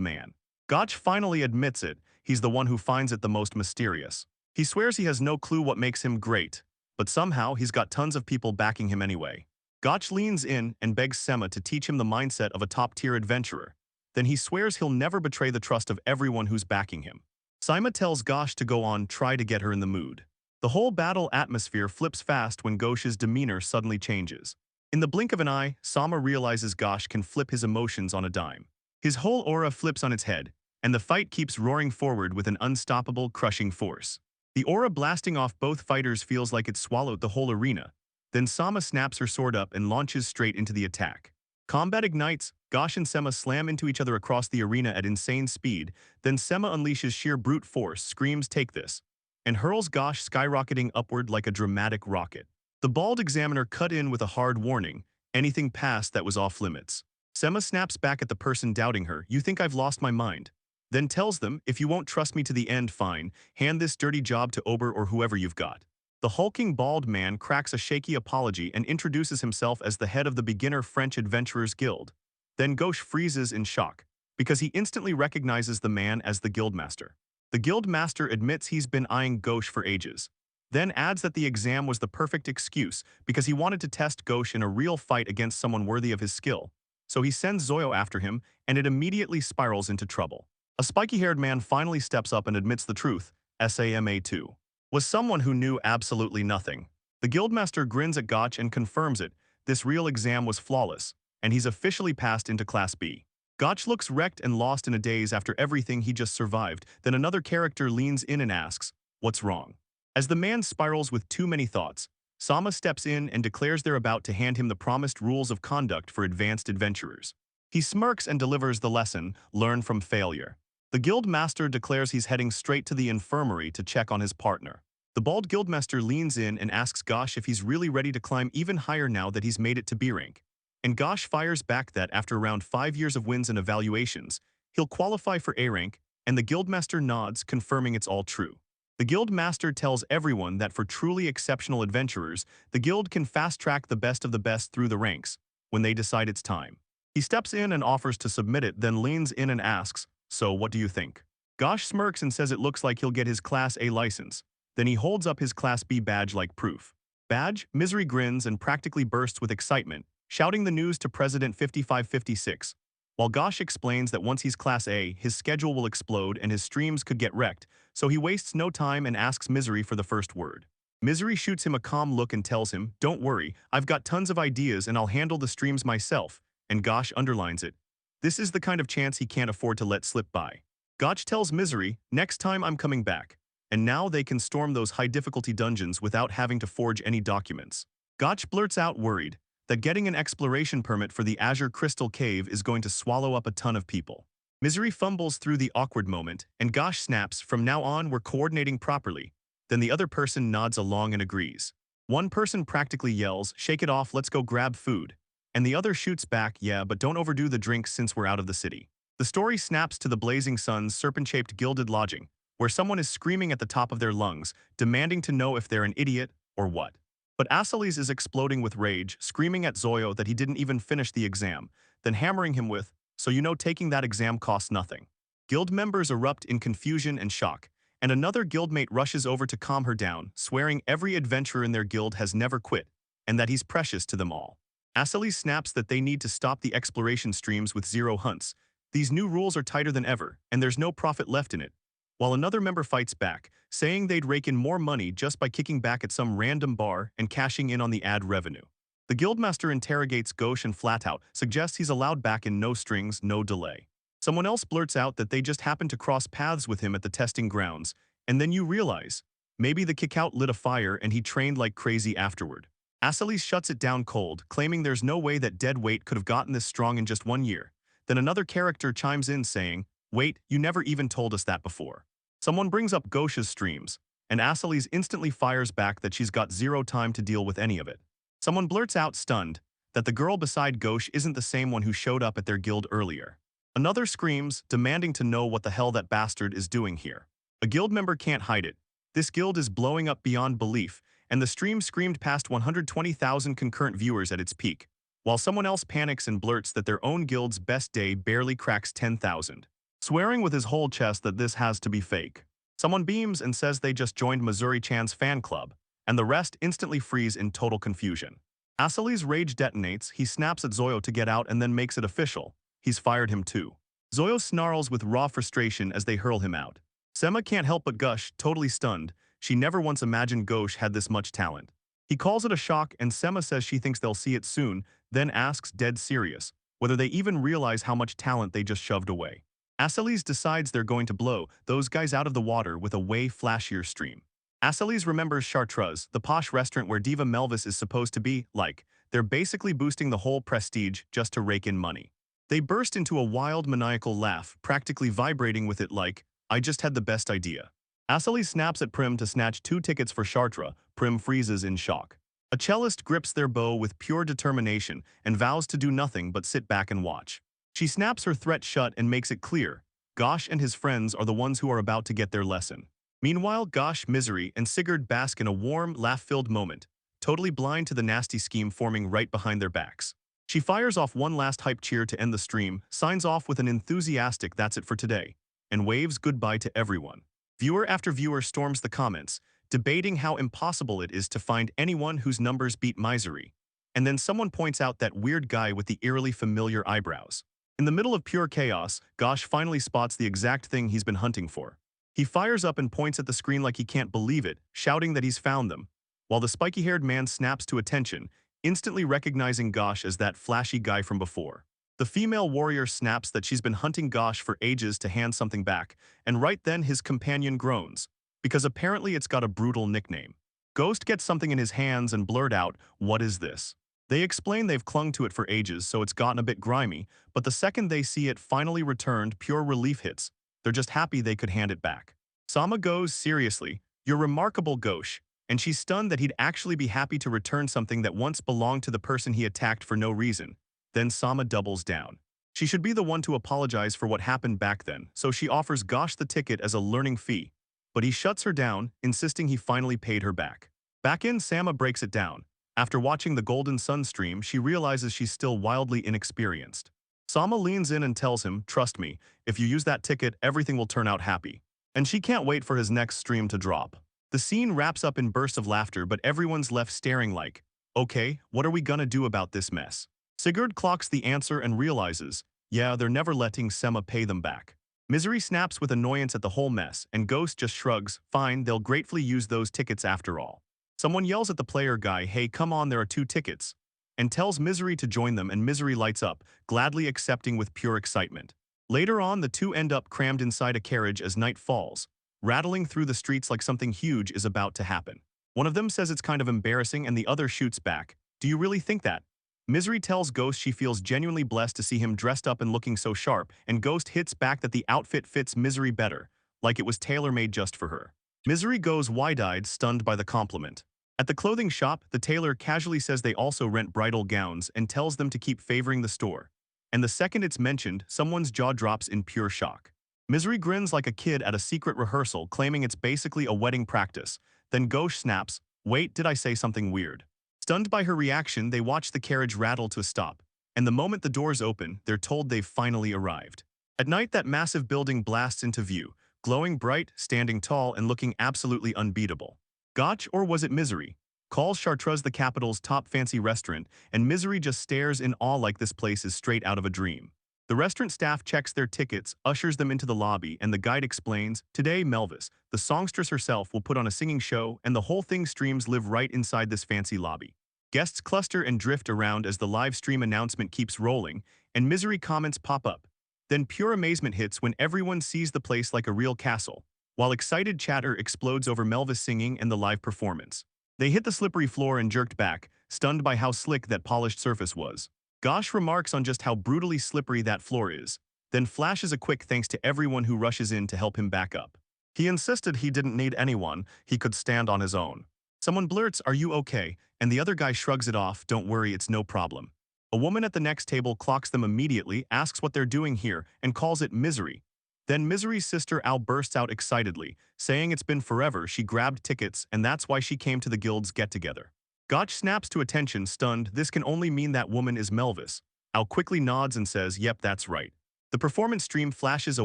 man. Gotch finally admits it, he's the one who finds it the most mysterious. He swears he has no clue what makes him great, but somehow he's got tons of people backing him anyway. Gotch leans in and begs Sema to teach him the mindset of a top-tier adventurer. Then he swears he'll never betray the trust of everyone who's backing him. Sima tells Gosh to go on, try to get her in the mood. The whole battle atmosphere flips fast when Gosh's demeanor suddenly changes. In the blink of an eye, Sama realizes Gosh can flip his emotions on a dime. His whole aura flips on its head, and the fight keeps roaring forward with an unstoppable, crushing force. The aura blasting off both fighters feels like it swallowed the whole arena. Then Sama snaps her sword up and launches straight into the attack. Combat ignites, Gosh and Sema slam into each other across the arena at insane speed, then Sema unleashes sheer brute force, screams take this, and hurls Gosh skyrocketing upward like a dramatic rocket. The bald examiner cut in with a hard warning, anything past that was off limits. Sema snaps back at the person doubting her, you think I've lost my mind? Then tells them, if you won't trust me to the end, fine, hand this dirty job to Ober or whoever you've got. The hulking bald man cracks a shaky apology and introduces himself as the head of the Beginner French Adventurers Guild. Then Ghosh freezes in shock, because he instantly recognizes the man as the guildmaster. The guildmaster admits he's been eyeing Ghosh for ages, then adds that the exam was the perfect excuse because he wanted to test Ghosh in a real fight against someone worthy of his skill. So he sends Zoyo after him, and it immediately spirals into trouble. A spiky-haired man finally steps up and admits the truth, Sama2 was someone who knew absolutely nothing. The guildmaster grins at Gotch and confirms it, this real exam was flawless, and he's officially passed into Class B. Gotch looks wrecked and lost in a daze after everything he just survived, then another character leans in and asks, what's wrong? As the man spirals with too many thoughts, Sama steps in and declares they're about to hand him the promised rules of conduct for advanced adventurers. He smirks and delivers the lesson, learn from failure. The guild master declares he's heading straight to the infirmary to check on his partner. The bald guildmaster leans in and asks Gosh if he's really ready to climb even higher now that he's made it to B rank. And Gosh fires back that after around 5 years of wins and evaluations, he'll qualify for A rank, and the guildmaster nods, confirming it's all true. The guildmaster tells everyone that for truly exceptional adventurers, the guild can fast-track the best of the best through the ranks when they decide it's time. He steps in and offers to submit it, then leans in and asks, "So what do you think?" Gosh smirks and says it looks like he'll get his Class A license. Then he holds up his Class B badge like proof. Badge, Misery grins and practically bursts with excitement, shouting the news to President 5556. While Gosh explains that once he's Class A, his schedule will explode and his streams could get wrecked, so he wastes no time and asks Misery for the first word. Misery shoots him a calm look and tells him, "Don't worry, I've got tons of ideas and I'll handle the streams myself," and Gosh underlines it. This is the kind of chance he can't afford to let slip by. Gosh tells Misery, "Next time I'm coming back," and now they can storm those high-difficulty dungeons without having to forge any documents. Gosh blurts out, worried, that getting an exploration permit for the Azure Crystal Cave is going to swallow up a ton of people. Misery fumbles through the awkward moment, and Gosh snaps, "From now on we're coordinating properly." Then the other person nods along and agrees. One person practically yells, "Shake it off, let's go grab food." And the other shoots back, "Yeah, but don't overdo the drinks since we're out of the city." The story snaps to the Blazing Sun's serpent-shaped gilded lodging, where someone is screaming at the top of their lungs, demanding to know if they're an idiot or what. But Asalis is exploding with rage, screaming at Zoyo that he didn't even finish the exam, then hammering him with, "So you know taking that exam costs nothing." Guild members erupt in confusion and shock, and another guildmate rushes over to calm her down, swearing every adventurer in their guild has never quit, and that he's precious to them all. Asalis snaps that they need to stop the exploration streams with 0 hunts. These new rules are tighter than ever, and there's no profit left in it. While another member fights back, saying they'd rake in more money just by kicking back at some random bar and cashing in on the ad revenue. The guildmaster interrogates Gauche and flat out suggests he's allowed back in no strings, no delay. Someone else blurts out that they just happened to cross paths with him at the testing grounds, and then you realize, maybe the kickout lit a fire and he trained like crazy afterward. Asalis shuts it down cold, claiming there's no way that dead weight could have gotten this strong in just 1 year. Then another character chimes in saying, "Wait, you never even told us that before." Someone brings up Gauche's streams, and Asalis instantly fires back that she's got 0 time to deal with any of it. Someone blurts out, stunned, that the girl beside Gauche isn't the same one who showed up at their guild earlier. Another screams, demanding to know what the hell that bastard is doing here. A guild member can't hide it. This guild is blowing up beyond belief, and the stream screamed past 120,000 concurrent viewers at its peak, while someone else panics and blurts that their own guild's best day barely cracks 10,000. Swearing with his whole chest that this has to be fake. Someone beams and says they just joined Missouri-chan's fan club, and the rest instantly freeze in total confusion. Asalis' rage detonates, he snaps at Zoyo to get out and then makes it official. He's fired him too. Zoyo snarls with raw frustration as they hurl him out. Sema can't help but gush, totally stunned. She never once imagined Gauche had this much talent. He calls it a shock and Sema says she thinks they'll see it soon, then asks, dead serious, whether they even realize how much talent they just shoved away. Asalis decides they're going to blow those guys out of the water with a way flashier stream. Asalis remembers Chartreuse, the posh restaurant where Diva Melvis is supposed to be, like, they're basically boosting the whole prestige just to rake in money. They burst into a wild maniacal laugh, practically vibrating with it like, "I just had the best idea." Asalis snaps at Prim to snatch 2 tickets for Chartres. Prim freezes in shock. A cellist grips their bow with pure determination and vows to do nothing but sit back and watch. She snaps her threat shut and makes it clear, Gosh and his friends are the ones who are about to get their lesson. Meanwhile, Gosh, Misery, and Sigurd bask in a warm, laugh-filled moment, totally blind to the nasty scheme forming right behind their backs. She fires off one last hype cheer to end the stream, signs off with an enthusiastic "that's it for today," and waves goodbye to everyone. Viewer after viewer storms the comments, debating how impossible it is to find anyone whose numbers beat Misery. And then someone points out that weird guy with the eerily familiar eyebrows. In the middle of pure chaos, Gosh finally spots the exact thing he's been hunting for. He fires up and points at the screen like he can't believe it, shouting that he's found them, while the spiky-haired man snaps to attention, instantly recognizing Gosh as that flashy guy from before. The female warrior snaps that she's been hunting Gosh for ages to hand something back, and right then his companion groans, because apparently it's got a brutal nickname. Ghost gets something in his hands and blurt out, "What is this?" They explain they've clung to it for ages, so it's gotten a bit grimy, but the second they see it finally returned, pure relief hits. They're just happy they could hand it back. Sama goes, "Seriously, you're remarkable, Ghosh," and she's stunned that he'd actually be happy to return something that once belonged to the person he attacked for no reason. Then Sama doubles down. She should be the one to apologize for what happened back then, so she offers Gosh the ticket as a learning fee. But he shuts her down, insisting he finally paid her back. Back in, Sama breaks it down. After watching the Golden Sun stream, she realizes she's still wildly inexperienced. Sama leans in and tells him, "Trust me, if you use that ticket, everything will turn out happy." And she can't wait for his next stream to drop. The scene wraps up in bursts of laughter, but everyone's left staring like, "Okay, what are we gonna do about this mess?" Sigurd clocks the answer and realizes, yeah, they're never letting Sema pay them back. Misery snaps with annoyance at the whole mess, and Ghost just shrugs, "Fine, they'll gratefully use those tickets after all." Someone yells at the player guy, "Hey, come on, there are 2 tickets," and tells Misery to join them, and Misery lights up, gladly accepting with pure excitement. Later on, the two end up crammed inside a carriage as night falls, rattling through the streets like something huge is about to happen. One of them says it's kind of embarrassing, and the other shoots back, "Do you really think that?" Misery tells Ghost she feels genuinely blessed to see him dressed up and looking so sharp, and Ghost hits back that the outfit fits Misery better, like it was tailor-made just for her. Misery goes wide-eyed, stunned by the compliment. At the clothing shop, the tailor casually says they also rent bridal gowns and tells them to keep favoring the store. And the second it's mentioned, someone's jaw drops in pure shock. Misery grins like a kid at a secret rehearsal, claiming it's basically a wedding practice. Then Ghost snaps, "Wait, did I say something weird?" Stunned by her reaction, they watch the carriage rattle to a stop, and the moment the doors open, they're told they've finally arrived. At night, that massive building blasts into view, glowing bright, standing tall, and looking absolutely unbeatable. Gotch, or was it Misery, calls Chartreuse the capital's top fancy restaurant, and Misery just stares in awe like this place is straight out of a dream. The restaurant staff checks their tickets, ushers them into the lobby, and the guide explains, "Today, Melvis, the songstress herself, will put on a singing show, and the whole thing streams live right inside this fancy lobby." Guests cluster and drift around as the live stream announcement keeps rolling, and Misery comments pop up. Then pure amazement hits when everyone sees the place like a real castle, while excited chatter explodes over Melvis singing and the live performance. They hit the slippery floor and jerked back, stunned by how slick that polished surface was. Gosh remarks on just how brutally slippery that floor is, then flashes a quick thanks to everyone who rushes in to help him back up. He insisted he didn't need anyone, he could stand on his own. Someone blurts, "Are you okay?" and the other guy shrugs it off, "Don't worry, it's no problem." A woman at the next table clocks them immediately, asks what they're doing here, and calls it Misery. Then Misery's sister Al bursts out excitedly, saying it's been forever she grabbed tickets and that's why she came to the guild's get-together. Gotch snaps to attention, stunned. This can only mean that woman is Melvis. Al quickly nods and says, "Yep, that's right." The performance stream flashes a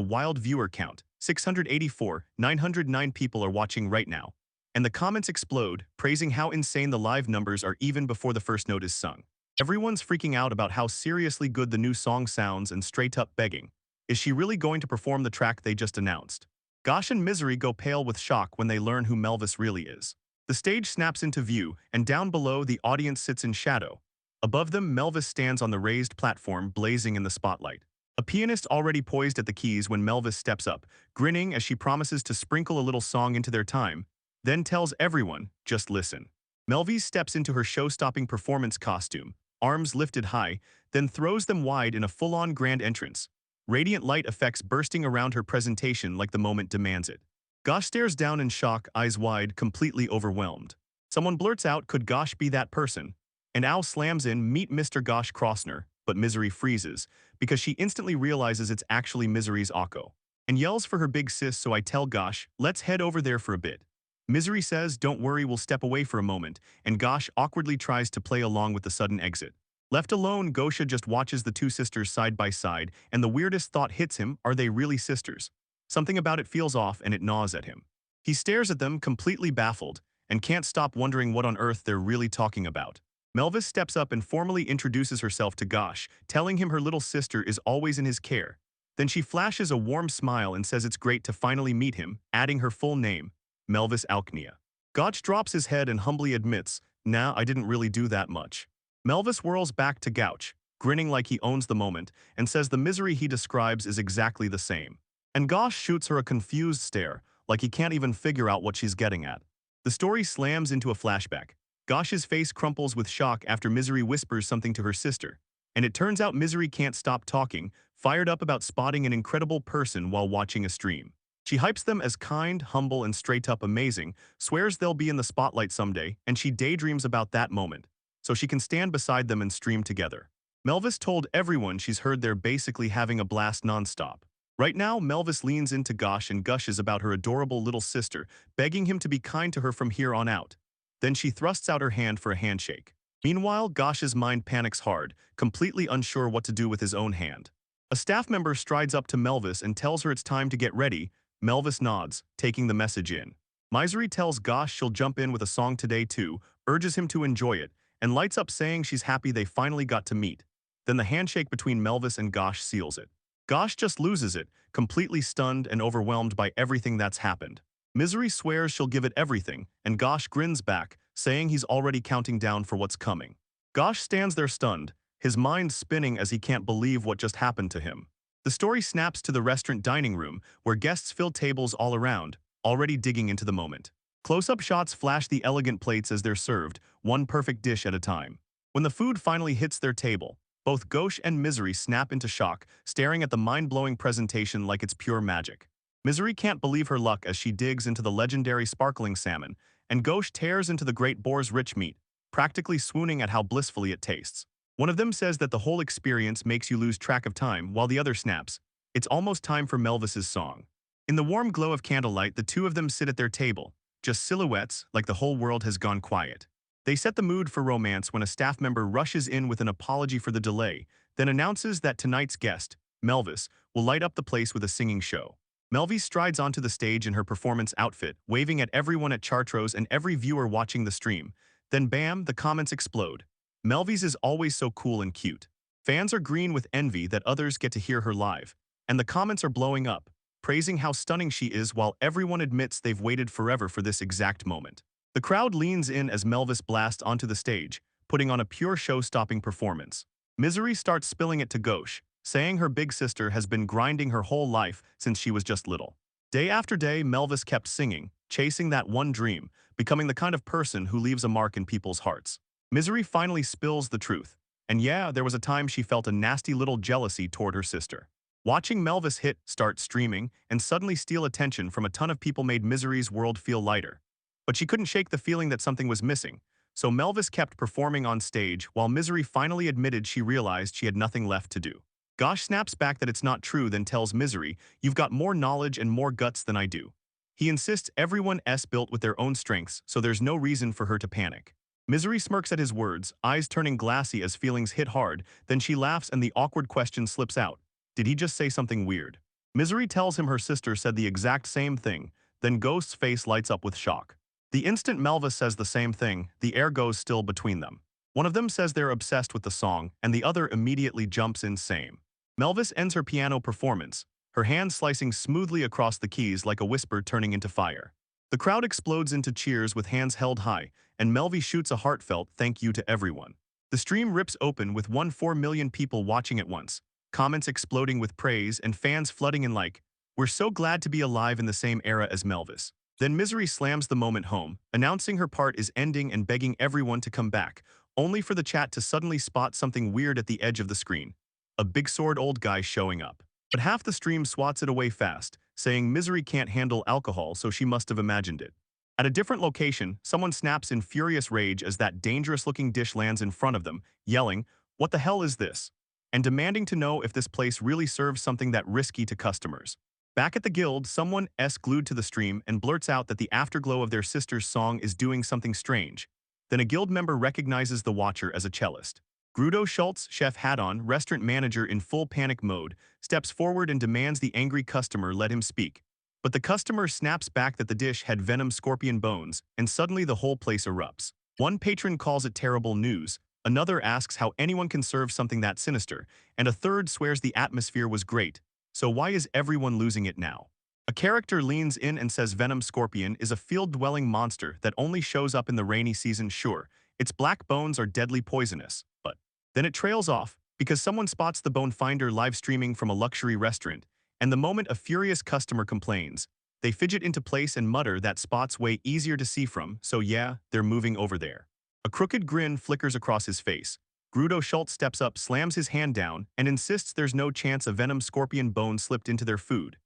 wild viewer count, 684, 909 people are watching right now. And the comments explode, praising how insane the live numbers are even before the first note is sung. Everyone's freaking out about how seriously good the new song sounds and straight up begging, is she really going to perform the track they just announced? Gosh and Misery go pale with shock when they learn who Melvis really is. The stage snaps into view, and down below, the audience sits in shadow. Above them, Melvis stands on the raised platform, blazing in the spotlight. A pianist already poised at the keys when Melvis steps up, grinning as she promises to sprinkle a little song into their time, then tells everyone, "Just listen." Melvis steps into her show-stopping performance costume, arms lifted high, then throws them wide in a full-on grand entrance. Radiant light effects bursting around her presentation like the moment demands it. Gosh stares down in shock, eyes wide, completely overwhelmed. Someone blurts out, "Could Gosh be that person?" And Al slams in, "Meet Mr. Gosh Krosner," but Misery freezes, because she instantly realizes it's actually Misery's Akko, and yells for her big sis, so I tell Gosh, "Let's head over there for a bit." Misery says, "Don't worry, we'll step away for a moment," and Gosh awkwardly tries to play along with the sudden exit. Left alone, Gosha just watches the two sisters side by side, and the weirdest thought hits him, are they really sisters? Something about it feels off and it gnaws at him. He stares at them, completely baffled, and can't stop wondering what on earth they're really talking about. Melvis steps up and formally introduces herself to Gosh, telling him her little sister is always in his care. Then she flashes a warm smile and says it's great to finally meet him, adding her full name, Melvis Alknia. Gosh drops his head and humbly admits, "Nah, I didn't really do that much." Melvis whirls back to Gouch, grinning like he owns the moment, and says the misery he describes is exactly the same. And Gosh shoots her a confused stare, like he can't even figure out what she's getting at. The story slams into a flashback. Gosh's face crumples with shock after Misery whispers something to her sister. And it turns out Misery can't stop talking, fired up about spotting an incredible person while watching a stream. She hypes them as kind, humble, and straight-up amazing, swears they'll be in the spotlight someday, and she daydreams about that moment, so she can stand beside them and stream together. Melvis told everyone she's heard they're basically having a blast nonstop. Right now, Melvis leans into Gosh and gushes about her adorable little sister, begging him to be kind to her from here on out. Then she thrusts out her hand for a handshake. Meanwhile, Gosh's mind panics hard, completely unsure what to do with his own hand. A staff member strides up to Melvis and tells her it's time to get ready. Melvis nods, taking the message in. Misery tells Gosh she'll jump in with a song today too, urges him to enjoy it, and lights up saying she's happy they finally got to meet. Then the handshake between Melvis and Gosh seals it. Gosh just loses it, completely stunned and overwhelmed by everything that's happened. Misery swears she'll give it everything, and Gosh grins back, saying he's already counting down for what's coming. Gosh stands there stunned, his mind spinning as he can't believe what just happened to him. The story snaps to the restaurant dining room, where guests fill tables all around, already digging into the moment. Close-up shots flash the elegant plates as they're served, one perfect dish at a time. When the food finally hits their table, both Gosh and Misery snap into shock, staring at the mind-blowing presentation like it's pure magic. Misery can't believe her luck as she digs into the legendary sparkling salmon, and Gosh tears into the great boar's rich meat, practically swooning at how blissfully it tastes. One of them says that the whole experience makes you lose track of time, while the other snaps, "It's almost time for Melvis's song." In the warm glow of candlelight, the two of them sit at their table, just silhouettes like the whole world has gone quiet. They set the mood for romance when a staff member rushes in with an apology for the delay, then announces that tonight's guest, Melvis, will light up the place with a singing show. Melvis strides onto the stage in her performance outfit, waving at everyone at Chartreuse and every viewer watching the stream. Then bam, the comments explode. Melvis is always so cool and cute. Fans are green with envy that others get to hear her live. And the comments are blowing up, praising how stunning she is while everyone admits they've waited forever for this exact moment. The crowd leans in as Melvis blasts onto the stage, putting on a pure show-stopping performance. Misery starts spilling it to Gosh, saying her big sister has been grinding her whole life since she was just little. Day after day, Melvis kept singing, chasing that one dream, becoming the kind of person who leaves a mark in people's hearts. Misery finally spills the truth, and yeah, there was a time she felt a nasty little jealousy toward her sister. Watching Melvis hit, start streaming, and suddenly steal attention from a ton of people made Misery's world feel lighter. But she couldn't shake the feeling that something was missing, so Melvis kept performing on stage while Misery finally admitted she realized she had nothing left to do. Gosh snaps back that it's not true, then tells Misery, "You've got more knowledge and more guts than I do." He insists everyone's built with their own strengths, so there's no reason for her to panic. Misery smirks at his words, eyes turning glassy as feelings hit hard, then she laughs and the awkward question slips out. Did he just say something weird? Misery tells him her sister said the exact same thing, then Ghost's face lights up with shock. The instant Melvis says the same thing, the air goes still between them. One of them says they're obsessed with the song, and the other immediately jumps in same. Melvis ends her piano performance, her hand slicing smoothly across the keys like a whisper turning into fire. The crowd explodes into cheers with hands held high, and Melvis shoots a heartfelt thank you to everyone. The stream rips open with 1.4 million people watching at once, comments exploding with praise and fans flooding in like, "We're so glad to be alive in the same era as Melvis." Then Misery slams the moment home, announcing her part is ending and begging everyone to come back, only for the chat to suddenly spot something weird at the edge of the screen. A big sword old guy showing up. But half the stream swats it away fast, saying Misery can't handle alcohol so she must have imagined it. At a different location, someone snaps in furious rage as that dangerous-looking dish lands in front of them, yelling, "What the hell is this?" and demanding to know if this place really serves something that risky to customers. Back at the guild, someone glued to the stream and blurts out that the afterglow of their sister's song is doing something strange. Then a guild member recognizes the watcher as a cellist. Grudo Schultz, chef hat on, restaurant manager in full panic mode, steps forward and demands the angry customer let him speak. But the customer snaps back that the dish had venom scorpion bones, and suddenly the whole place erupts. One patron calls it terrible news, another asks how anyone can serve something that sinister, and a third swears the atmosphere was great. So why is everyone losing it now? A character leans in and says Venom Scorpion is a field-dwelling monster that only shows up in the rainy season. Sure, its black bones are deadly poisonous, but then it trails off because someone spots the bone finder live streaming from a luxury restaurant, and the moment a furious customer complains, They fidget into place and mutter that spot's way easier to see from, so yeah, they're moving over there. A crooked grin flickers across his face. Grudo Schultz steps up, slams his hand down, and insists there's no chance a venom scorpion bone slipped into their food.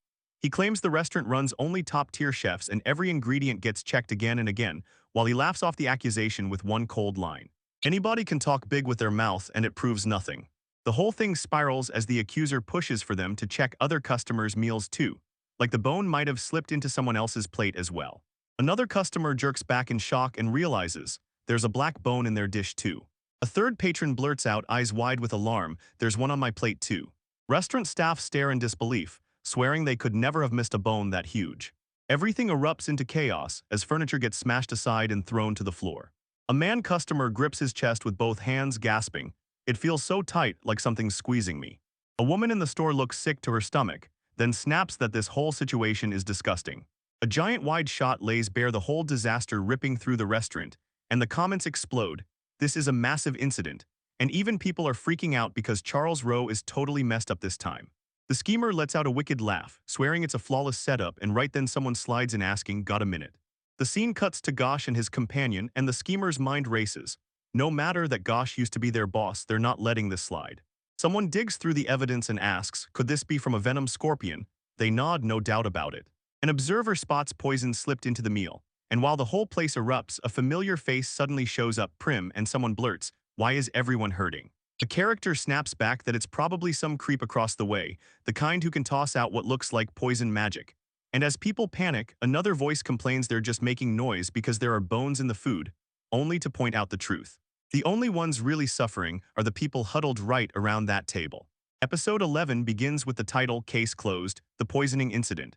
He claims the restaurant runs only top-tier chefs and every ingredient gets checked again and again, while he laughs off the accusation with one cold line. Anybody can talk big with their mouth and it proves nothing. The whole thing spirals as the accuser pushes for them to check other customers' meals too, like the bone might have slipped into someone else's plate as well. Another customer jerks back in shock and realizes there's a black bone in their dish too. A third patron blurts out, eyes wide with alarm, "There's one on my plate too." Restaurant staff stare in disbelief, swearing they could never have missed a bone that huge. Everything erupts into chaos as furniture gets smashed aside and thrown to the floor. A man customer grips his chest with both hands, gasping, "It feels so tight, like something's squeezing me." A woman in the store looks sick to her stomach, then snaps that this whole situation is disgusting. A giant wide shot lays bare the whole disaster ripping through the restaurant, and the comments explode. This is a massive incident, and even people are freaking out because Charles Rowe is totally messed up this time. The schemer lets out a wicked laugh, swearing it's a flawless setup, and right then someone slides in asking, "Got a minute?" The scene cuts to Gosh and his companion, and the schemer's mind races. No matter that Gosh used to be their boss, they're not letting this slide. Someone digs through the evidence and asks, "Could this be from a venom scorpion?" They nod, no doubt about it. An observer spots poison slipped into the meal, and while the whole place erupts, a familiar face suddenly shows up, Prim, and someone blurts, "Why is everyone hurting?" The character snaps back that it's probably some creep across the way, the kind who can toss out what looks like poison magic. And as people panic, another voice complains they're just making noise because there are bones in the food, only to point out the truth. The only ones really suffering are the people huddled right around that table. Episode 11 begins with the title, "Case Closed, The Poisoning Incident."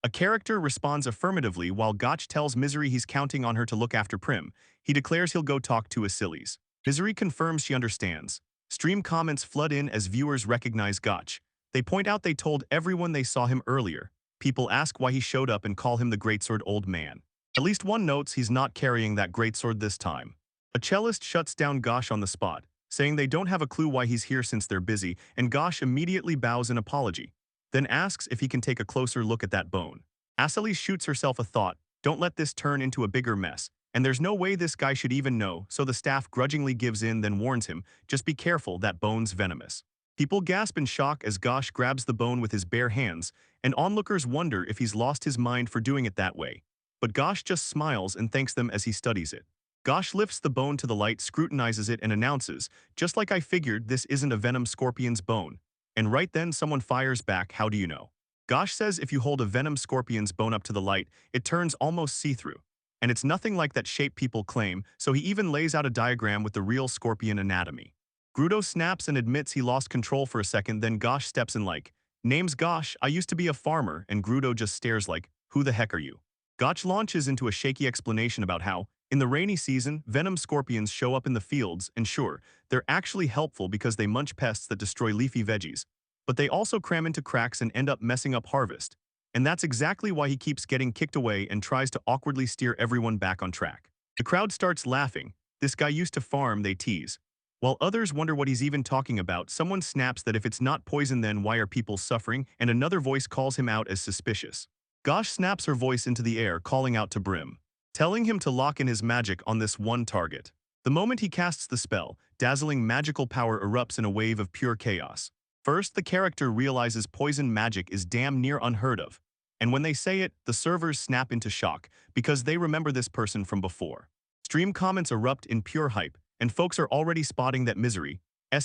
A character responds affirmatively while Gotch tells Misery he's counting on her to look after Prim. He declares he'll go talk to Asilis. Misery confirms she understands. Stream comments flood in as viewers recognize Gotch. They point out they told everyone they saw him earlier. People ask why he showed up and call him the Greatsword Old Man. At least one notes he's not carrying that greatsword this time. A cellist shuts down Gosh on the spot, saying they don't have a clue why he's here since they're busy, and Gosh immediately bows in apology, then asks if he can take a closer look at that bone. Asilis shoots herself a thought, "Don't let this turn into a bigger mess," and there's no way this guy should even know, so the staff grudgingly gives in, then warns him, "Just be careful, that bone's venomous." People gasp in shock as Gosh grabs the bone with his bare hands, and onlookers wonder if he's lost his mind for doing it that way. But Gosh just smiles and thanks them as he studies it. Gosh lifts the bone to the light, scrutinizes it, and announces, "Just like I figured, this isn't a venom scorpion's bone." And right then someone fires back, "How do you know?" Gosh says if you hold a venom scorpion's bone up to the light, it turns almost see-through. And it's nothing like that shape people claim, so he even lays out a diagram with the real scorpion anatomy. Grudo snaps and admits he lost control for a second, then Gosh steps in like, "Name's Gosh, I used to be a farmer," and Grudo just stares like, "Who the heck are you?" Gosh launches into a shaky explanation about how, in the rainy season, venom scorpions show up in the fields, and sure, they're actually helpful because they munch pests that destroy leafy veggies, but they also cram into cracks and end up messing up harvest. And that's exactly why he keeps getting kicked away and tries to awkwardly steer everyone back on track. The crowd starts laughing. "This guy used to farm," they tease. While others wonder what he's even talking about, someone snaps that if it's not poison, then why are people suffering, and another voice calls him out as suspicious. Gosh snaps her voice into the air, calling out to Brim, telling him to lock in his magic on this one target. The moment he casts the spell, dazzling magical power erupts in a wave of pure chaos. First, the character realizes poison magic is damn near unheard of, and when they say it, the servers snap into shock because they remember this person from before. Stream comments erupt in pure hype, and folks are already spotting that Misery's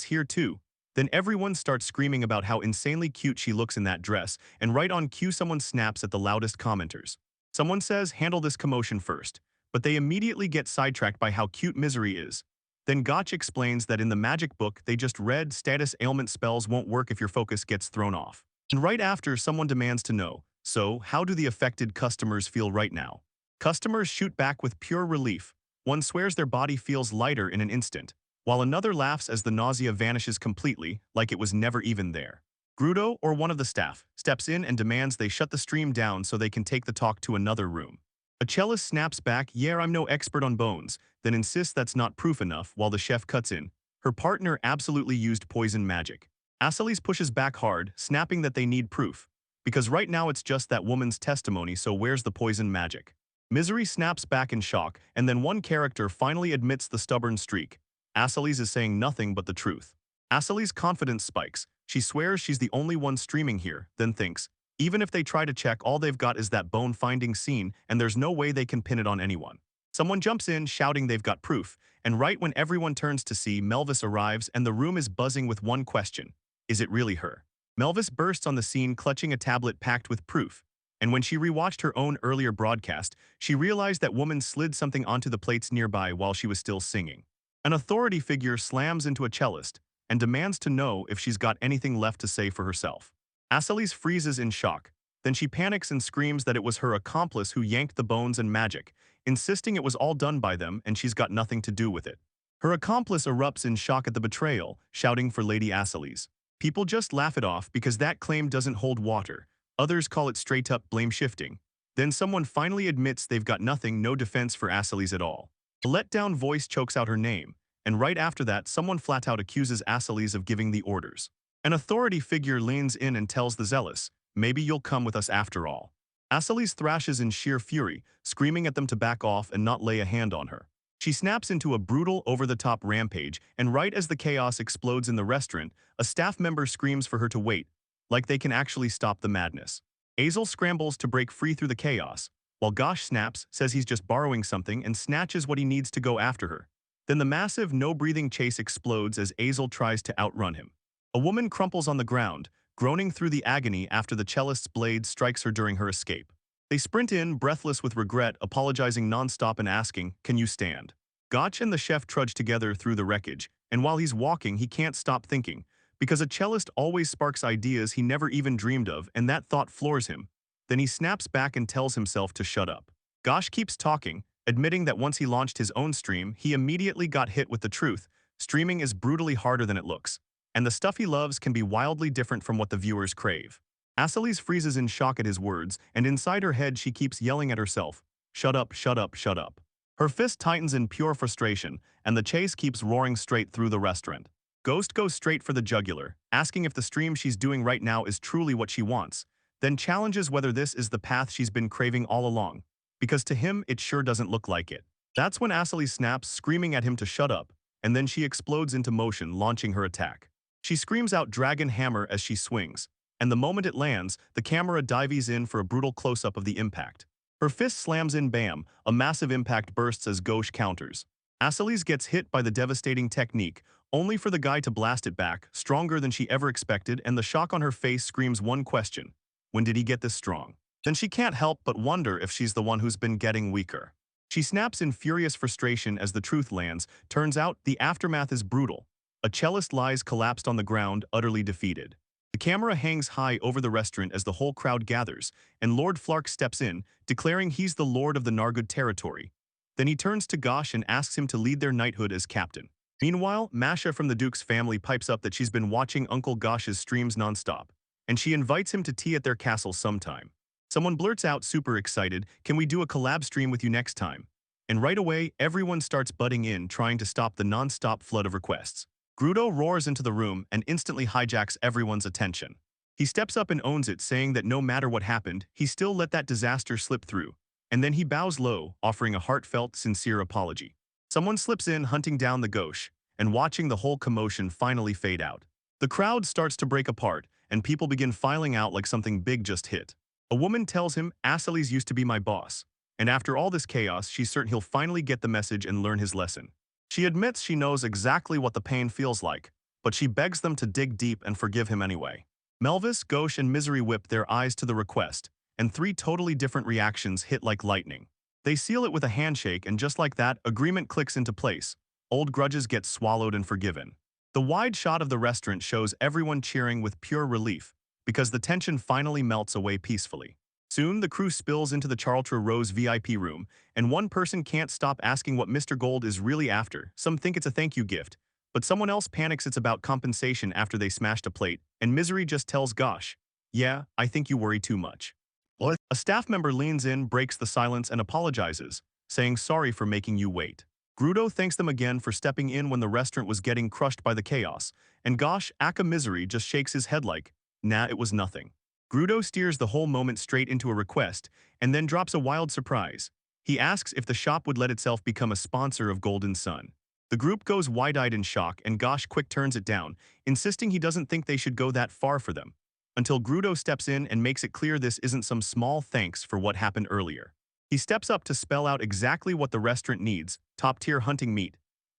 here too. Then everyone starts screaming about how insanely cute she looks in that dress, and right on cue someone snaps at the loudest commenters. Someone says, "Handle this commotion first," but they immediately get sidetracked by how cute Misery is. Then Gotch explains that in the magic book they just read status ailment spells won't work if your focus gets thrown off. And right after, someone demands to know, "So, how do the affected customers feel right now?" Customers shoot back with pure relief. One swears their body feels lighter in an instant, while another laughs as the nausea vanishes completely, like it was never even there. Grudo, or one of the staff, steps in and demands they shut the stream down so they can take the talk to another room. A cellist snaps back, "Yeah, I'm no expert on bones," then insists that's not proof enough while the chef cuts in. Her partner absolutely used poison magic. Asilis pushes back hard, snapping that they need proof. because right now it's just that woman's testimony, so where's the poison magic? Misery snaps back in shock, and then one character finally admits the stubborn streak. Asali's is saying nothing but the truth. Asali's confidence spikes. She swears she's the only one streaming here, then thinks, even if they try to check, all they've got is that bone-finding scene, and there's no way they can pin it on anyone. Someone jumps in, shouting they've got proof, and right when everyone turns to see, Melvis arrives and the room is buzzing with one question. Is it really her? Melvis bursts on the scene clutching a tablet packed with proof, and when she rewatched her own earlier broadcast, she realized that woman slid something onto the plates nearby while she was still singing. An authority figure slams into a cellist and demands to know if she's got anything left to say for herself. Asali's freezes in shock. Then she panics and screams that it was her accomplice who yanked the bones and magic, insisting it was all done by them and she's got nothing to do with it. Her accomplice erupts in shock at the betrayal, shouting for Lady Asali's. People just laugh it off because that claim doesn't hold water. Others call it straight-up blame shifting. Then someone finally admits they've got nothing, no defense for Asali's at all. A let-down voice chokes out her name, and right after that someone flat-out accuses Asali's of giving the orders. An authority figure leans in and tells the zealous, maybe you'll come with us after all. Asali's thrashes in sheer fury, screaming at them to back off and not lay a hand on her. She snaps into a brutal, over-the-top rampage, and right as the chaos explodes in the restaurant, a staff member screams for her to wait, like they can actually stop the madness. Azel scrambles to break free through the chaos, while Gosh snaps, says he's just borrowing something, and snatches what he needs to go after her. Then the massive, no-breathing chase explodes as Azel tries to outrun him. A woman crumples on the ground, groaning through the agony after the cellist's blade strikes her during her escape. They sprint in, breathless with regret, apologizing non-stop and asking, can you stand? Gotch and the chef trudge together through the wreckage, and while he's walking, he can't stop thinking, because a cellist always sparks ideas he never even dreamed of, and that thought floors him. Then he snaps back and tells himself to shut up. Gosh keeps talking, admitting that once he launched his own stream, he immediately got hit with the truth. Streaming is brutally harder than it looks, and the stuff he loves can be wildly different from what the viewers crave. Asali's freezes in shock at his words, and inside her head she keeps yelling at herself, shut up, shut up, shut up. Her fist tightens in pure frustration, and the chase keeps roaring straight through the restaurant. Ghost goes straight for the jugular, asking if the stream she's doing right now is truly what she wants, then challenges whether this is the path she's been craving all along, because to him it sure doesn't look like it. That's when Asali snaps, screaming at him to shut up, and then she explodes into motion, launching her attack. She screams out Dragon Hammer as she swings, and the moment it lands, the camera dives in for a brutal close-up of the impact. Her fist slams in, bam, a massive impact bursts as Ghosh counters. Asali's gets hit by the devastating technique, only for the guy to blast it back, stronger than she ever expected, and the shock on her face screams one question. When did he get this strong? Then she can't help but wonder if she's the one who's been getting weaker. She snaps in furious frustration as the truth lands. Turns out, the aftermath is brutal. A cellist lies collapsed on the ground, utterly defeated. The camera hangs high over the restaurant as the whole crowd gathers, and Lord Flark steps in, declaring he's the lord of the Nargud territory. Then he turns to Gosh and asks him to lead their knighthood as captain. Meanwhile, Masha from the Duke's family pipes up that she's been watching Uncle Gosh's streams nonstop, and she invites him to tea at their castle sometime. Someone blurts out, super excited, can we do a collab stream with you next time? And right away, everyone starts butting in, trying to stop the non-stop flood of requests. Grudo roars into the room and instantly hijacks everyone's attention. He steps up and owns it, saying that no matter what happened, he still let that disaster slip through. And then he bows low, offering a heartfelt, sincere apology. Someone slips in, hunting down the Ghosh, and watching the whole commotion finally fade out. The crowd starts to break apart, and people begin filing out like something big just hit. A woman tells him, Asali's used to be my boss, and after all this chaos, she's certain he'll finally get the message and learn his lesson. She admits she knows exactly what the pain feels like, but she begs them to dig deep and forgive him anyway. Melvis, Ghosh, and Misery whip their eyes to the request, and three totally different reactions hit like lightning. They seal it with a handshake, and just like that, agreement clicks into place. Old grudges get swallowed and forgiven. The wide shot of the restaurant shows everyone cheering with pure relief, because the tension finally melts away peacefully. Soon, the crew spills into the Charltra Rose VIP room, and one person can't stop asking what Mr. Gold is really after. Some think it's a thank you gift, but someone else panics it's about compensation after they smashed a plate, and Misery just tells Gosh, yeah, I think you worry too much. What? A staff member leans in, breaks the silence, and apologizes, saying sorry for making you wait. Grudo thanks them again for stepping in when the restaurant was getting crushed by the chaos, and Gosh, aka Misery, just shakes his head like, nah, it was nothing. Grudo steers the whole moment straight into a request, and then drops a wild surprise. He asks if the shop would let itself become a sponsor of Golden Sun. The group goes wide-eyed in shock, and Gosh quick turns it down, insisting he doesn't think they should go that far for them. Until Grudo steps in and makes it clear this isn't some small thanks for what happened earlier. He steps up to spell out exactly what the restaurant needs, top-tier hunting meat,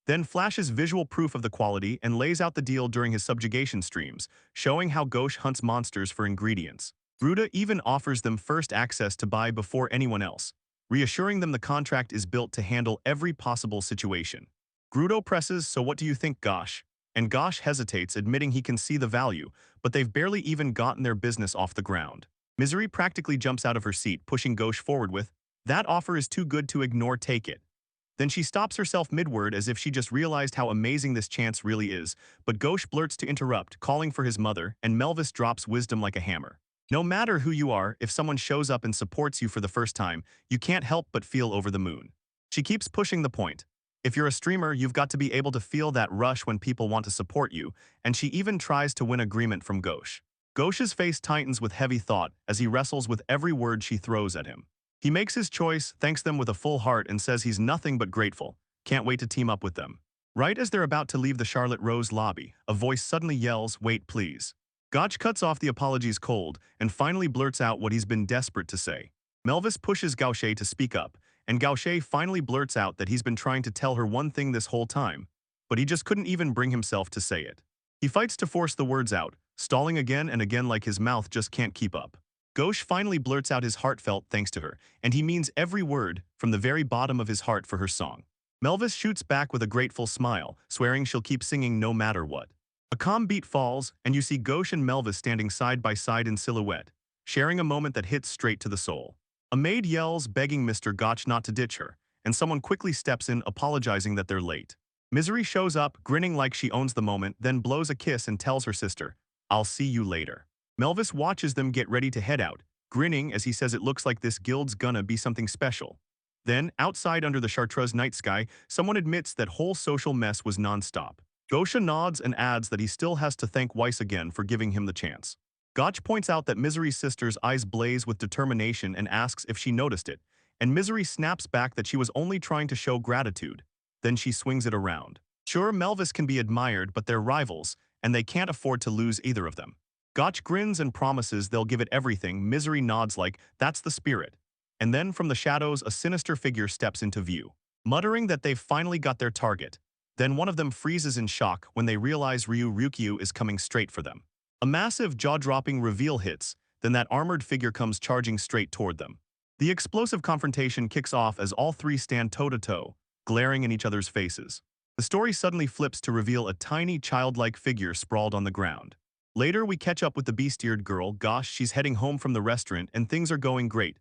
then flashes visual proof of the quality and lays out the deal during his subjugation streams, showing how Ghosh hunts monsters for ingredients. Gruda even offers them first access to buy before anyone else, reassuring them the contract is built to handle every possible situation. Grudo presses, "So what do you think, Gosh?" And Gosh hesitates, admitting he can see the value, but they've barely even gotten their business off the ground. Misery practically jumps out of her seat, pushing Ghosh forward with, "That offer is too good to ignore, take it." Then she stops herself mid-word as if she just realized how amazing this chance really is, but Ghosh blurts to interrupt, calling for his mother, and Melvis drops wisdom like a hammer. No matter who you are, if someone shows up and supports you for the first time, you can't help but feel over the moon. She keeps pushing the point. If you're a streamer, you've got to be able to feel that rush when people want to support you, and she even tries to win agreement from Ghosh. Ghosh's face tightens with heavy thought as he wrestles with every word she throws at him. He makes his choice, thanks them with a full heart, and says he's nothing but grateful. Can't wait to team up with them. Right as they're about to leave the Charlotte Rose lobby, a voice suddenly yells, "Wait, please." Gotch cuts off the apologies cold and finally blurts out what he's been desperate to say. Melvis pushes Gaucher to speak up, and Gaucher finally blurts out that he's been trying to tell her one thing this whole time, but he just couldn't even bring himself to say it. He fights to force the words out, stalling again and again like his mouth just can't keep up. Ghosh finally blurts out his heartfelt thanks to her, and he means every word from the very bottom of his heart for her song. Melvis shoots back with a grateful smile, swearing she'll keep singing no matter what. A calm beat falls, and you see Ghosh and Melvis standing side by side in silhouette, sharing a moment that hits straight to the soul. A maid yells, begging Mr. Gotch not to ditch her, and someone quickly steps in, apologizing that they're late. Misery shows up, grinning like she owns the moment, then blows a kiss and tells her sister, "I'll see you later." Melvis watches them get ready to head out, grinning as he says it looks like this guild's gonna be something special. Then, outside under the Chartreuse night sky, someone admits that whole social mess was non-stop. Gosha nods and adds that he still has to thank Weiss again for giving him the chance. Gotch points out that Misery's sister's eyes blaze with determination and asks if she noticed it, and Misery snaps back that she was only trying to show gratitude. Then she swings it around. Sure, Melvis can be admired, but they're rivals, and they can't afford to lose either of them. Gotch grins and promises they'll give it everything. Misery nods like, "That's the spirit." And then from the shadows, a sinister figure steps into view, muttering that they've finally got their target. Then one of them freezes in shock when they realize Ryukyu is coming straight for them. A massive, jaw-dropping reveal hits, then that armored figure comes charging straight toward them. The explosive confrontation kicks off as all three stand toe-to-toe, glaring in each other's faces. The story suddenly flips to reveal a tiny, childlike figure sprawled on the ground. Later, we catch up with the beast-eared girl. Gosh, she's heading home from the restaurant and things are going great.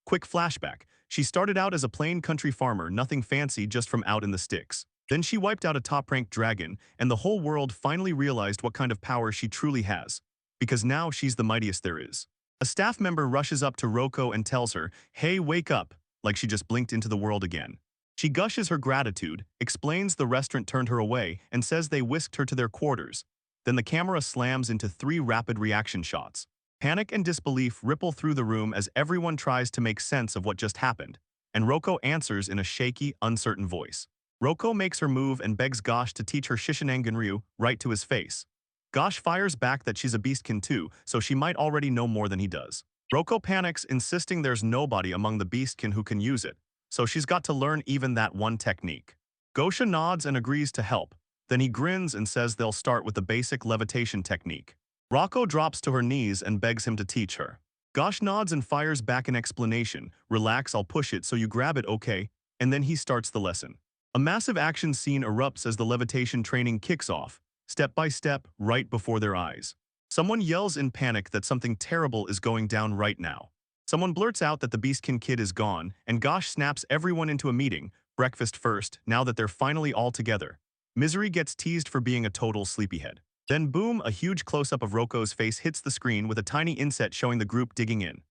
Quick flashback. She started out as a plain country farmer, nothing fancy, just from out in the sticks. Then she wiped out a top-ranked dragon, and the whole world finally realized what kind of power she truly has. Because now she's the mightiest there is. A staff member rushes up to Roko and tells her, "Hey, wake up," like she just blinked into the world again. She gushes her gratitude, explains the restaurant turned her away, and says they whisked her to their quarters. Then the camera slams into 3 rapid reaction shots. Panic and disbelief ripple through the room as everyone tries to make sense of what just happened, and Roko answers in a shaky, uncertain voice. Roko makes her move and begs Gosh to teach her Shishinanganryu right to his face. Gosh fires back that she's a beastkin too, so she might already know more than he does. Roko panics, insisting there's nobody among the beastkin who can use it, so she's got to learn even that one technique. Gosha nods and agrees to help. Then he grins and says they'll start with the basic levitation technique. Rocco drops to her knees and begs him to teach her. Gosh nods and fires back an explanation. "Relax, I'll push it so you grab it, okay?" And then he starts the lesson. A massive action scene erupts as the levitation training kicks off, step by step, right before their eyes. Someone yells in panic that something terrible is going down right now. Someone blurts out that the Beastkin kid is gone, and Gosh snaps everyone into a meeting, breakfast first, now that they're finally all together. Misery gets teased for being a total sleepyhead. Then boom, a huge close-up of Roko's face hits the screen with a tiny inset showing the group digging in.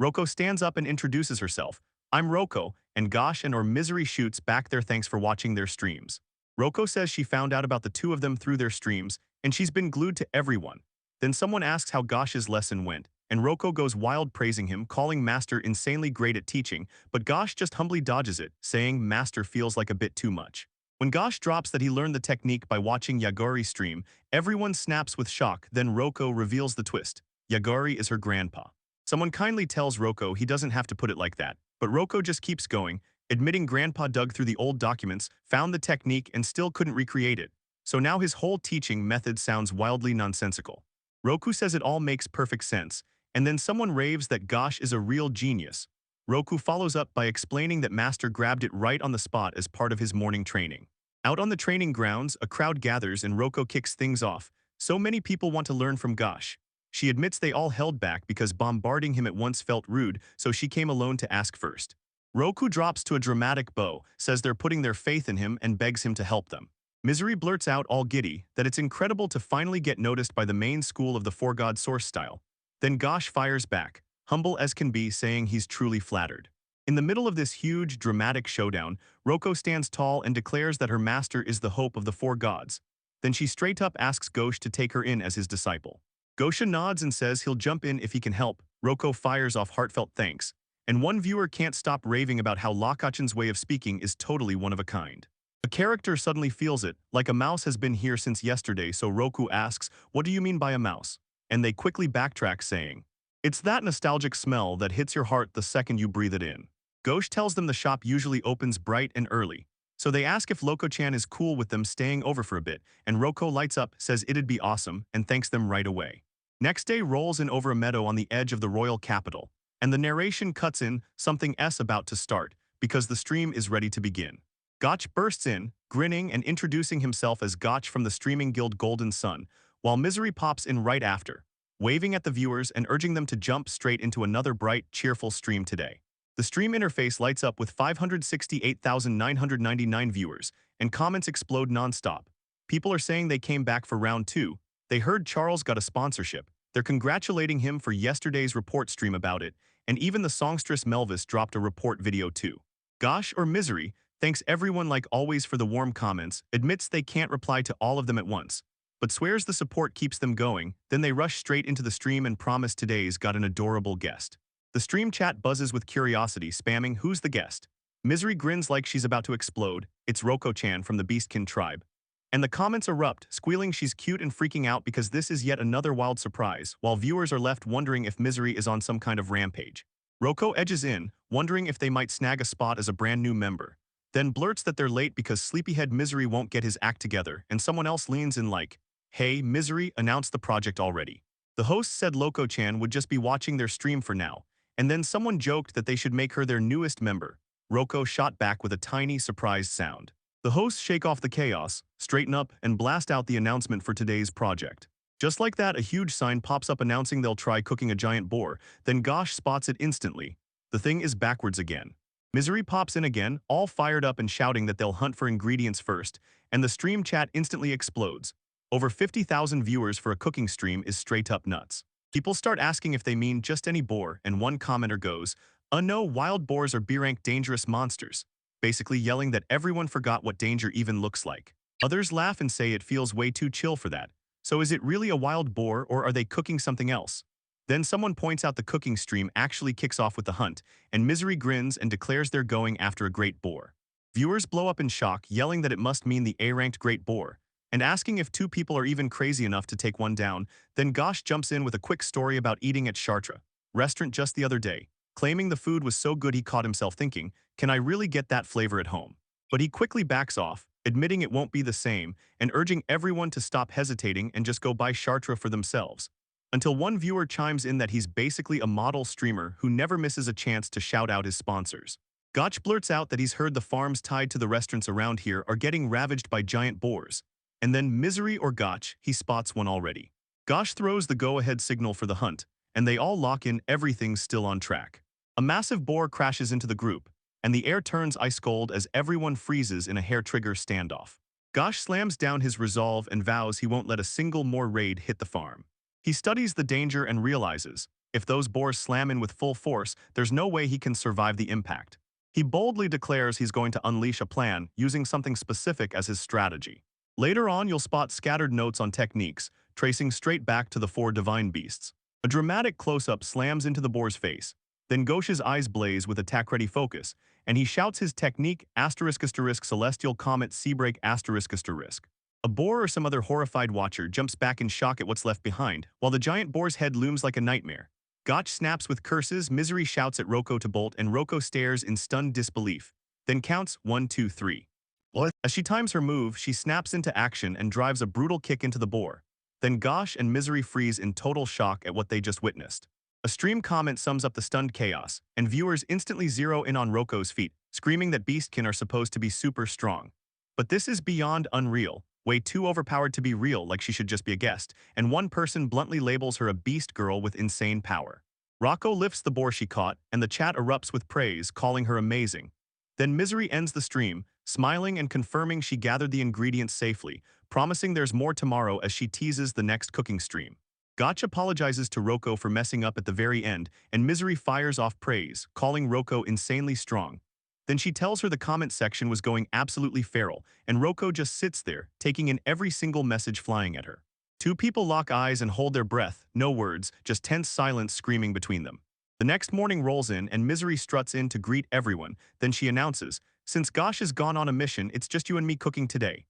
Roko stands up and introduces herself. "I'm Roko," and Gosh and or Misery shoots back their thanks for watching their streams. Roko says she found out about the two of them through their streams, and she's been glued to everyone. Then someone asks how Gosh's lesson went, and Roko goes wild praising him, calling Master insanely great at teaching, but Gosh just humbly dodges it, saying Master feels like a bit too much. When Gosh drops that he learned the technique by watching Yagori stream, everyone snaps with shock, then Roko reveals the twist. Yagori is her grandpa. Someone kindly tells Roko he doesn't have to put it like that, but Roko just keeps going, admitting Grandpa dug through the old documents, found the technique, and still couldn't recreate it. So now his whole teaching method sounds wildly nonsensical. Roku says it all makes perfect sense, and then someone raves that Gosh is a real genius. Roku follows up by explaining that Master grabbed it right on the spot as part of his morning training. Out on the training grounds, a crowd gathers and Roko kicks things off. So many people want to learn from Gosh. She admits they all held back because bombarding him at once felt rude, so she came alone to ask first. Roku drops to a dramatic bow, says they're putting their faith in him and begs him to help them. Misery blurts out all giddy that it's incredible to finally get noticed by the main school of the Four God source style. Then Gosh fires back, humble as can be, saying he's truly flattered. In the middle of this huge, dramatic showdown, Roko stands tall and declares that her master is the hope of the Four Gods. Then she straight up asks Gosh to take her in as his disciple. Gosha nods and says he'll jump in if he can help. Roko fires off heartfelt thanks, and one viewer can't stop raving about how Lakachan's way of speaking is totally one of a kind. A character suddenly feels it, like a mouse has been here since yesterday, so Roku asks, "What do you mean by a mouse?" And they quickly backtrack saying, "It's that nostalgic smell that hits your heart the second you breathe it in." Ghosh tells them the shop usually opens bright and early, so they ask if Loko-chan is cool with them staying over for a bit, and Roko lights up, says it'd be awesome, and thanks them right away. Next day rolls in over a meadow on the edge of the royal capital, and the narration cuts in, something S about to start, because the stream is ready to begin. Gotch bursts in, grinning and introducing himself as Gotch from the streaming guild Golden Sun, while Misery pops in right after, waving at the viewers and urging them to jump straight into another bright, cheerful stream today. The stream interface lights up with 568,999 viewers, and comments explode non-stop. People are saying they came back for round 2, they heard Charles got a sponsorship, they're congratulating him for yesterday's report stream about it, and even the songstress Melvis dropped a report video too. Gosh or Misery thanks everyone like always for the warm comments, admits they can't reply to all of them at once, but swears the support keeps them going, then they rush straight into the stream and promise today's got an adorable guest. The stream chat buzzes with curiosity, spamming "Who's the guest?" Misery grins like she's about to explode, it's Roko-chan from the Beastkin tribe. And the comments erupt, squealing she's cute and freaking out because this is yet another wild surprise, while viewers are left wondering if Misery is on some kind of rampage. Roko edges in, wondering if they might snag a spot as a brand new member, then blurts that they're late because sleepyhead Misery won't get his act together, and someone else leans in like, "Hey, Misery, announced the project already." The host said Loko-chan would just be watching their stream for now, and then someone joked that they should make her their newest member. Roko shot back with a tiny, surprised sound. The hosts shake off the chaos, straighten up, and blast out the announcement for today's project. Just like that, a huge sign pops up announcing they'll try cooking a giant boar, then Gosh spots it instantly. The thing is backwards again. Misery pops in again, all fired up and shouting that they'll hunt for ingredients first, and the stream chat instantly explodes. Over 50,000 viewers for a cooking stream is straight up nuts. People start asking if they mean just any boar, and one commenter goes, no, wild boars are B-rank dangerous monsters," basically yelling that everyone forgot what danger even looks like. Others laugh and say it feels way too chill for that. So is it really a wild boar, or are they cooking something else? Then someone points out the cooking stream actually kicks off with the hunt, and Misery grins and declares they're going after a great boar. Viewers blow up in shock, yelling that it must mean the A-ranked great boar, and asking if 2 people are even crazy enough to take one down. Then Gosh jumps in with a quick story about eating at Chartres restaurant just the other day, claiming the food was so good he caught himself thinking, can I really get that flavor at home? But he quickly backs off, admitting it won't be the same, and urging everyone to stop hesitating and just go buy Chartres for themselves. Until one viewer chimes in that he's basically a model streamer who never misses a chance to shout out his sponsors. Gotch blurts out that he's heard the farms tied to the restaurants around here are getting ravaged by giant boars. And then Misery or Gotch, he spots one already. Gosh throws the go-ahead signal for the hunt, and they all lock in, everything's still on track. A massive boar crashes into the group, and the air turns ice cold as everyone freezes in a hair-trigger standoff. Gosh slams down his resolve and vows he won't let a single more raid hit the farm. He studies the danger and realizes, if those boars slam in with full force, there's no way he can survive the impact. He boldly declares he's going to unleash a plan using something specific as his strategy. Later on, you'll spot scattered notes on techniques, tracing straight back to the 4 divine beasts. A dramatic close-up slams into the boar's face. Then Ghosh's eyes blaze with attack-ready focus, and he shouts his technique *** celestial comet seabreak ***. A boar or some other horrified watcher jumps back in shock at what's left behind, while the giant boar's head looms like a nightmare. Gotch snaps with curses, Misery shouts at Roko to bolt, and Roko stares in stunned disbelief. Then counts 1, 2, 3. What? As she times her move, she snaps into action and drives a brutal kick into the boar. Then Gosh and Misery freeze in total shock at what they just witnessed. A stream comment sums up the stunned chaos, and viewers instantly zero in on Roko's feet, screaming that beastkin are supposed to be super strong. But this is beyond unreal, way too overpowered to be real, like she should just be a guest, and one person bluntly labels her a beast girl with insane power. Rocco lifts the boar she caught, and the chat erupts with praise, calling her amazing. Then Misery ends the stream, smiling and confirming she gathered the ingredients safely, promising there's more tomorrow as she teases the next cooking stream. Gotch apologizes to Roko for messing up at the very end, and Misery fires off praise, calling Roko insanely strong. Then she tells her the comment section was going absolutely feral, and Roko just sits there, taking in every single message flying at her. Two people lock eyes and hold their breath, no words, just tense silence screaming between them. The next morning rolls in, and Misery struts in to greet everyone, then she announces, "Since Gosh has gone on a mission, it's just you and me cooking today."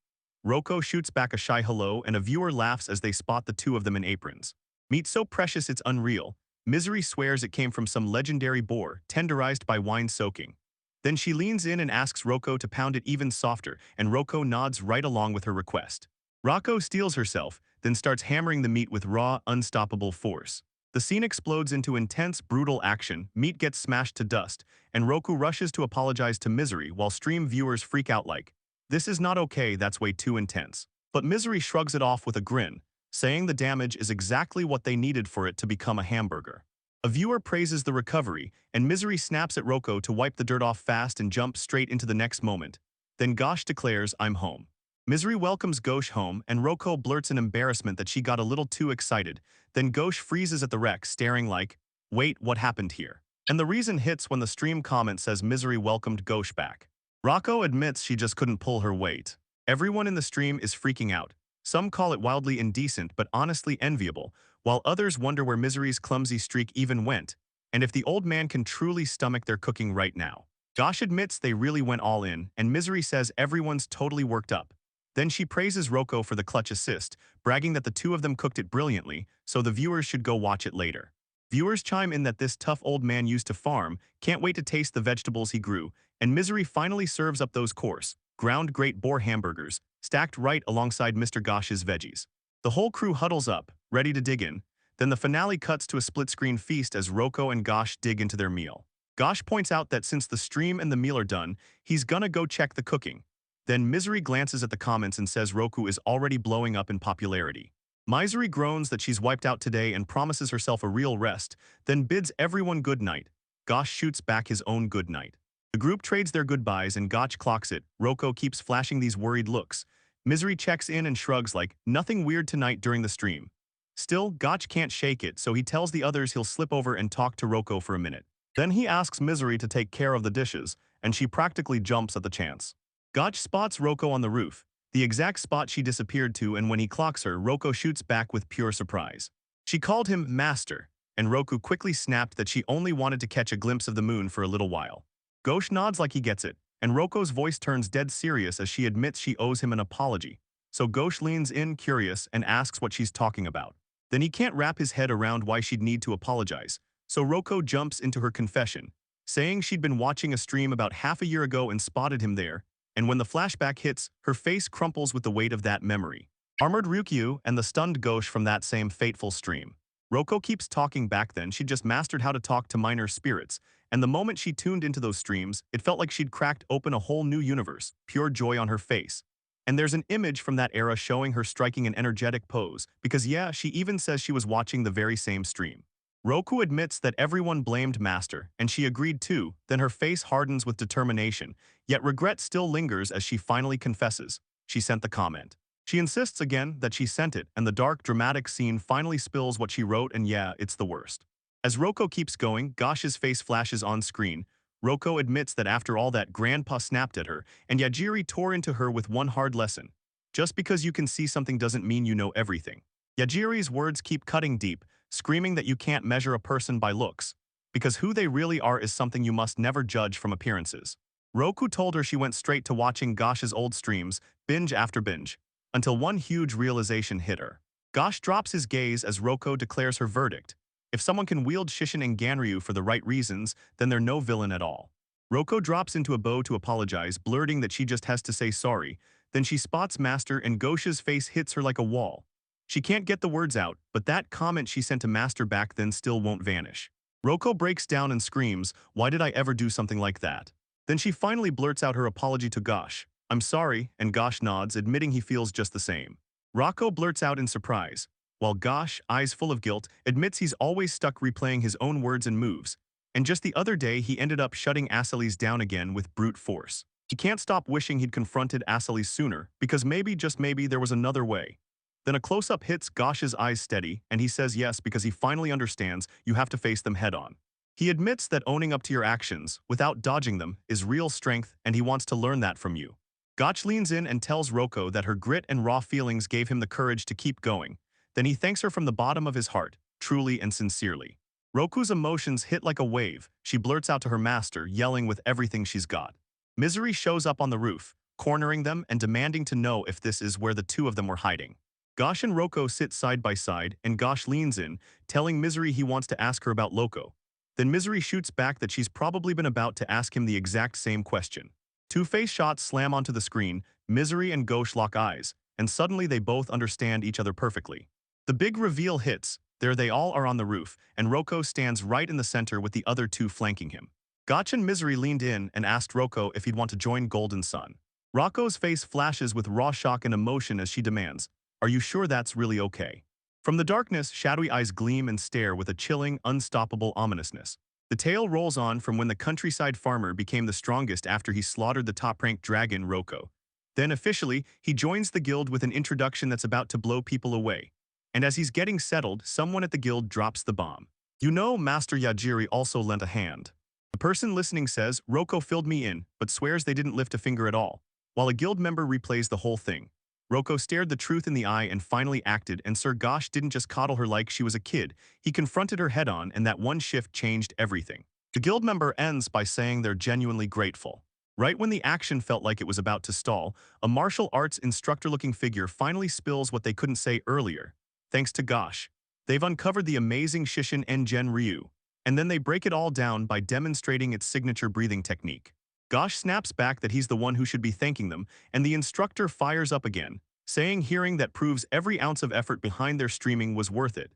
Roko shoots back a shy hello, and a viewer laughs as they spot the two of them in aprons. Meat so precious it's unreal. Misery swears it came from some legendary boar, tenderized by wine soaking. Then she leans in and asks Roko to pound it even softer, and Roko nods right along with her request. Rocco steels herself, then starts hammering the meat with raw, unstoppable force. The scene explodes into intense, brutal action, meat gets smashed to dust, and Roku rushes to apologize to Misery while stream viewers freak out like, "This is not okay, that's way too intense." But Misery shrugs it off with a grin, saying the damage is exactly what they needed for it to become a hamburger. A viewer praises the recovery, and Misery snaps at Roko to wipe the dirt off fast and jump straight into the next moment. Then Gosh declares, "I'm home." Misery welcomes Ghosh home, and Roko blurts in embarrassment that she got a little too excited. Then Ghosh freezes at the wreck, staring like, "Wait, what happened here?" And the reason hits when the stream comment says Misery welcomed Ghosh back. Rocco admits she just couldn't pull her weight. Everyone in the stream is freaking out. Some call it wildly indecent but honestly enviable, while others wonder where Misery's clumsy streak even went, and if the old man can truly stomach their cooking right now. Gosh admits they really went all in, and Misery says everyone's totally worked up. Then she praises Roko for the clutch assist, bragging that the two of them cooked it brilliantly, so the viewers should go watch it later. Viewers chime in that this tough old man used to farm, can't wait to taste the vegetables he grew, and Misery finally serves up those coarse, ground great boar hamburgers, stacked right alongside Mr. Gosh's veggies. The whole crew huddles up, ready to dig in. Then the finale cuts to a split-screen feast as Roko and Gosh dig into their meal. Gosh points out that since the stream and the meal are done, he's gonna go check the cooking. Then Misery glances at the comments and says Roku is already blowing up in popularity. Misery groans that she's wiped out today and promises herself a real rest, then bids everyone good night. Gosh shoots back his own good night. The group trades their goodbyes and Gotch clocks it. Roko keeps flashing these worried looks. Misery checks in and shrugs like, "Nothing weird tonight" during the stream. Still, Gotch can't shake it, so he tells the others he'll slip over and talk to Roko for a minute. Then he asks Misery to take care of the dishes, and she practically jumps at the chance. Gotch spots Roko on the roof, the exact spot she disappeared to, and when he clocks her, Roko shoots back with pure surprise. She called him Master, and Roku quickly snapped that she only wanted to catch a glimpse of the moon for a little while. Ghosh nods like he gets it, and Roko's voice turns dead serious as she admits she owes him an apology. So Ghosh leans in, curious, and asks what she's talking about. Then he can't wrap his head around why she'd need to apologize, so Roko jumps into her confession, saying she'd been watching a stream about half a year ago and spotted him there, and when the flashback hits, her face crumples with the weight of that memory. Armored Ryukyu and the stunned Ghosh from that same fateful stream. Roko keeps talking back then she'd just mastered how to talk to minor spirits, and the moment she tuned into those streams, it felt like she'd cracked open a whole new universe, pure joy on her face. And there's an image from that era showing her striking an energetic pose, because yeah, she even says she was watching the very same stream. Roku admits that everyone blamed Master, and she agreed too, then her face hardens with determination, yet regret still lingers as she finally confesses. She sent the comment. She insists again that she sent it, and the dark, dramatic scene finally spills what she wrote, and yeah, it's the worst. As Roko keeps going, Gosh's face flashes on screen. Roko admits that after all that, Grandpa snapped at her, and Yajiri tore into her with one hard lesson. Just because you can see something doesn't mean you know everything. Yajiri's words keep cutting deep, screaming that you can't measure a person by looks, because who they really are is something you must never judge from appearances. Roku told her she went straight to watching Gosh's old streams, binge after binge, until one huge realization hit her. Gosh drops his gaze as Roko declares her verdict. If someone can wield Shishin and Ganryu for the right reasons, then they're no villain at all. Roko drops into a bow to apologize, blurting that she just has to say sorry. Then she spots Master and Gosh's face hits her like a wall. She can't get the words out, but that comment she sent to Master back then still won't vanish. Roko breaks down and screams, "Why did I ever do something like that?" Then she finally blurts out her apology to Gosh. "I'm sorry," and Gosh nods, admitting he feels just the same. Rocco blurts out in surprise, while Gosh, eyes full of guilt, admits he's always stuck replaying his own words and moves. And just the other day he ended up shutting Asseles down again with brute force. He can't stop wishing he'd confronted Asseles sooner, because maybe, just maybe, there was another way. Then a close-up hits Gosh's eyes steady, and he says yes because he finally understands you have to face them head-on. He admits that owning up to your actions, without dodging them, is real strength, and he wants to learn that from you. Gosh leans in and tells Roko that her grit and raw feelings gave him the courage to keep going. Then he thanks her from the bottom of his heart, truly and sincerely. Roku's emotions hit like a wave. She blurts out to her master, yelling with everything she's got. Misery shows up on the roof, cornering them and demanding to know if this is where the two of them were hiding. Gosh and Roko sit side by side, and Gosh leans in, telling Misery he wants to ask her about Loco. Then Misery shoots back that she's probably been about to ask him the exact same question. Two face shots slam onto the screen, Misery and Gosh lock eyes, and suddenly they both understand each other perfectly. The big reveal hits. There they all are on the roof, and Roko stands right in the center with the other two flanking him. Gotch and Misery leaned in and asked Roko if he'd want to join Golden Sun. Rocco's face flashes with raw shock and emotion as she demands, "Are you sure that's really okay?" From the darkness, shadowy eyes gleam and stare with a chilling, unstoppable ominousness. The tale rolls on from when the countryside farmer became the strongest after he slaughtered the top-ranked dragon, Roko. Then officially, he joins the guild with an introduction that's about to blow people away. And as he's getting settled, someone at the guild drops the bomb. "You know, Master Yajiri also lent a hand." The person listening says, "Roko filled me in," but swears they didn't lift a finger at all, while a guild member replays the whole thing. Roko stared the truth in the eye and finally acted, and Sir Gosh didn't just coddle her like she was a kid, he confronted her head-on, and that one shift changed everything. The guild member ends by saying they're genuinely grateful. Right when the action felt like it was about to stall, a martial arts instructor-looking figure finally spills what they couldn't say earlier. Thanks to Gosh, they've uncovered the amazing Shishin Engen Ryu, and then they break it all down by demonstrating its signature breathing technique. Gosh snaps back that he's the one who should be thanking them, and the instructor fires up again, saying hearing that proves every ounce of effort behind their streaming was worth it.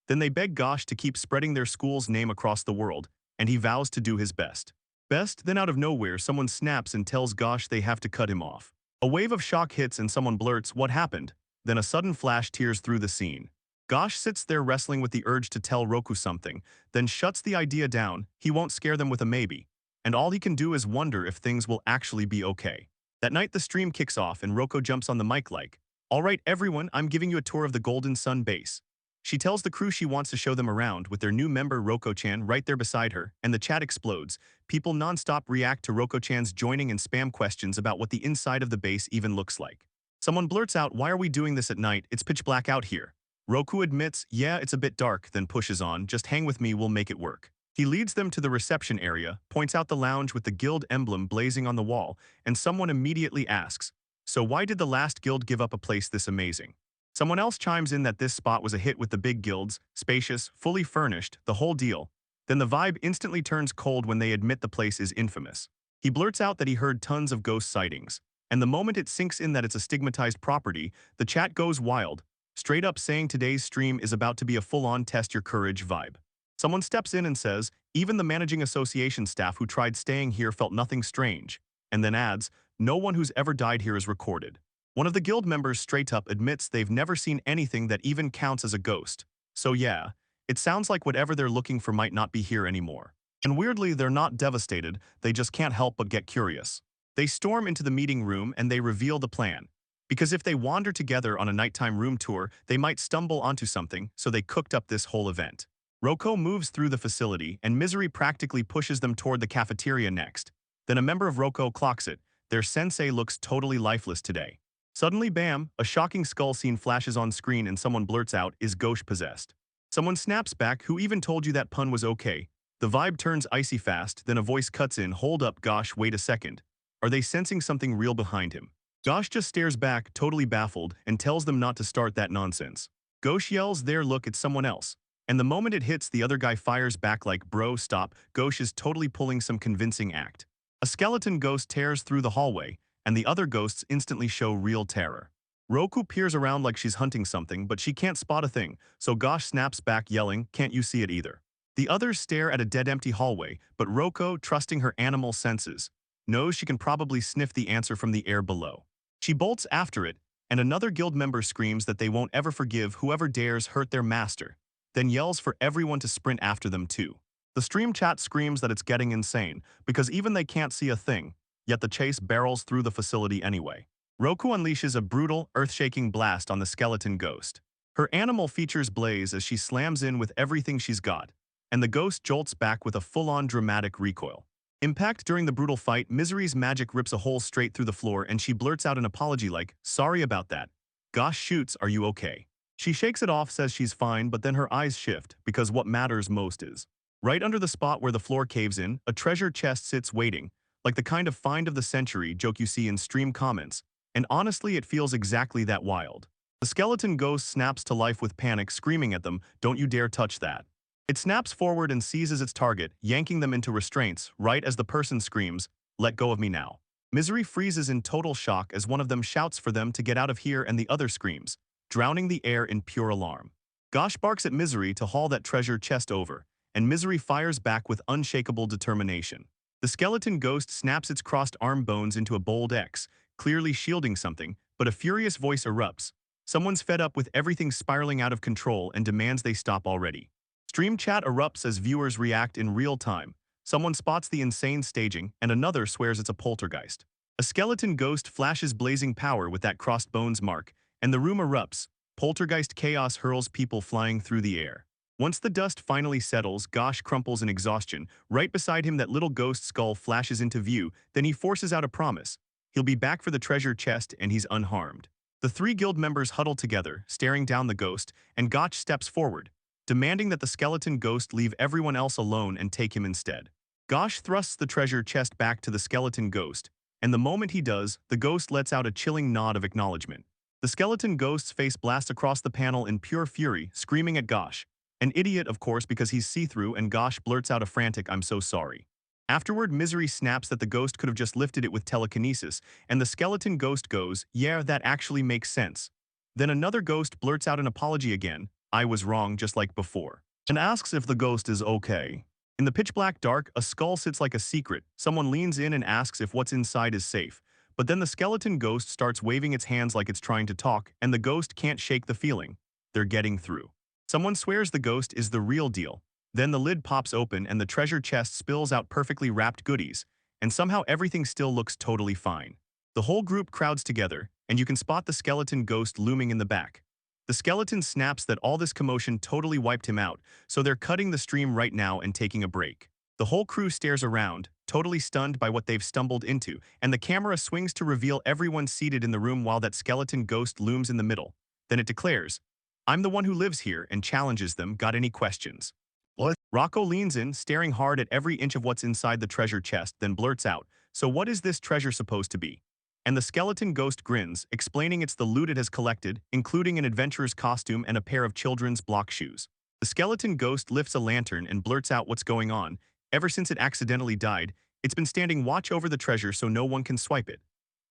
Then they beg Gosh to keep spreading their school's name across the world, and he vows to do his best. Then out of nowhere, someone snaps and tells Gosh they have to cut him off. A wave of shock hits and someone blurts, "What happened?" Then a sudden flash tears through the scene. Gosh sits there wrestling with the urge to tell Roku something, then shuts the idea down. He won't scare them with a maybe. And all he can do is wonder if things will actually be okay. That night the stream kicks off and Roko jumps on the mic like, "All right everyone, I'm giving you a tour of the Golden Sun base." She tells the crew she wants to show them around with their new member Roko-chan right there beside her, and the chat explodes. People non-stop react to Roko-chan's joining and spam questions about what the inside of the base even looks like. Someone blurts out, "Why are we doing this at night? It's pitch black out here." Roku admits, "Yeah, it's a bit dark," then pushes on, "Just hang with me, we'll make it work." He leads them to the reception area, points out the lounge with the guild emblem blazing on the wall, and someone immediately asks, "So why did the last guild give up a place this amazing?" Someone else chimes in that this spot was a hit with the big guilds, spacious, fully furnished, the whole deal. Then the vibe instantly turns cold when they admit the place is infamous. He blurts out that he heard tons of ghost sightings, and the moment it sinks in that it's a stigmatized property, the chat goes wild, straight up saying today's stream is about to be a full-on test your courage vibe. Someone steps in and says, "Even the managing association staff who tried staying here felt nothing strange," and then adds, "No one who's ever died here is recorded." One of the guild members straight up admits they've never seen anything that even counts as a ghost. So yeah, it sounds like whatever they're looking for might not be here anymore. And weirdly, they're not devastated, they just can't help but get curious. They storm into the meeting room and they reveal the plan. Because if they wander together on a nighttime room tour, they might stumble onto something, so they cooked up this whole event. Roko moves through the facility, and Misery practically pushes them toward the cafeteria next. Then a member of Roko clocks it. Their sensei looks totally lifeless today. Suddenly, bam, a shocking skull scene flashes on screen and someone blurts out, "Is Gosh possessed?" Someone snaps back, who even told you that pun was okay? The vibe turns icy fast, then a voice cuts in, hold up, gosh, wait a second. Are they sensing something real behind him? Gosh just stares back, totally baffled, and tells them not to start that nonsense. Gosh yells there, look, it's someone else. And the moment it hits, the other guy fires back like, bro, stop. Gosh is totally pulling some convincing act. A skeleton ghost tears through the hallway, and the other ghosts instantly show real terror. Roku peers around like she's hunting something, but she can't spot a thing, so Gosh snaps back yelling, can't you see it either? The others stare at a dead-empty hallway, but Roko, trusting her animal senses, knows she can probably sniff the answer from the air below. She bolts after it, and another guild member screams that they won't ever forgive whoever dares hurt their master, then yells for everyone to sprint after them too. The stream chat screams that it's getting insane, because even they can't see a thing, yet the chase barrels through the facility anyway. Roku unleashes a brutal, earth-shaking blast on the skeleton ghost. Her animal features blaze as she slams in with everything she's got, and the ghost jolts back with a full-on dramatic recoil. Impact during the brutal fight, Misery's magic rips a hole straight through the floor and she blurts out an apology like, sorry about that. Gosh shoots, are you okay? She shakes it off, says she's fine, but then her eyes shift, because what matters most is. Right under the spot where the floor caves in, a treasure chest sits waiting, like the kind of find of the century joke you see in stream comments, and honestly it feels exactly that wild. The skeleton ghost snaps to life with panic, screaming at them, don't you dare touch that. It snaps forward and seizes its target, yanking them into restraints, right as the person screams, let go of me now. Misery freezes in total shock as one of them shouts for them to get out of here and the other screams, drowning the air in pure alarm. Gosh barks at Misery to haul that treasure chest over, and Misery fires back with unshakable determination. The skeleton ghost snaps its crossed arm bones into a bold X, clearly shielding something, but a furious voice erupts. Someone's fed up with everything spiraling out of control and demands they stop already. Stream chat erupts as viewers react in real time. Someone spots the insane staging, and another swears it's a poltergeist. A skeleton ghost flashes blazing power with that crossed bones mark, and the room erupts. Poltergeist chaos hurls people flying through the air. Once the dust finally settles, Gosh crumples in exhaustion. Right beside him, that little ghost skull flashes into view, then he forces out a promise. He'll be back for the treasure chest, and he's unharmed. The three guild members huddle together, staring down the ghost, and Gotch steps forward, demanding that the skeleton ghost leave everyone else alone and take him instead. Gosh thrusts the treasure chest back to the skeleton ghost, and the moment he does, the ghost lets out a chilling nod of acknowledgement. The skeleton ghost's face blasts across the panel in pure fury, screaming at Gosh. An idiot, of course, because he's see-through, and Gosh blurts out a frantic, I'm so sorry. Afterward, Misery snaps that the ghost could have just lifted it with telekinesis, and the skeleton ghost goes, yeah, that actually makes sense. Then another ghost blurts out an apology again, I was wrong just like before, and asks if the ghost is okay. In the pitch-black dark, a skull sits like a secret. Someone leans in and asks if what's inside is safe, but then the skeleton ghost starts waving its hands like it's trying to talk, and the ghost can't shake the feeling. They're getting through. Someone swears the ghost is the real deal. Then the lid pops open and the treasure chest spills out perfectly wrapped goodies, and somehow everything still looks totally fine. The whole group crowds together, and you can spot the skeleton ghost looming in the back. The skeleton snaps that all this commotion totally wiped him out, so they're cutting the stream right now and taking a break. The whole crew stares around, totally stunned by what they've stumbled into, and the camera swings to reveal everyone seated in the room while that skeleton ghost looms in the middle. Then it declares, I'm the one who lives here, and challenges them, got any questions? What? Rocco leans in, staring hard at every inch of what's inside the treasure chest, then blurts out, so what is this treasure supposed to be? And the skeleton ghost grins, explaining it's the loot it has collected, including an adventurer's costume and a pair of children's block shoes. The skeleton ghost lifts a lantern and blurts out what's going on. Ever since it accidentally died, it's been standing watch over the treasure so no one can swipe it.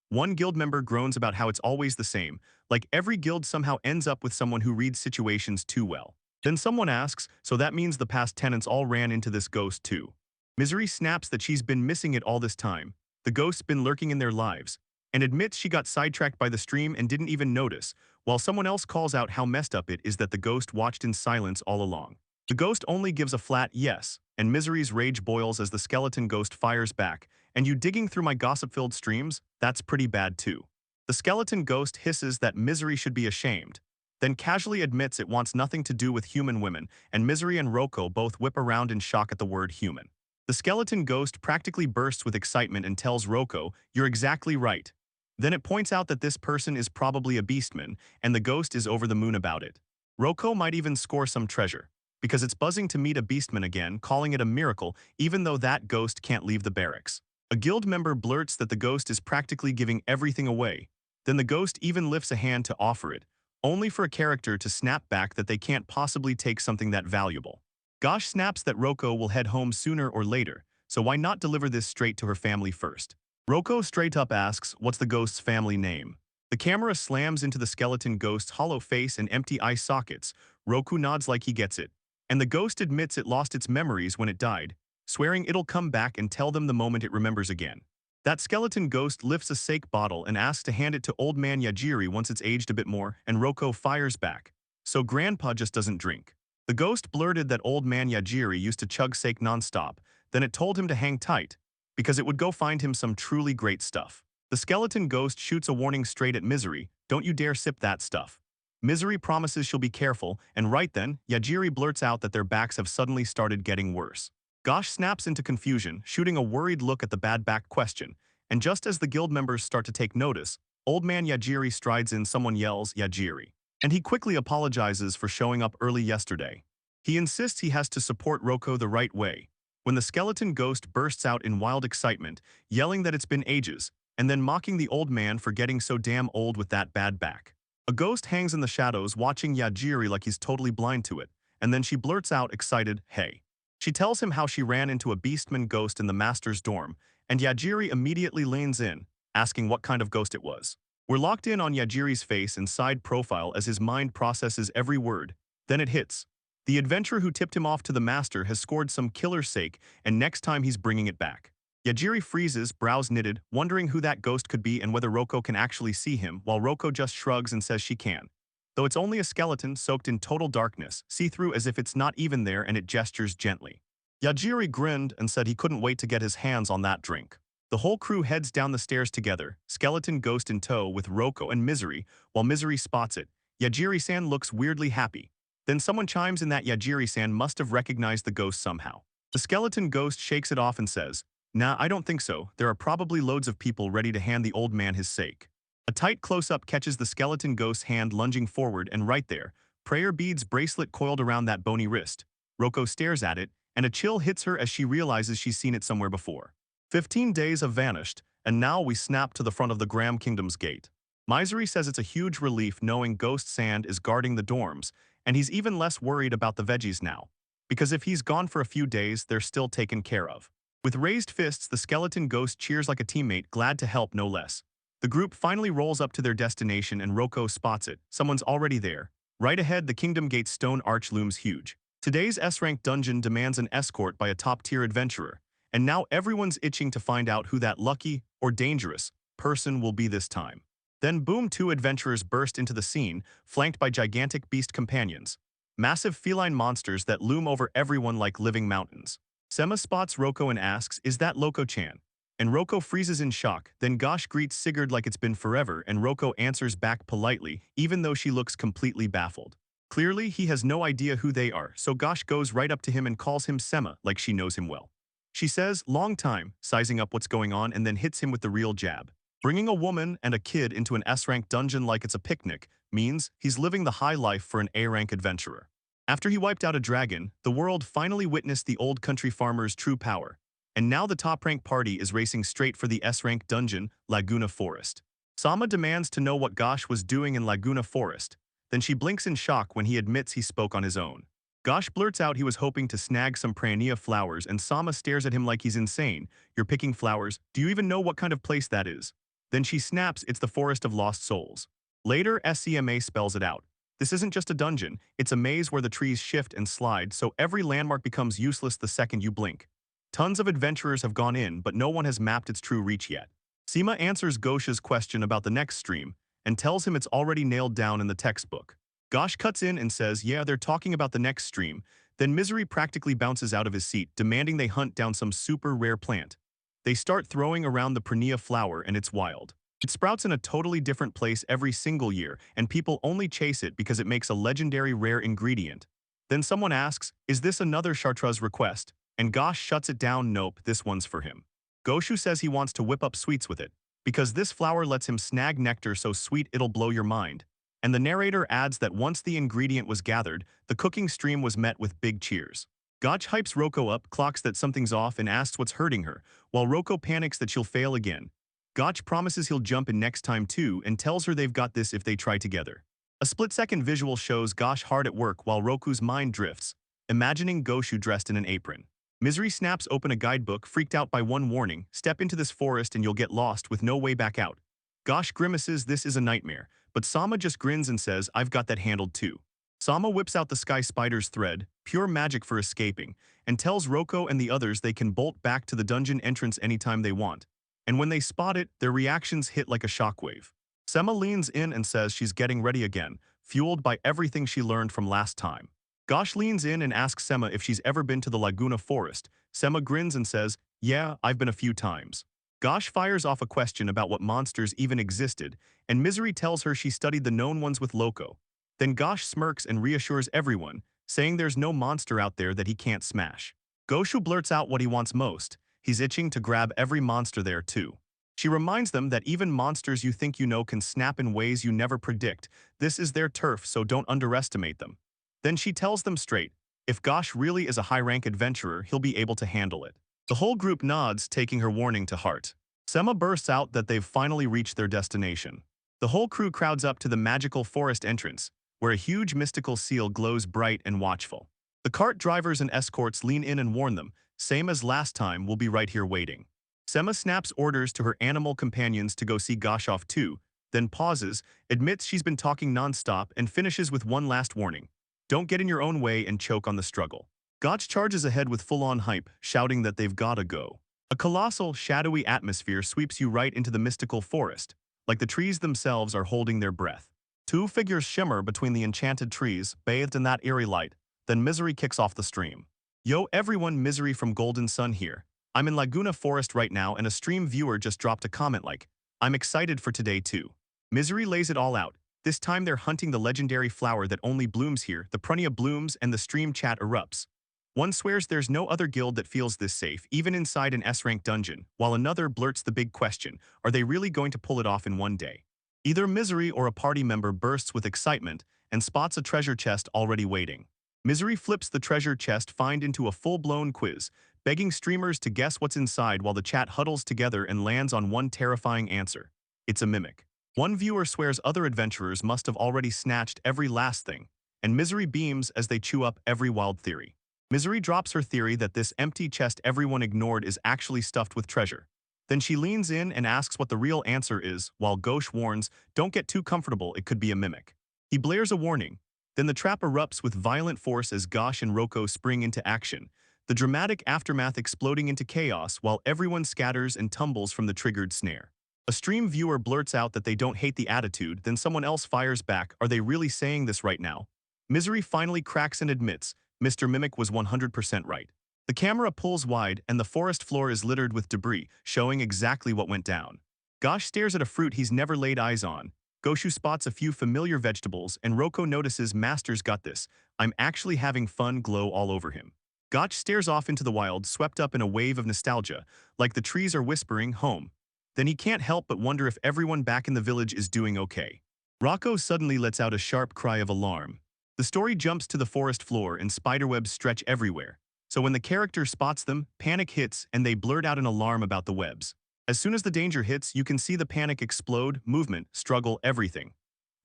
One guild member groans about how it's always the same, like every guild somehow ends up with someone who reads situations too well. Then someone asks, so that means the past tenants all ran into this ghost too. Misery snaps that she's been missing it all this time. The ghost's been lurking in their lives, and admits she got sidetracked by the stream and didn't even notice, while someone else calls out how messed up it is that the ghost watched in silence all along. The ghost only gives a flat yes, and Misery's rage boils as the skeleton ghost fires back, and you digging through my gossip-filled streams? That's pretty bad too. The skeleton ghost hisses that Misery should be ashamed, then casually admits it wants nothing to do with human women, and Misery and Roko both whip around in shock at the word human. The skeleton ghost practically bursts with excitement and tells Roko, you're exactly right. Then it points out that this person is probably a beastman, and the ghost is over the moon about it. Roko might even score some treasure. because it's buzzing to meet a beastman again, calling it a miracle even though that ghost can't leave the barracks. A guild member blurts that the ghost is practically giving everything away. Then the ghost even lifts a hand to offer it, only for a character to snap back that they can't possibly take something that valuable. Gosh snaps that Roko will head home sooner or later, so why not deliver this straight to her family first? Roko straight up asks, what's the ghost's family name? The camera slams into the skeleton ghost's hollow face and empty eye sockets. Roku nods like he gets it, and the ghost admits it lost its memories when it died, swearing it'll come back and tell them the moment it remembers again. That skeleton ghost lifts a sake bottle and asks to hand it to old man Yajiri once it's aged a bit more, and Roko fires back. So grandpa just doesn't drink. The ghost blurted that old man Yajiri used to chug sake nonstop, then it told him to hang tight, because it would go find him some truly great stuff. The skeleton ghost shoots a warning straight at Misery, don't you dare sip that stuff. Misery promises she'll be careful, and right then, Yajiri blurts out that their backs have suddenly started getting worse. Gosh snaps into confusion, shooting a worried look at the bad back question, and just as the guild members start to take notice, old man Yajiri strides in. Someone yells, Yajiri. And he quickly apologizes for showing up early yesterday. He insists he has to support Roko the right way, when the skeleton ghost bursts out in wild excitement, yelling that it's been ages, and then mocking the old man for getting so damn old with that bad back. A ghost hangs in the shadows watching Yajiri like he's totally blind to it, and then she blurts out excited, hey. She tells him how she ran into a beastman ghost in the master's dorm, and Yajiri immediately leans in, asking what kind of ghost it was. We're locked in on Yajiri's face and side profile as his mind processes every word. Then it hits. The adventurer who tipped him off to the master has scored some killer's sake, and next time he's bringing it back. Yajiri freezes, brows knitted, wondering who that ghost could be and whether Roko can actually see him, while Roko just shrugs and says she can. Though it's only a skeleton soaked in total darkness, see-through as if it's not even there, and it gestures gently. Yajiri grinned and said he couldn't wait to get his hands on that drink. The whole crew heads down the stairs together, skeleton ghost in tow with Roko and Misery. While Misery spots it, Yajiri-san looks weirdly happy. Then someone chimes in that Yajiri-san must have recognized the ghost somehow. The skeleton ghost shakes it off and says, nah, I don't think so. There are probably loads of people ready to hand the old man his sake. A tight close-up catches the skeleton ghost's hand lunging forward, and right there, prayer beads bracelet coiled around that bony wrist. Roko stares at it, and a chill hits her as she realizes she's seen it somewhere before. 15 days have vanished, and now we snap to the front of the Graham Kingdom's gate. Misery says it's a huge relief knowing Ghost Sand is guarding the dorms, and he's even less worried about the veggies now, because if he's gone for a few days, they're still taken care of. With raised fists, the skeleton ghost cheers like a teammate, glad to help no less. The group finally rolls up to their destination and Roko spots it. Someone's already there. Right ahead, the Kingdom Gate's stone arch looms huge. Today's S-rank dungeon demands an escort by a top-tier adventurer, and now everyone's itching to find out who that lucky, or dangerous, person will be this time. Then boom, two adventurers burst into the scene, flanked by gigantic beast companions. Massive feline monsters that loom over everyone like living mountains. Sema spots Roko and asks, is that Loco-chan? And Roko freezes in shock, then Gosh greets Sigurd like it's been forever, and Roko answers back politely, even though she looks completely baffled. Clearly, he has no idea who they are, so Gosh goes right up to him and calls him Sema like she knows him well. She says, long time, sizing up what's going on, and then hits him with the real jab. Bringing a woman and a kid into an S-rank dungeon like it's a picnic means he's living the high life for an A-rank adventurer. After he wiped out a dragon, the world finally witnessed the old country farmer's true power. And now the top-rank party is racing straight for the S-rank dungeon, Laguna Forest. Sama demands to know what Gosh was doing in Laguna Forest. Then she blinks in shock when he admits he spoke on his own. Gosh blurts out he was hoping to snag some Praenia flowers, and Sama stares at him like he's insane. You're picking flowers? Do you even know what kind of place that is? Then she snaps it's the Forest of Lost Souls. Later, SCMA spells it out. This isn't just a dungeon, it's a maze where the trees shift and slide, so every landmark becomes useless the second you blink. Tons of adventurers have gone in, but no one has mapped its true reach yet. Sema answers Gosh's question about the next stream, and tells him it's already nailed down in the textbook. Gosh cuts in and says, yeah, they're talking about the next stream. Then Misery practically bounces out of his seat, demanding they hunt down some super rare plant. They start throwing around the Praenia flower, and it's wild. It sprouts in a totally different place every single year, and people only chase it because it makes a legendary rare ingredient. Then someone asks, is this another Chartreuse request? And Gosh shuts it down, nope, this one's for him. Goshu says he wants to whip up sweets with it, because this flower lets him snag nectar so sweet it'll blow your mind. And the narrator adds that once the ingredient was gathered, the cooking stream was met with big cheers. Gotch hypes Roko up, clocks that something's off and asks what's hurting her, while Roko panics that she'll fail again. Gotch promises he'll jump in next time too and tells her they've got this if they try together. A split-second visual shows Gosh hard at work while Roku's mind drifts, imagining Goshu dressed in an apron. Misery snaps open a guidebook, freaked out by one warning: step into this forest and you'll get lost with no way back out. Gosh grimaces this is a nightmare, but Sama just grins and says I've got that handled too. Sama whips out the Sky Spider's thread, pure magic for escaping, and tells Roko and the others they can bolt back to the dungeon entrance anytime they want. And when they spot it, their reactions hit like a shockwave. Sema leans in and says she's getting ready again, fueled by everything she learned from last time. Gosh leans in and asks Sema if she's ever been to the Laguna Forest. Sema grins and says, yeah, I've been a few times. Gosh fires off a question about what monsters even existed, and Misery tells her she studied the known ones with Loco. Then Gosh smirks and reassures everyone, saying there's no monster out there that he can't smash. Goshu blurts out what he wants most. He's itching to grab every monster there too. She reminds them that even monsters you think you know can snap in ways you never predict. This is their turf, so don't underestimate them. Then she tells them straight, if Gosh really is a high-rank adventurer, he'll be able to handle it. The whole group nods, taking her warning to heart. Sema bursts out that they've finally reached their destination. The whole crew crowds up to the magical forest entrance, where a huge mystical seal glows bright and watchful. The cart drivers and escorts lean in and warn them, same as last time, we'll be right here waiting. Sema snaps orders to her animal companions to go see Gosh off too, then pauses, admits she's been talking non-stop, and finishes with one last warning. Don't get in your own way and choke on the struggle. Gosh charges ahead with full-on hype, shouting that they've gotta go. A colossal, shadowy atmosphere sweeps you right into the mystical forest, like the trees themselves are holding their breath. Two figures shimmer between the enchanted trees, bathed in that eerie light, then Misery kicks off the stream. Yo everyone, Misery from Golden Sun here. I'm in Laguna Forest right now and a stream viewer just dropped a comment like, I'm excited for today too. Misery lays it all out. This time they're hunting the legendary flower that only blooms here, the Prunia blooms and the stream chat erupts. One swears there's no other guild that feels this safe, even inside an S-rank dungeon, while another blurts the big question, are they really going to pull it off in one day? Either Misery or a party member bursts with excitement and spots a treasure chest already waiting. Misery flips the treasure chest find into a full-blown quiz, begging streamers to guess what's inside while the chat huddles together and lands on one terrifying answer. It's a mimic. One viewer swears other adventurers must have already snatched every last thing, and Misery beams as they chew up every wild theory. Misery drops her theory that this empty chest everyone ignored is actually stuffed with treasure. Then she leans in and asks what the real answer is, while Ghosh warns, don't get too comfortable, it could be a mimic. He blares a warning. Then the trap erupts with violent force as Gosh and Roko spring into action, the dramatic aftermath exploding into chaos while everyone scatters and tumbles from the triggered snare. A stream viewer blurts out that they don't hate the attitude, then someone else fires back, are they really saying this right now? Misery finally cracks and admits, Mr. Mimic was 100% right. The camera pulls wide and the forest floor is littered with debris, showing exactly what went down. Gosh stares at a fruit he's never laid eyes on. Goshu spots a few familiar vegetables and Roko notices Master's got this. I'm actually having fun glow all over him. Gotch stares off into the wild, swept up in a wave of nostalgia, like the trees are whispering, home. Then he can't help but wonder if everyone back in the village is doing okay. Rocco suddenly lets out a sharp cry of alarm. The story jumps to the forest floor and spiderwebs stretch everywhere. So when the character spots them, panic hits and they blurt out an alarm about the webs. As soon as the danger hits, you can see the panic explode, movement, struggle, everything.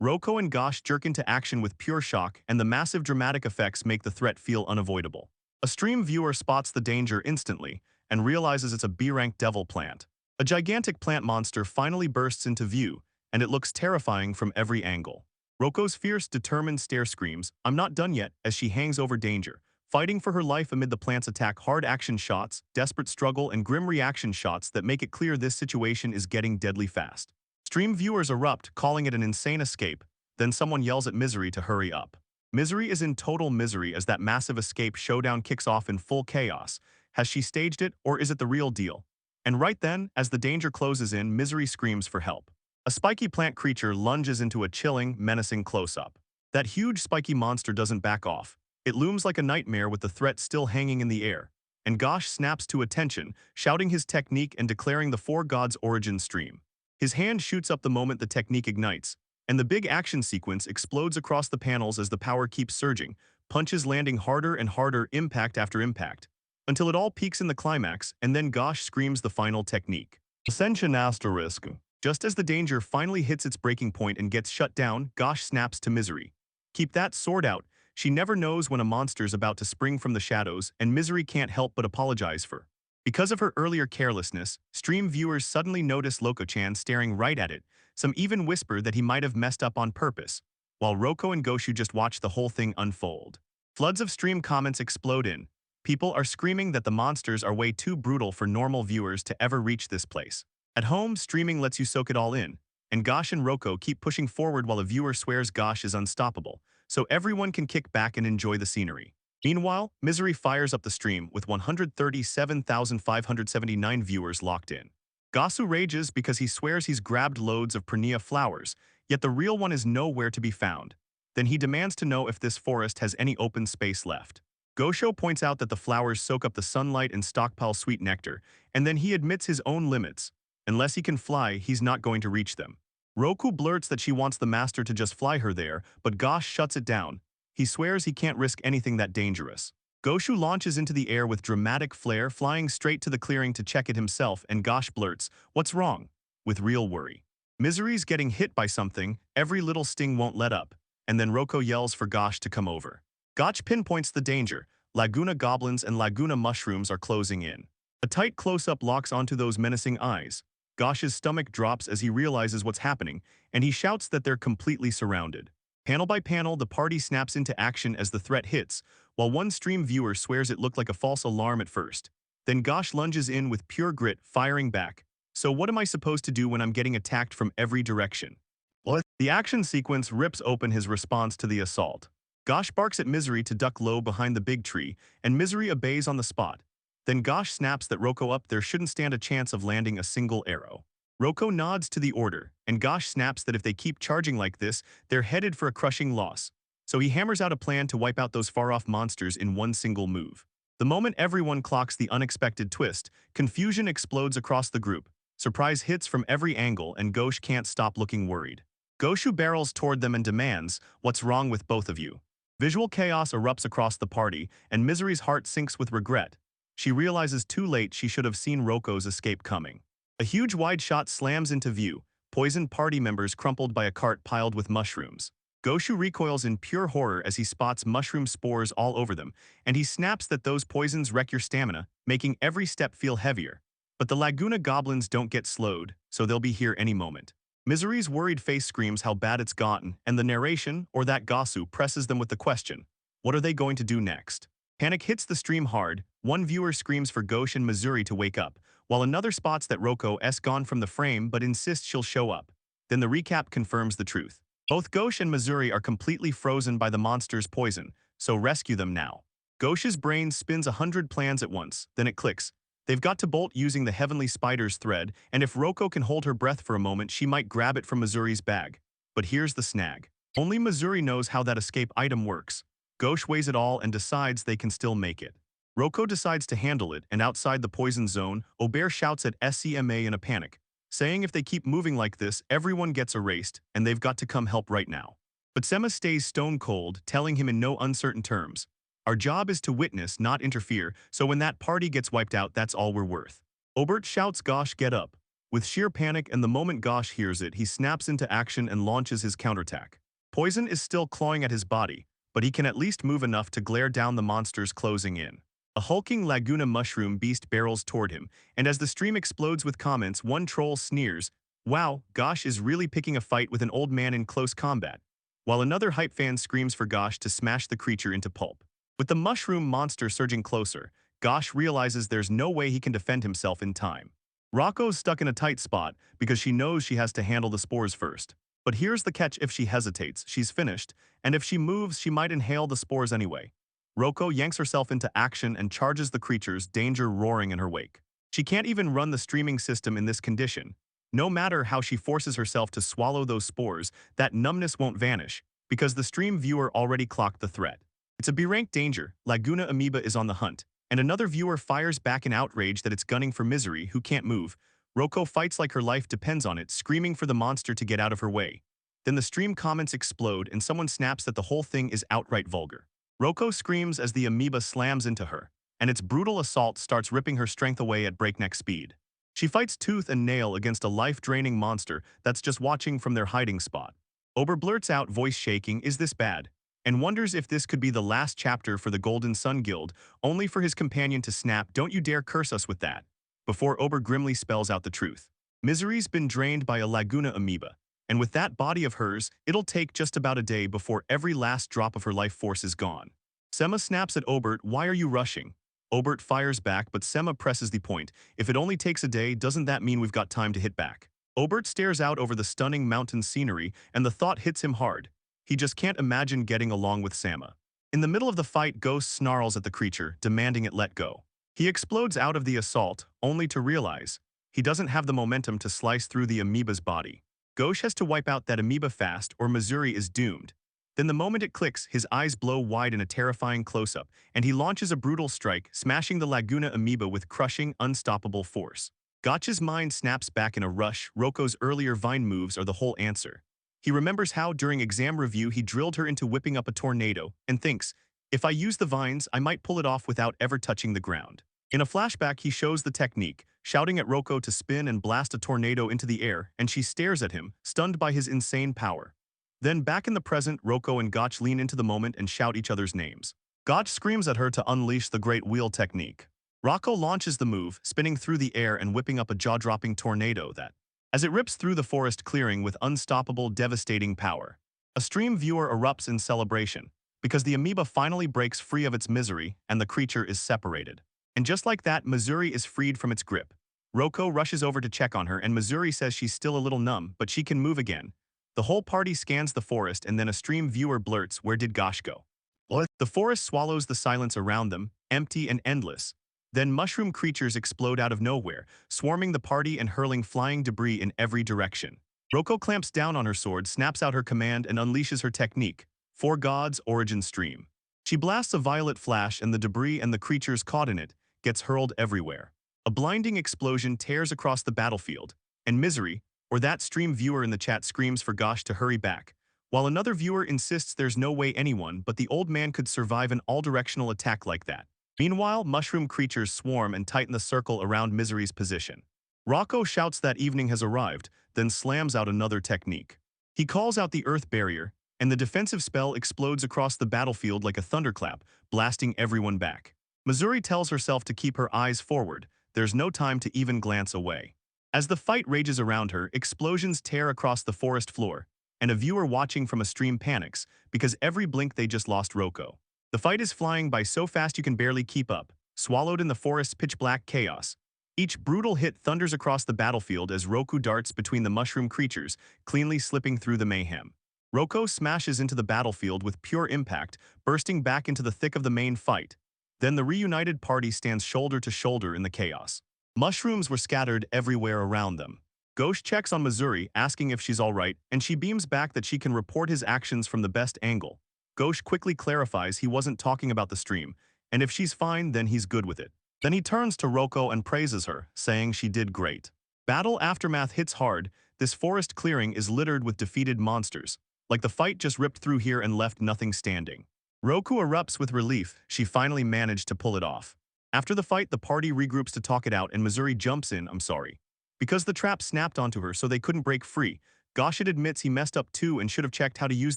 Roko and Gosh jerk into action with pure shock, and the massive dramatic effects make the threat feel unavoidable. A stream viewer spots the danger instantly and realizes it's a B-rank devil plant. A gigantic plant monster finally bursts into view, and it looks terrifying from every angle. Roko's fierce, determined stare screams, I'm not done yet, as she hangs over danger, fighting for her life amid the plant's attack. Hard action shots, desperate struggle, and grim reaction shots that make it clear this situation is getting deadly fast. Stream viewers erupt, calling it an insane escape, then someone yells at Misery to hurry up. Misery is in total misery as that massive escape showdown kicks off in full chaos. Has she staged it, or is it the real deal? And right then, as the danger closes in, Misery screams for help. A spiky plant creature lunges into a chilling, menacing close-up. That huge spiky monster doesn't back off. It looms like a nightmare with the threat still hanging in the air. And Gosh snaps to attention, shouting his technique and declaring the Four Gods origin stream. His hand shoots up the moment the technique ignites, and the big action sequence explodes across the panels as the power keeps surging, punches landing harder and harder impact after impact, until it all peaks in the climax, and then Gosh screams the final technique. Ascension asterisk. Just as the danger finally hits its breaking point and gets shut down, Gosh snaps to Misery. Keep that sword out. She never knows when a monster's about to spring from the shadows, and Misery can't help but apologize for. Because of her earlier carelessness, stream viewers suddenly notice Loco-chan staring right at it. Some even whisper that he might have messed up on purpose, while Roko and Goshu just watch the whole thing unfold. Floods of stream comments explode in. People are screaming that the monsters are way too brutal for normal viewers to ever reach this place. At home, streaming lets you soak it all in, and Gosh and Roko keep pushing forward while a viewer swears Gosh is unstoppable, so everyone can kick back and enjoy the scenery. Meanwhile, Misery fires up the stream with 137,579 viewers locked in. Gasu rages because he swears he's grabbed loads of Pernilla flowers, yet the real one is nowhere to be found. Then he demands to know if this forest has any open space left. Gosho points out that the flowers soak up the sunlight and stockpile sweet nectar, and then he admits his own limits. Unless he can fly, he's not going to reach them. Roku blurts that she wants the master to just fly her there, but Gosh shuts it down. He swears he can't risk anything that dangerous. Goshu launches into the air with dramatic flair, flying straight to the clearing to check it himself, and Gosh blurts, "What's wrong?" with real worry. Misery's getting hit by something, every little sting won't let up, and then Roko yells for Gosh to come over. Gosh pinpoints the danger. Laguna goblins and Laguna mushrooms are closing in. A tight close-up locks onto those menacing eyes. Gosh's stomach drops as he realizes what's happening, and he shouts that they're completely surrounded. Panel by panel, the party snaps into action as the threat hits, while one stream viewer swears it looked like a false alarm at first. Then Gosh lunges in with pure grit, firing back. So what am I supposed to do when I'm getting attacked from every direction? What? The action sequence rips open his response to the assault. Gosh barks at Misery to duck low behind the big tree, and Misery obeys on the spot. Then Gosh snaps that Roko up there shouldn't stand a chance of landing a single arrow. Roko nods to the order, and Gosh snaps that if they keep charging like this, they're headed for a crushing loss. So he hammers out a plan to wipe out those far-off monsters in one single move. The moment everyone clocks the unexpected twist, confusion explodes across the group. Surprise hits from every angle, and Gosh can't stop looking worried. Goshu barrels toward them and demands, "What's wrong with both of you?" Visual chaos erupts across the party, and Misery's heart sinks with regret. She realizes too late she should have seen Roko's escape coming. A huge wide shot slams into view, poisoned party members crumpled by a cart piled with mushrooms. Goshu recoils in pure horror as he spots mushroom spores all over them, and he snaps that those poisons wreck your stamina, making every step feel heavier. But the Laguna goblins don't get slowed, so they'll be here any moment. Misery's worried face screams how bad it's gotten, and the narration, or that Gasu, presses them with the question, what are they going to do next? Panic hits the stream hard. One viewer screams for Gosh and Missouri to wake up, while another spots that Roko's gone from the frame but insists she'll show up. Then the recap confirms the truth. Both Gosh and Missouri are completely frozen by the monster's poison, so rescue them now. Gosh's brain spins 100 plans at once, then it clicks. They've got to bolt using the Heavenly Spider's thread, and if Roko can hold her breath for a moment, she might grab it from Missouri's bag. But here's the snag. Only Missouri knows how that escape item works. Gosh weighs it all and decides they can still make it. Roko decides to handle it, and outside the poison zone, Aubert shouts at SCMA in a panic, saying if they keep moving like this, everyone gets erased, and they've got to come help right now. But Sema stays stone cold, telling him in no uncertain terms, "Our job is to witness, not interfere, so when that party gets wiped out, that's all we're worth." Obert shouts Gosh get up. With sheer panic, and the moment Gosh hears it, he snaps into action and launches his counterattack. Poison is still clawing at his body, but he can at least move enough to glare down the monsters closing in. A hulking Laguna mushroom beast barrels toward him, and as the stream explodes with comments, one troll sneers, "Wow, Gosh is really picking a fight with an old man in close combat," while another hype fan screams for Gosh to smash the creature into pulp. With the mushroom monster surging closer, Gosh realizes there's no way he can defend himself in time. Rocco's stuck in a tight spot because she knows she has to handle the spores first. But here's the catch: if she hesitates, she's finished, and if she moves, she might inhale the spores anyway. Roko yanks herself into action and charges the creatures, danger roaring in her wake. She can't even run the streaming system in this condition. No matter how she forces herself to swallow those spores, that numbness won't vanish, because the stream viewer already clocked the threat. It's a B-rank danger. Laguna Amoeba is on the hunt, and another viewer fires back in outrage that it's gunning for Misery, who can't move. Roko fights like her life depends on it, screaming for the monster to get out of her way. Then the stream comments explode and someone snaps that the whole thing is outright vulgar. Roko screams as the amoeba slams into her, and its brutal assault starts ripping her strength away at breakneck speed. She fights tooth and nail against a life-draining monster that's just watching from their hiding spot. Ober blurts out, voice shaking, "Is this bad?" and wonders if this could be the last chapter for the Golden Sun Guild, only for his companion to snap, "Don't you dare curse us with that," before Ober grimly spells out the truth. Misery's been drained by a Laguna amoeba, and with that body of hers, it'll take just about a day before every last drop of her life force is gone. Sema snaps at Obert, "Why are you rushing?" Obert fires back, but Sema presses the point, "If it only takes a day, doesn't that mean we've got time to hit back?" Obert stares out over the stunning mountain scenery, and the thought hits him hard. He just can't imagine getting along with Sama. In the middle of the fight, Ghost snarls at the creature, demanding it let go. He explodes out of the assault, only to realize he doesn't have the momentum to slice through the amoeba's body. Ghost has to wipe out that amoeba fast or Missouri is doomed. Then the moment it clicks, his eyes blow wide in a terrifying close-up, and he launches a brutal strike, smashing the Laguna amoeba with crushing, unstoppable force. Gotch's mind snaps back in a rush. Roko's earlier vine moves are the whole answer. He remembers how, during exam review, he drilled her into whipping up a tornado, and thinks, "If I use the vines, I might pull it off without ever touching the ground." In a flashback, he shows the technique, shouting at Roko to spin and blast a tornado into the air, and she stares at him, stunned by his insane power. Then, back in the present, Roko and Gotch lean into the moment and shout each other's names. Gotch screams at her to unleash the Great Wheel technique. Rocco launches the move, spinning through the air and whipping up a jaw-dropping tornado that, as it rips through the forest clearing with unstoppable, devastating power. A stream viewer erupts in celebration, because the amoeba finally breaks free of its misery and the creature is separated. And just like that, Missouri is freed from its grip. Roko rushes over to check on her, and Missouri says she's still a little numb, but she can move again. The whole party scans the forest, and then a stream viewer blurts, "Where did Gosh go?" What? The forest swallows the silence around them, empty and endless. Then mushroom creatures explode out of nowhere, swarming the party and hurling flying debris in every direction. Roko clamps down on her sword, snaps out her command, and unleashes her technique, For God's Origin Stream. She blasts a violet flash, and the debris and the creatures caught in it gets hurled everywhere. A blinding explosion tears across the battlefield, and Misery, or that stream viewer in the chat, screams for Gosh to hurry back, while another viewer insists there's no way anyone but the old man could survive an all-directional attack like that. Meanwhile, mushroom creatures swarm and tighten the circle around Misery's position. Rocco shouts that evening has arrived, then slams out another technique. He calls out the earth barrier, and the defensive spell explodes across the battlefield like a thunderclap, blasting everyone back. Missouri tells herself to keep her eyes forward. There's no time to even glance away. As the fight rages around her, explosions tear across the forest floor, and a viewer watching from a stream panics because every blink they just lost Roko. The fight is flying by so fast you can barely keep up, swallowed in the forest's pitch-black chaos. Each brutal hit thunders across the battlefield as Roku darts between the mushroom creatures, cleanly slipping through the mayhem. Roko smashes into the battlefield with pure impact, bursting back into the thick of the main fight. Then the reunited party stands shoulder to shoulder in the chaos. Mushrooms were scattered everywhere around them. Ghosh checks on Missouri, asking if she's alright, and she beams back that she can report his actions from the best angle. Ghosh quickly clarifies he wasn't talking about the stream, and if she's fine, then he's good with it. Then he turns to Roko and praises her, saying she did great. Battle aftermath hits hard. This forest clearing is littered with defeated monsters, like the fight just ripped through here and left nothing standing. Roku erupts with relief. She finally managed to pull it off. After the fight, the party regroups to talk it out, and Missouri jumps in, "I'm sorry." Because the trap snapped onto her so they couldn't break free. Goshit admits he messed up too and should have checked how to use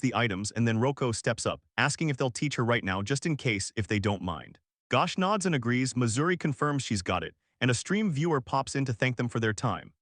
the items, and then Roko steps up, asking if they'll teach her right now just in case, if they don't mind. Gosh nods and agrees. Missouri confirms she's got it, and a stream viewer pops in to thank them for their time.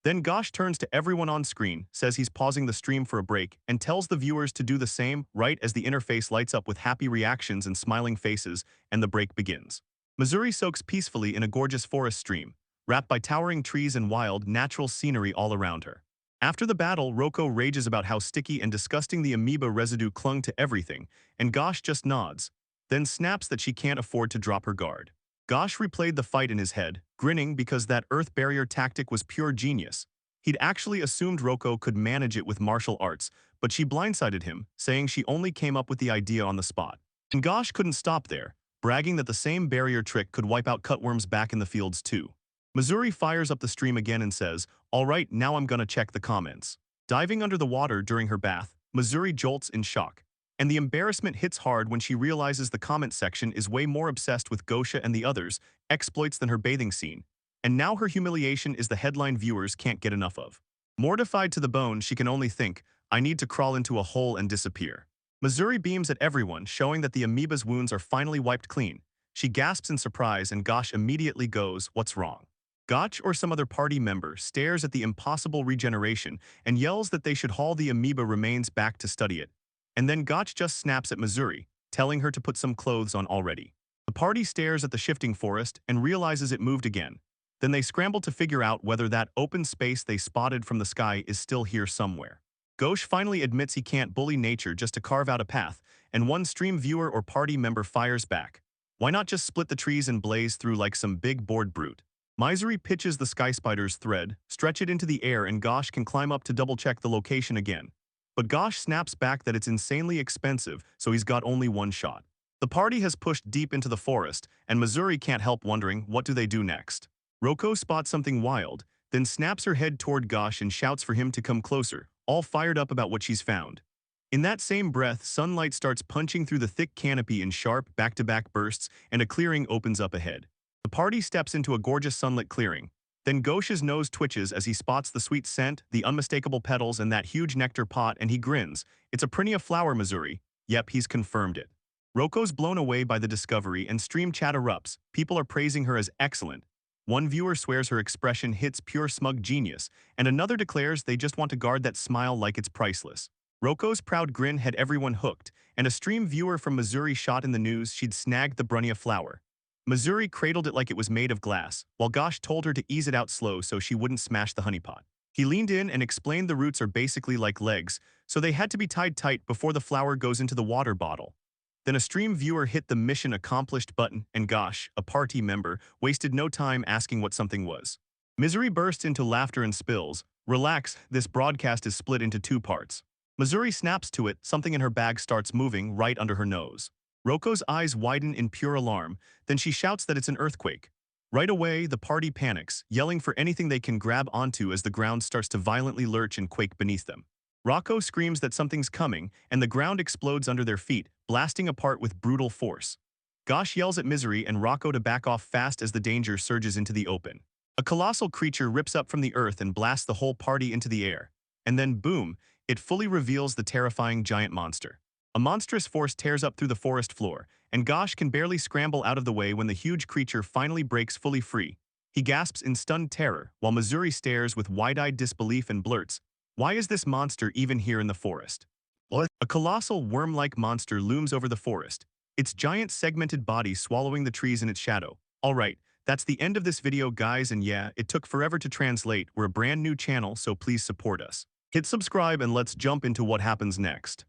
Then Gosh turns to everyone on screen, says he's pausing the stream for a break, and tells the viewers to do the same, right as the interface lights up with happy reactions and smiling faces, and the break begins. Missouri soaks peacefully in a gorgeous forest stream, wrapped by towering trees and wild, natural scenery all around her. After the battle, Roko rages about how sticky and disgusting the amoeba residue clung to everything, and Gosh just nods, then snaps that she can't afford to drop her guard. Gosh replayed the fight in his head, grinning because that earth barrier tactic was pure genius. He'd actually assumed Roko could manage it with martial arts, but she blindsided him, saying she only came up with the idea on the spot. And Gosh couldn't stop there, bragging that the same barrier trick could wipe out cutworms back in the fields too. Missouri fires up the stream again and says, "All right, now I'm gonna check the comments." Diving under the water during her bath, Missouri jolts in shock. And the embarrassment hits hard when she realizes the comment section is way more obsessed with Gosha and the others' exploits than her bathing scene. And now her humiliation is the headline viewers can't get enough of. Mortified to the bone, she can only think, I need to crawl into a hole and disappear. Missouri beams at everyone, showing that the amoeba's wounds are finally wiped clean. She gasps in surprise and Gosh immediately goes, what's wrong? Gotch or some other party member stares at the impossible regeneration and yells that they should haul the amoeba remains back to study it. And then Gotch just snaps at Missouri, telling her to put some clothes on already. The party stares at the shifting forest and realizes it moved again. Then they scramble to figure out whether that open space they spotted from the sky is still here somewhere. Ghosh finally admits he can't bully nature just to carve out a path, and one stream viewer or party member fires back. Why not just split the trees and blaze through like some big bored brute? Misery pitches the sky spider's thread, stretch it into the air, and Gosh can climb up to double-check the location again. But Gosh snaps back that it's insanely expensive, so he's got only one shot. The party has pushed deep into the forest, and Missouri can't help wondering what do they do next. Roko spots something wild, then snaps her head toward Gosh and shouts for him to come closer, all fired up about what she's found. In that same breath, sunlight starts punching through the thick canopy in sharp, back-to-back bursts, and a clearing opens up ahead. The party steps into a gorgeous sunlit clearing. Then Gosh's nose twitches as he spots the sweet scent, the unmistakable petals, and that huge nectar pot, and he grins. It's a Prinia flower, Missouri. Yep, he's confirmed it. Roko's blown away by the discovery and stream chat erupts. People are praising her as excellent. One viewer swears her expression hits pure smug genius, and another declares they just want to guard that smile like it's priceless. Roko's proud grin had everyone hooked, and a stream viewer from Missouri shot in the news she'd snagged the Brunia flower. Missouri cradled it like it was made of glass, while Gosh told her to ease it out slow so she wouldn't smash the honeypot. He leaned in and explained the roots are basically like legs, so they had to be tied tight before the flower goes into the water bottle. Then a stream viewer hit the mission accomplished button, and Gosh, a party member, wasted no time asking what something was. Misery burst into laughter and spills. Relax, this broadcast is split into two parts. Missouri snaps to it, something in her bag starts moving right under her nose. Roko's eyes widen in pure alarm, then she shouts that it's an earthquake. Right away, the party panics, yelling for anything they can grab onto as the ground starts to violently lurch and quake beneath them. Rocco screams that something's coming, and the ground explodes under their feet, blasting apart with brutal force. Gosh yells at Misery and Rocco to back off fast as the danger surges into the open. A colossal creature rips up from the earth and blasts the whole party into the air. And then, boom, it fully reveals the terrifying giant monster. A monstrous force tears up through the forest floor, and Gosh can barely scramble out of the way when the huge creature finally breaks fully free. He gasps in stunned terror, while Missouri stares with wide-eyed disbelief and blurts, "Why is this monster even here in the forest?" What? A colossal worm-like monster looms over the forest, its giant segmented body swallowing the trees in its shadow. Alright, that's the end of this video, guys, and yeah, it took forever to translate. We're a brand new channel, so please support us. Hit subscribe and let's jump into what happens next.